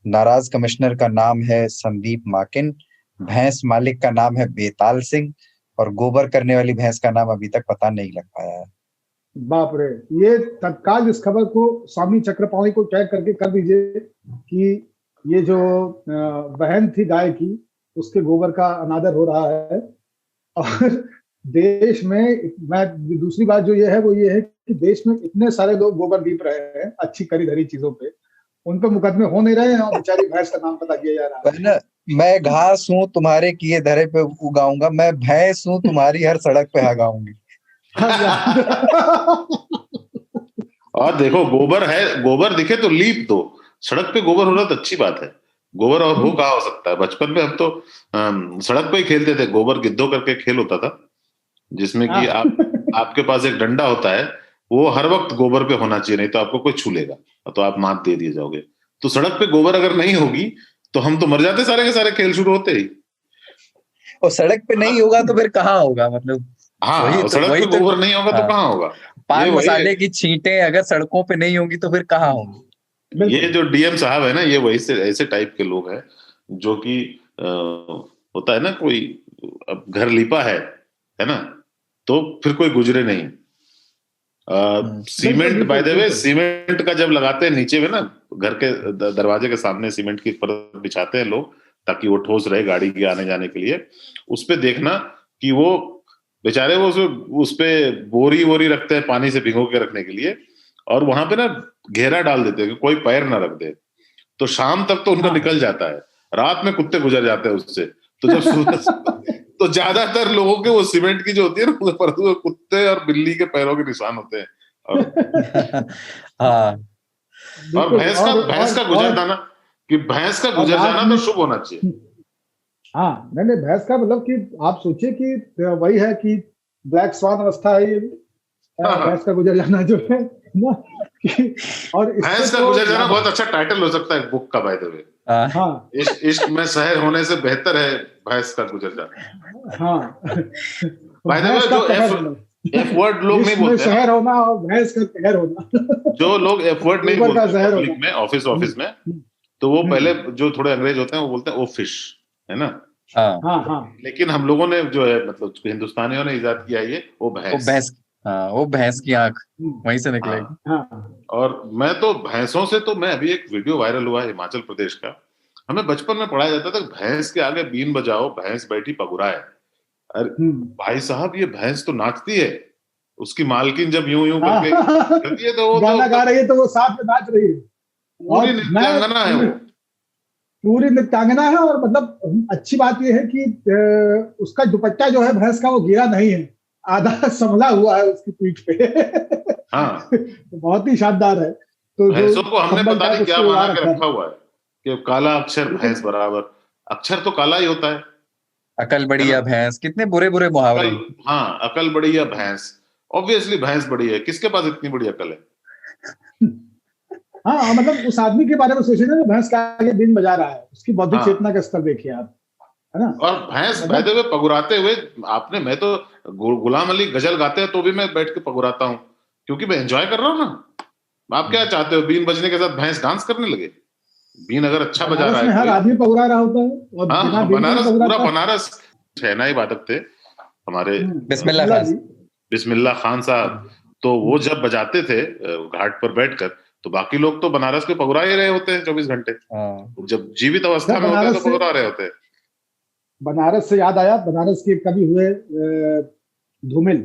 नाराज कमिश्नर का नाम है संदीप माकिन, भैंस मालिक का नाम है बेताल सिंह, और गोबर करने वाली भैंस का नाम अभी तक पता नहीं लग पाया है। बाप रे, ये तत्काल इस खबर को स्वामी चक्रपाणी को टैग करके कर दीजिए कि ये जो बहन थी गाय की, उसके गोबर का अनादर हो रहा है। और देश में मैं दूसरी बात जो ये है वो ये है कि देश में इतने सारे लोग गोबर दीप रहे हैं अच्छी करी धरी चीजों पे, उन पे मुकदमे हो नहीं रहे हैं, और बेचारी भैंस का नाम पता किया जा रहा है। मैं घास हूँ तुम्हारे किए धरे पे उगाऊंगा, मैं भैंस हूँ तुम्हारी हर सड़क पे हगाऊंगी। और देखो गोबर है, गोबर दिखे तो लीप दो, सड़क पे गोबर होना तो अच्छी बात है। गोबर और हो कहाँ हो सकता है। बचपन में हम तो सड़क पे ही खेलते थे, गोबर गिद्धो करके खेल होता था, जिसमें कि आपके पास एक डंडा होता है, वो हर वक्त गोबर पे होना चाहिए, नहीं तो आपको कोई छू लेगा तो आप मात दे दिए जाओगे। तो सड़क पे गोबर अगर नहीं होगी तो हम तो मर जाते, सारे के सारे खेल शुरू होते ही। और सड़क पे नहीं होगा तो फिर कहाँ होगा, मतलब हाँ, सड़क पे गोबर नहीं होगा तो कहाँ होगा। पान मसाले की छींटें अगर सड़कों पे नहीं होंगी तो फिर कहाँ होंगी। ये जो डीएम साहब है ना, ये वही से ऐसे टाइप के लोग हैं जो कि होता है ना, कोई अब घर लिपा है ना, तो फिर कोई गुजरे नहीं। Cement, by the way, cement का जब लगाते हैं नीचे में ना, घर के दरवाजे के सामने सीमेंट की परत बिछाते हैं लोग, ताकि वो ठोस रहे गाड़ी के आने जाने के लिए। उस पे देखना कि वो बेचारे वो उस पे बोरी वोरी रखते हैं पानी से भिगो के रखने के लिए, और वहां पे ना घेरा डाल देते हैं कि कोई पैर ना रख दे। तो शाम तक तो उनका निकल जाता है, रात में कुत्ते गुजर जाते हैं उससे। तो जब तो ज्यादातर लोगों के वो सीमेंट की जो होती है ना, पर कुत्ते और बिल्ली के पैरों के निशान होते हैं। हाँ, और भैंस का गुजर जाना, कि भैंस का गुजर जाना तो शुभ होना चाहिए। हाँ, नहीं, भैंस का मतलब कि आप सोचिए कि वही है कि ब्लैक स्वान अवस्था है ये, भैंस का गुजर जाना जो है ना। और भैंस का गुजर जाना बहुत अच्छा टाइटल हो सकता है बुक का, बाय द वे। हाँ, इश्क में शहर होने से बेहतर है भैंस का गुजर जाना। हाँ, बाय द वे, जो एफ वर्ड लोग नहीं बोलते, शहर होना और भैंस का कहर होना। जो लोग एफ वर्ड नहीं बोलते पब्लिक में, ऑफिस में, तो वो पहले जो थोड़े अंग्रेज होते हैं वो बोलते हैं ओ फिश, है ना। हाँ। लेकिन हम लोगों ने जो है, मतलब हिंदुस्तानियों ने इजाद किया ये वो भैंस। वो भैंस की आंख वहीं से निकलेगी। और मैं तो भैंसों से, तो मैं अभी एक वीडियो वायरल हुआ हिमाचल प्रदेश का, हमें बचपन में पढ़ाया जाता था भैंस के आगे बीन बजाओ, भैंस बैठी पगुराए। अरे भाई साहब, ये भैंस तो नाचती है, उसकी मालकिन जब यूं यूं करके करती है तो वो गाना गा रही है तो वो साथ में नाच रही है, पूरी नृत्यांगना है वो, पूरी नृत्यांगना है। और मतलब अच्छी बात ये है कि उसका दुपट्टा जो है भैंस का वो गिरा नहीं है, आधा संभला हुआ है उसकी पीठ पे। हाँ, तो बहुत ही शानदार है। तो भैंसों को हमने पता नहीं क्या बना के रखा हुआ है कि काला अक्षर भैंस बराबर, अक्षर तो काला ही होता है। अकल बड़ी या भैंस, कितने बुरे बुरे मुहावरे। हाँ, अकल बड़ी या भैंस, ऑब्वियसली भैंस बड़ी है, किसके पास इतनी बड़ी अकल है। हाँ, मतलब उस आदमी के बारे में सोचिए ना, भैंस का आगे बीन बजा रहा है, उसकी बौद्धिक चेतना का स्तर देखिए आप, है ना। और भैंस बैठे हुए पगुराते हुए, आपने, मैं तो गुलाम अली गजल गाते हैं तो भी मैं बैठ के पगुराता हूँ, क्योंकि मैं एंजॉय कर रहा हूँ ना। आप क्या चाहते हो, बीन बजने के साथ भैंस डांस करने लगे? बीन अगर अच्छा बजा रहा है, हर आदमी पगुरा रहा होता है। और हाँ, बनारस, पूरा बनारस शहनाई वादक थे हमारे बिस्मिल्लाह खान साहब, तो वो जब बजाते थे घाट पर बैठकर, तो बाकी लोग तो बनारस के पगुरा ही रहे होते हैं 24 घंटे। जब जीवित अवस्था में होते हैं तो पगुरा रहे होते हैं। बनारस से याद आया, बनारस के कवि हुए धूमिल।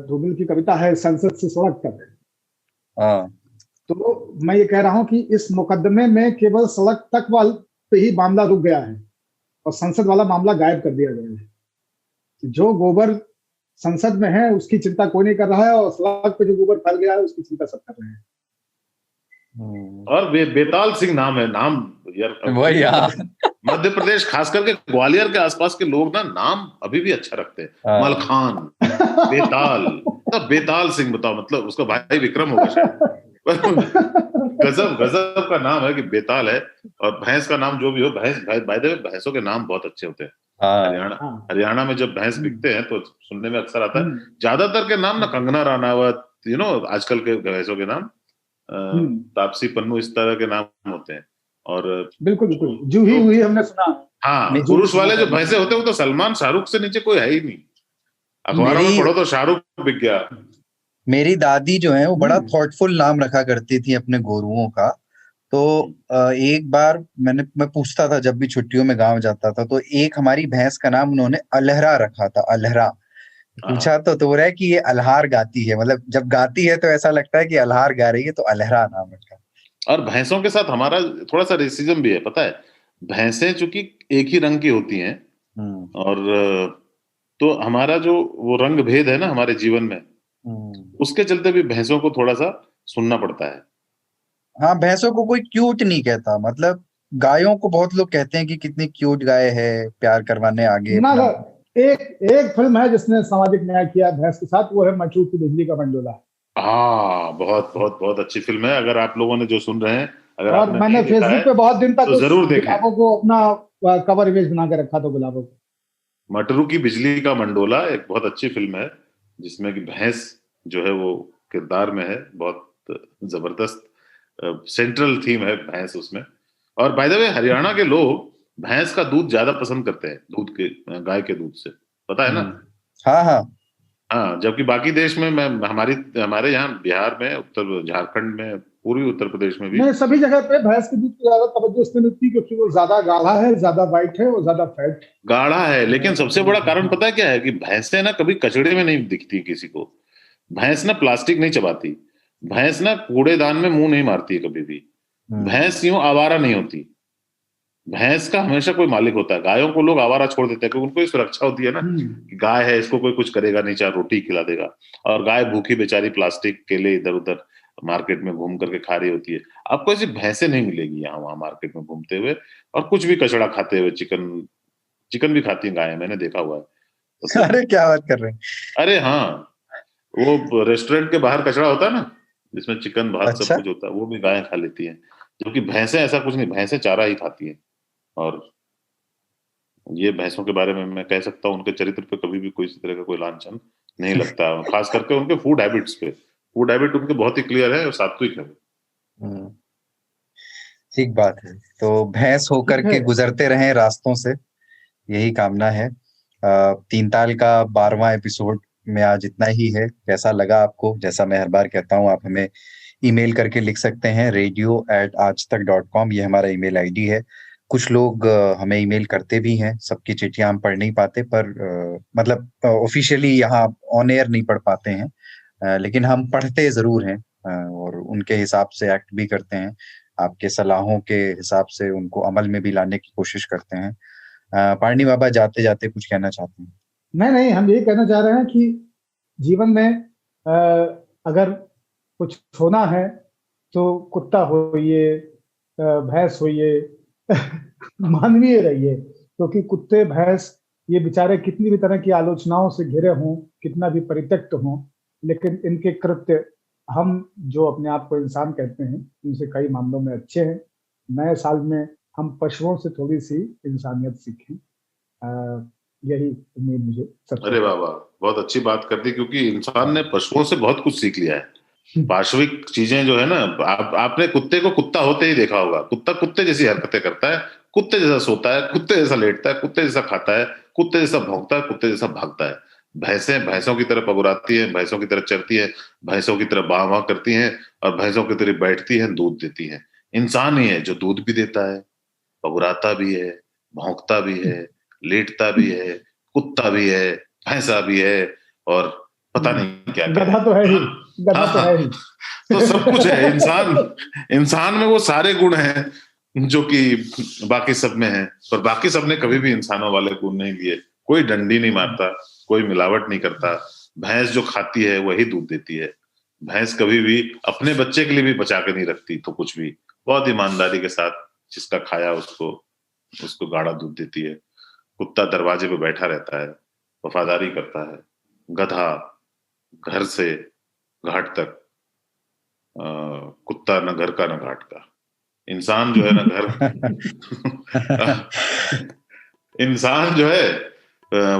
धूमिल की कविता है संसद से सड़क तक। तो मैं ये कह रहा हूं कि इस मुकदमे में केवल सड़क तक पे ही मामला रुक गया है और संसद वाला मामला गायब कर दिया गया है। जो गोबर संसद में है उसकी चिंता कोई नहीं कर रहा है, और सड़क पे जो गोबर फैल गया है उसकी चिंता सब कर रहे हैं। और बेताल सिंह नाम है, नाम यार, मध्य प्रदेश खास करके ग्वालियर के आसपास के लोग ना नाम अभी भी अच्छा रखते हैं। मलखान, बेताल, तो बेताल सिंह, बताओ, मतलब उसका भाई विक्रम होगा शायद। गजब का नाम है कि बेताल है। और भैंस का नाम जो भी हो, बाय द वे भैंसों के नाम बहुत अच्छे होते हैं। हरियाणा में जब भैंस बिकते हैं तो सुनने में अक्सर आता है, ज्यादातर के नाम ना कंगना रानावत, आजकल के भैंसों के नाम तापसी पन्नू, इस तरह के नाम होते हैं। और बिल्कुल जूही हुई हमने सुना। हाँ, पुरुष वाले जो भैंसे होते हैं वो तो सलमान शाहरुख से नीचे कोई है ही नहीं। अखबारों में पढ़ो तो शाहरुख बिक गया। मेरी दादी जो है वो बड़ा थॉटफुल नाम रखा करती थी अपने गोरुओं का। तो एक बार मैं पूछता था जब भी छुट्टियों में गांव जाता था, तो एक हमारी भैंस का नाम उन्होंने अलहरा रखा था। अलहरा पूछा तो बोल रहा है कि ये अलहार गाती है, मतलब जब गाती है तो ऐसा लगता है कि अलहार गा रही है, तो अलहरा नाम रखा। और भैंसों के साथ हमारा थोड़ा सा रेसिज्म भी है, पता है। भैंसें चूंकि एक ही रंग की होती हैं, और तो हमारा जो वो रंग भेद है ना हमारे जीवन में, उसके चलते भी भैंसों को थोड़ा सा सुनना पड़ता है। हाँ, भैंसों को कोई क्यूट नहीं कहता, मतलब गायों को बहुत लोग कहते हैं कि कितनी क्यूट गाय है, प्यार करवाने आगे ना अपना। एक फिल्म है जिसने सामाजिक न्याय किया भैंस के साथ, वो है मचू की बिजली का मंडोला। हाँ, बहुत बहुत बहुत अच्छी फिल्म है। अगर आप लोगों ने जो सुन रहे हैं, अगर और आपने मैंने नहीं देखा फेसबुक है पे बहुत दिन तक तो उस जरूर देखें। गुलाबों को अपना कवर इमेज बना के रखा था, गुलाबों को। मटरू की बिजली का मंडोला एक बहुत अच्छी फिल्म है, जिसमें कि भैंस जो है वो किरदार में है। बहुत जबरदस्त सेंट्रल थीम है भैंस उसमें। और बाय द वे, हरियाणा के लोग भैंस का दूध ज्यादा पसंद करते हैं गाय के दूध से, पता है ना? हाँ हाँ हाँ, जबकि बाकी देश में हमारे यहाँ बिहार में, उत्तर झारखंड में, पूर्वी उत्तर प्रदेश में भी नहीं, सभी जगह पे भैंस के दूध की ज्यादा तवज्जो इसलिए मिलती है क्योंकि वो ज्यादा गाढ़ा है, ज्यादा वाइट है और ज्यादा फैट गाढ़ा है। लेकिन सबसे बड़ा कारण पता है क्या है? कि भैंसें ना कभी कचड़े में नहीं दिखती किसी को। भैंस ना प्लास्टिक नहीं चबाती, भैंस ना कूड़ेदान में मुंह नहीं मारती है कभी भी। भैंस यूं आवारा नहीं होती। भैंस का हमेशा कोई मालिक होता है। गायों को लोग आवारा छोड़ देते हैं क्योंकि उनको सुरक्षा होती है ना, कि गाय है, इसको कोई कुछ करेगा नहीं, चाहे रोटी खिला देगा। और गाय भूखी बेचारी प्लास्टिक के लिए इधर उधर मार्केट में घूम करके खा रही होती है। आपको ऐसी भैंसें नहीं मिलेगी यहाँ वहां मार्केट में घूमते हुए और कुछ भी कचड़ा खाते हुए। चिकन भी खाती है गाय, मैंने देखा हुआ है। अरे क्या बात कर रहे हैं? अरे हाँ, वो रेस्टोरेंट के बाहर कचड़ा होता है ना, जिसमें चिकन भात अच्छा? सब कुछ होता है, वो भी गायें खा लेती हैं। जबकि भैंसें ऐसा कुछ नहीं, भैंसें चारा ही खाती हैं। और ये भैंसों के बारे में मैं कह सकता हूँ, उनके चरित्र पे कभी भी कोई इस तरह का कोई लांछन नहीं लगता। खास करके उनके फूड हैबिट्स पे। फूड हैबिट उनके बहुत ही क्लियर है और सात्विक है। ठीक बात है। तो भैंस होकर के गुजरते रहें रास्तों से, यही कामना है। 3 ताल का 12वां एपिसोड में आज इतना ही है। कैसा लगा आपको? जैसा मैं हर बार कहता हूँ, आप हमें ईमेल करके लिख सकते हैं radio@aajtak.com, ये हमारा ईमेल आईडी है। कुछ लोग हमें ईमेल करते भी हैं, सबकी चिट्ठियां हम पढ़ नहीं पाते, पर मतलब ऑफिशियली यहाँ ऑन एयर नहीं पढ़ पाते हैं, लेकिन हम पढ़ते जरूर हैं और उनके हिसाब से एक्ट भी करते हैं। आपके सलाहों के हिसाब से उनको अमल में भी लाने की कोशिश करते हैं। पारनी बाबा, जाते जाते कुछ कहना चाहते हैं? नहीं, हम यही कहना चाह रहे हैं कि जीवन में अगर कुछ होना है तो कुत्ता होइए, भैंस होइए, मानवीय रहिए। क्योंकि कुत्ते भैंस ये बेचारे कितनी भी तरह की आलोचनाओं से घिरे हों, कितना भी परित्यक्त हों, लेकिन इनके कृत्य हम जो अपने आप को इंसान कहते हैं उनसे कई मामलों में अच्छे हैं। नए साल में हम पशुओं से थोड़ी सी इंसानियत सीखें, यही उम्मीद मुझे सबसे। अरे वाह, बहुत अच्छी बात कर दी, क्योंकि इंसान ने पशुओं से बहुत कुछ सीख लिया है। पार्श्विक चीजें जो है ना, आपने कुत्ते को कुत्ता होते ही देखा होगा। कुत्ता कुत्ते जैसी हरकतें करता है, कुत्ते जैसा सोता है, कुत्ते जैसा लेटता है, कुत्ते जैसा खाता है, कुत्ते जैसा भौंकता है, कुत्ते जैसा भागता है। भैंसें भैंसों की तरह पगुराती हैं, भैंसों की तरह चरती हैं, भैंसों की तरह बां बां करती हैं और भैंसों की तरह बैठती हैं, दूध देती हैं। इंसान ही है जो दूध भी देता है, पगुराता भी है, भौंकता भी है, लेटता भी है, कुत्ता भी है, भैंसा भी है और पता नहीं क्या क्या। गधा तो है ही, गधा तो है ही। तो सब कुछ है। इंसान में वो सारे गुण हैं जो कि बाकी सब में है, पर बाकी सब ने कभी भी इंसानों वाले गुण नहीं लिए। कोई डंडी नहीं मारता, कोई मिलावट नहीं करता। भैंस जो खाती है वही दूध देती है। भैंस कभी भी अपने बच्चे के लिए भी बचा के नहीं रखती, तो कुछ भी बहुत ईमानदारी के साथ जिसका खाया उसको गाढ़ा दूध देती है। कुत्ता दरवाजे पे बैठा रहता है, वफादारी करता है। गधा घर से घाट तक, कुत्ता न घर का न घाट का। इंसान जो है ना इंसान जो है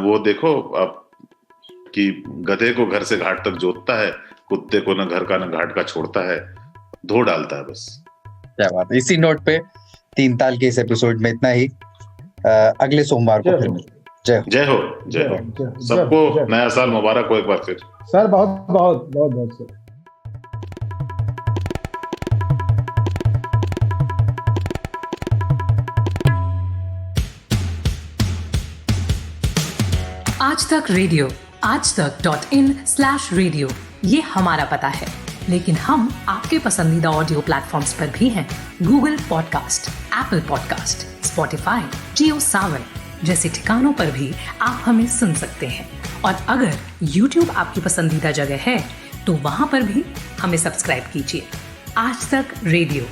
वो देखो आप कि गधे को घर से घाट तक जोतता है, कुत्ते को न घर का न घाट का छोड़ता है, धो डालता है बस। क्या बात है। इसी नोट पे 3 ताल के इस एपिसोड में इतना ही। अगले सोमवार को फिर मिलते हैं। जय हो। जय हो। सबको नया साल मुबारक हो एक बार फिर। सर बहुत बहुत बहुत बहुत सर। आज तक रेडियो, aajtak.in/radio, ये हमारा पता है। लेकिन हम आपके पसंदीदा ऑडियो प्लेटफॉर्म्स पर भी हैं। Google podcast, Apple podcast, Spotify, Jio Saavn जैसे ठिकानों पर भी आप हमें सुन सकते हैं। और अगर YouTube आपकी पसंदीदा जगह है तो वहां पर भी हमें सब्सक्राइब कीजिए। आज तक रेडियो,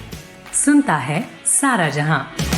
सुनता है सारा जहां।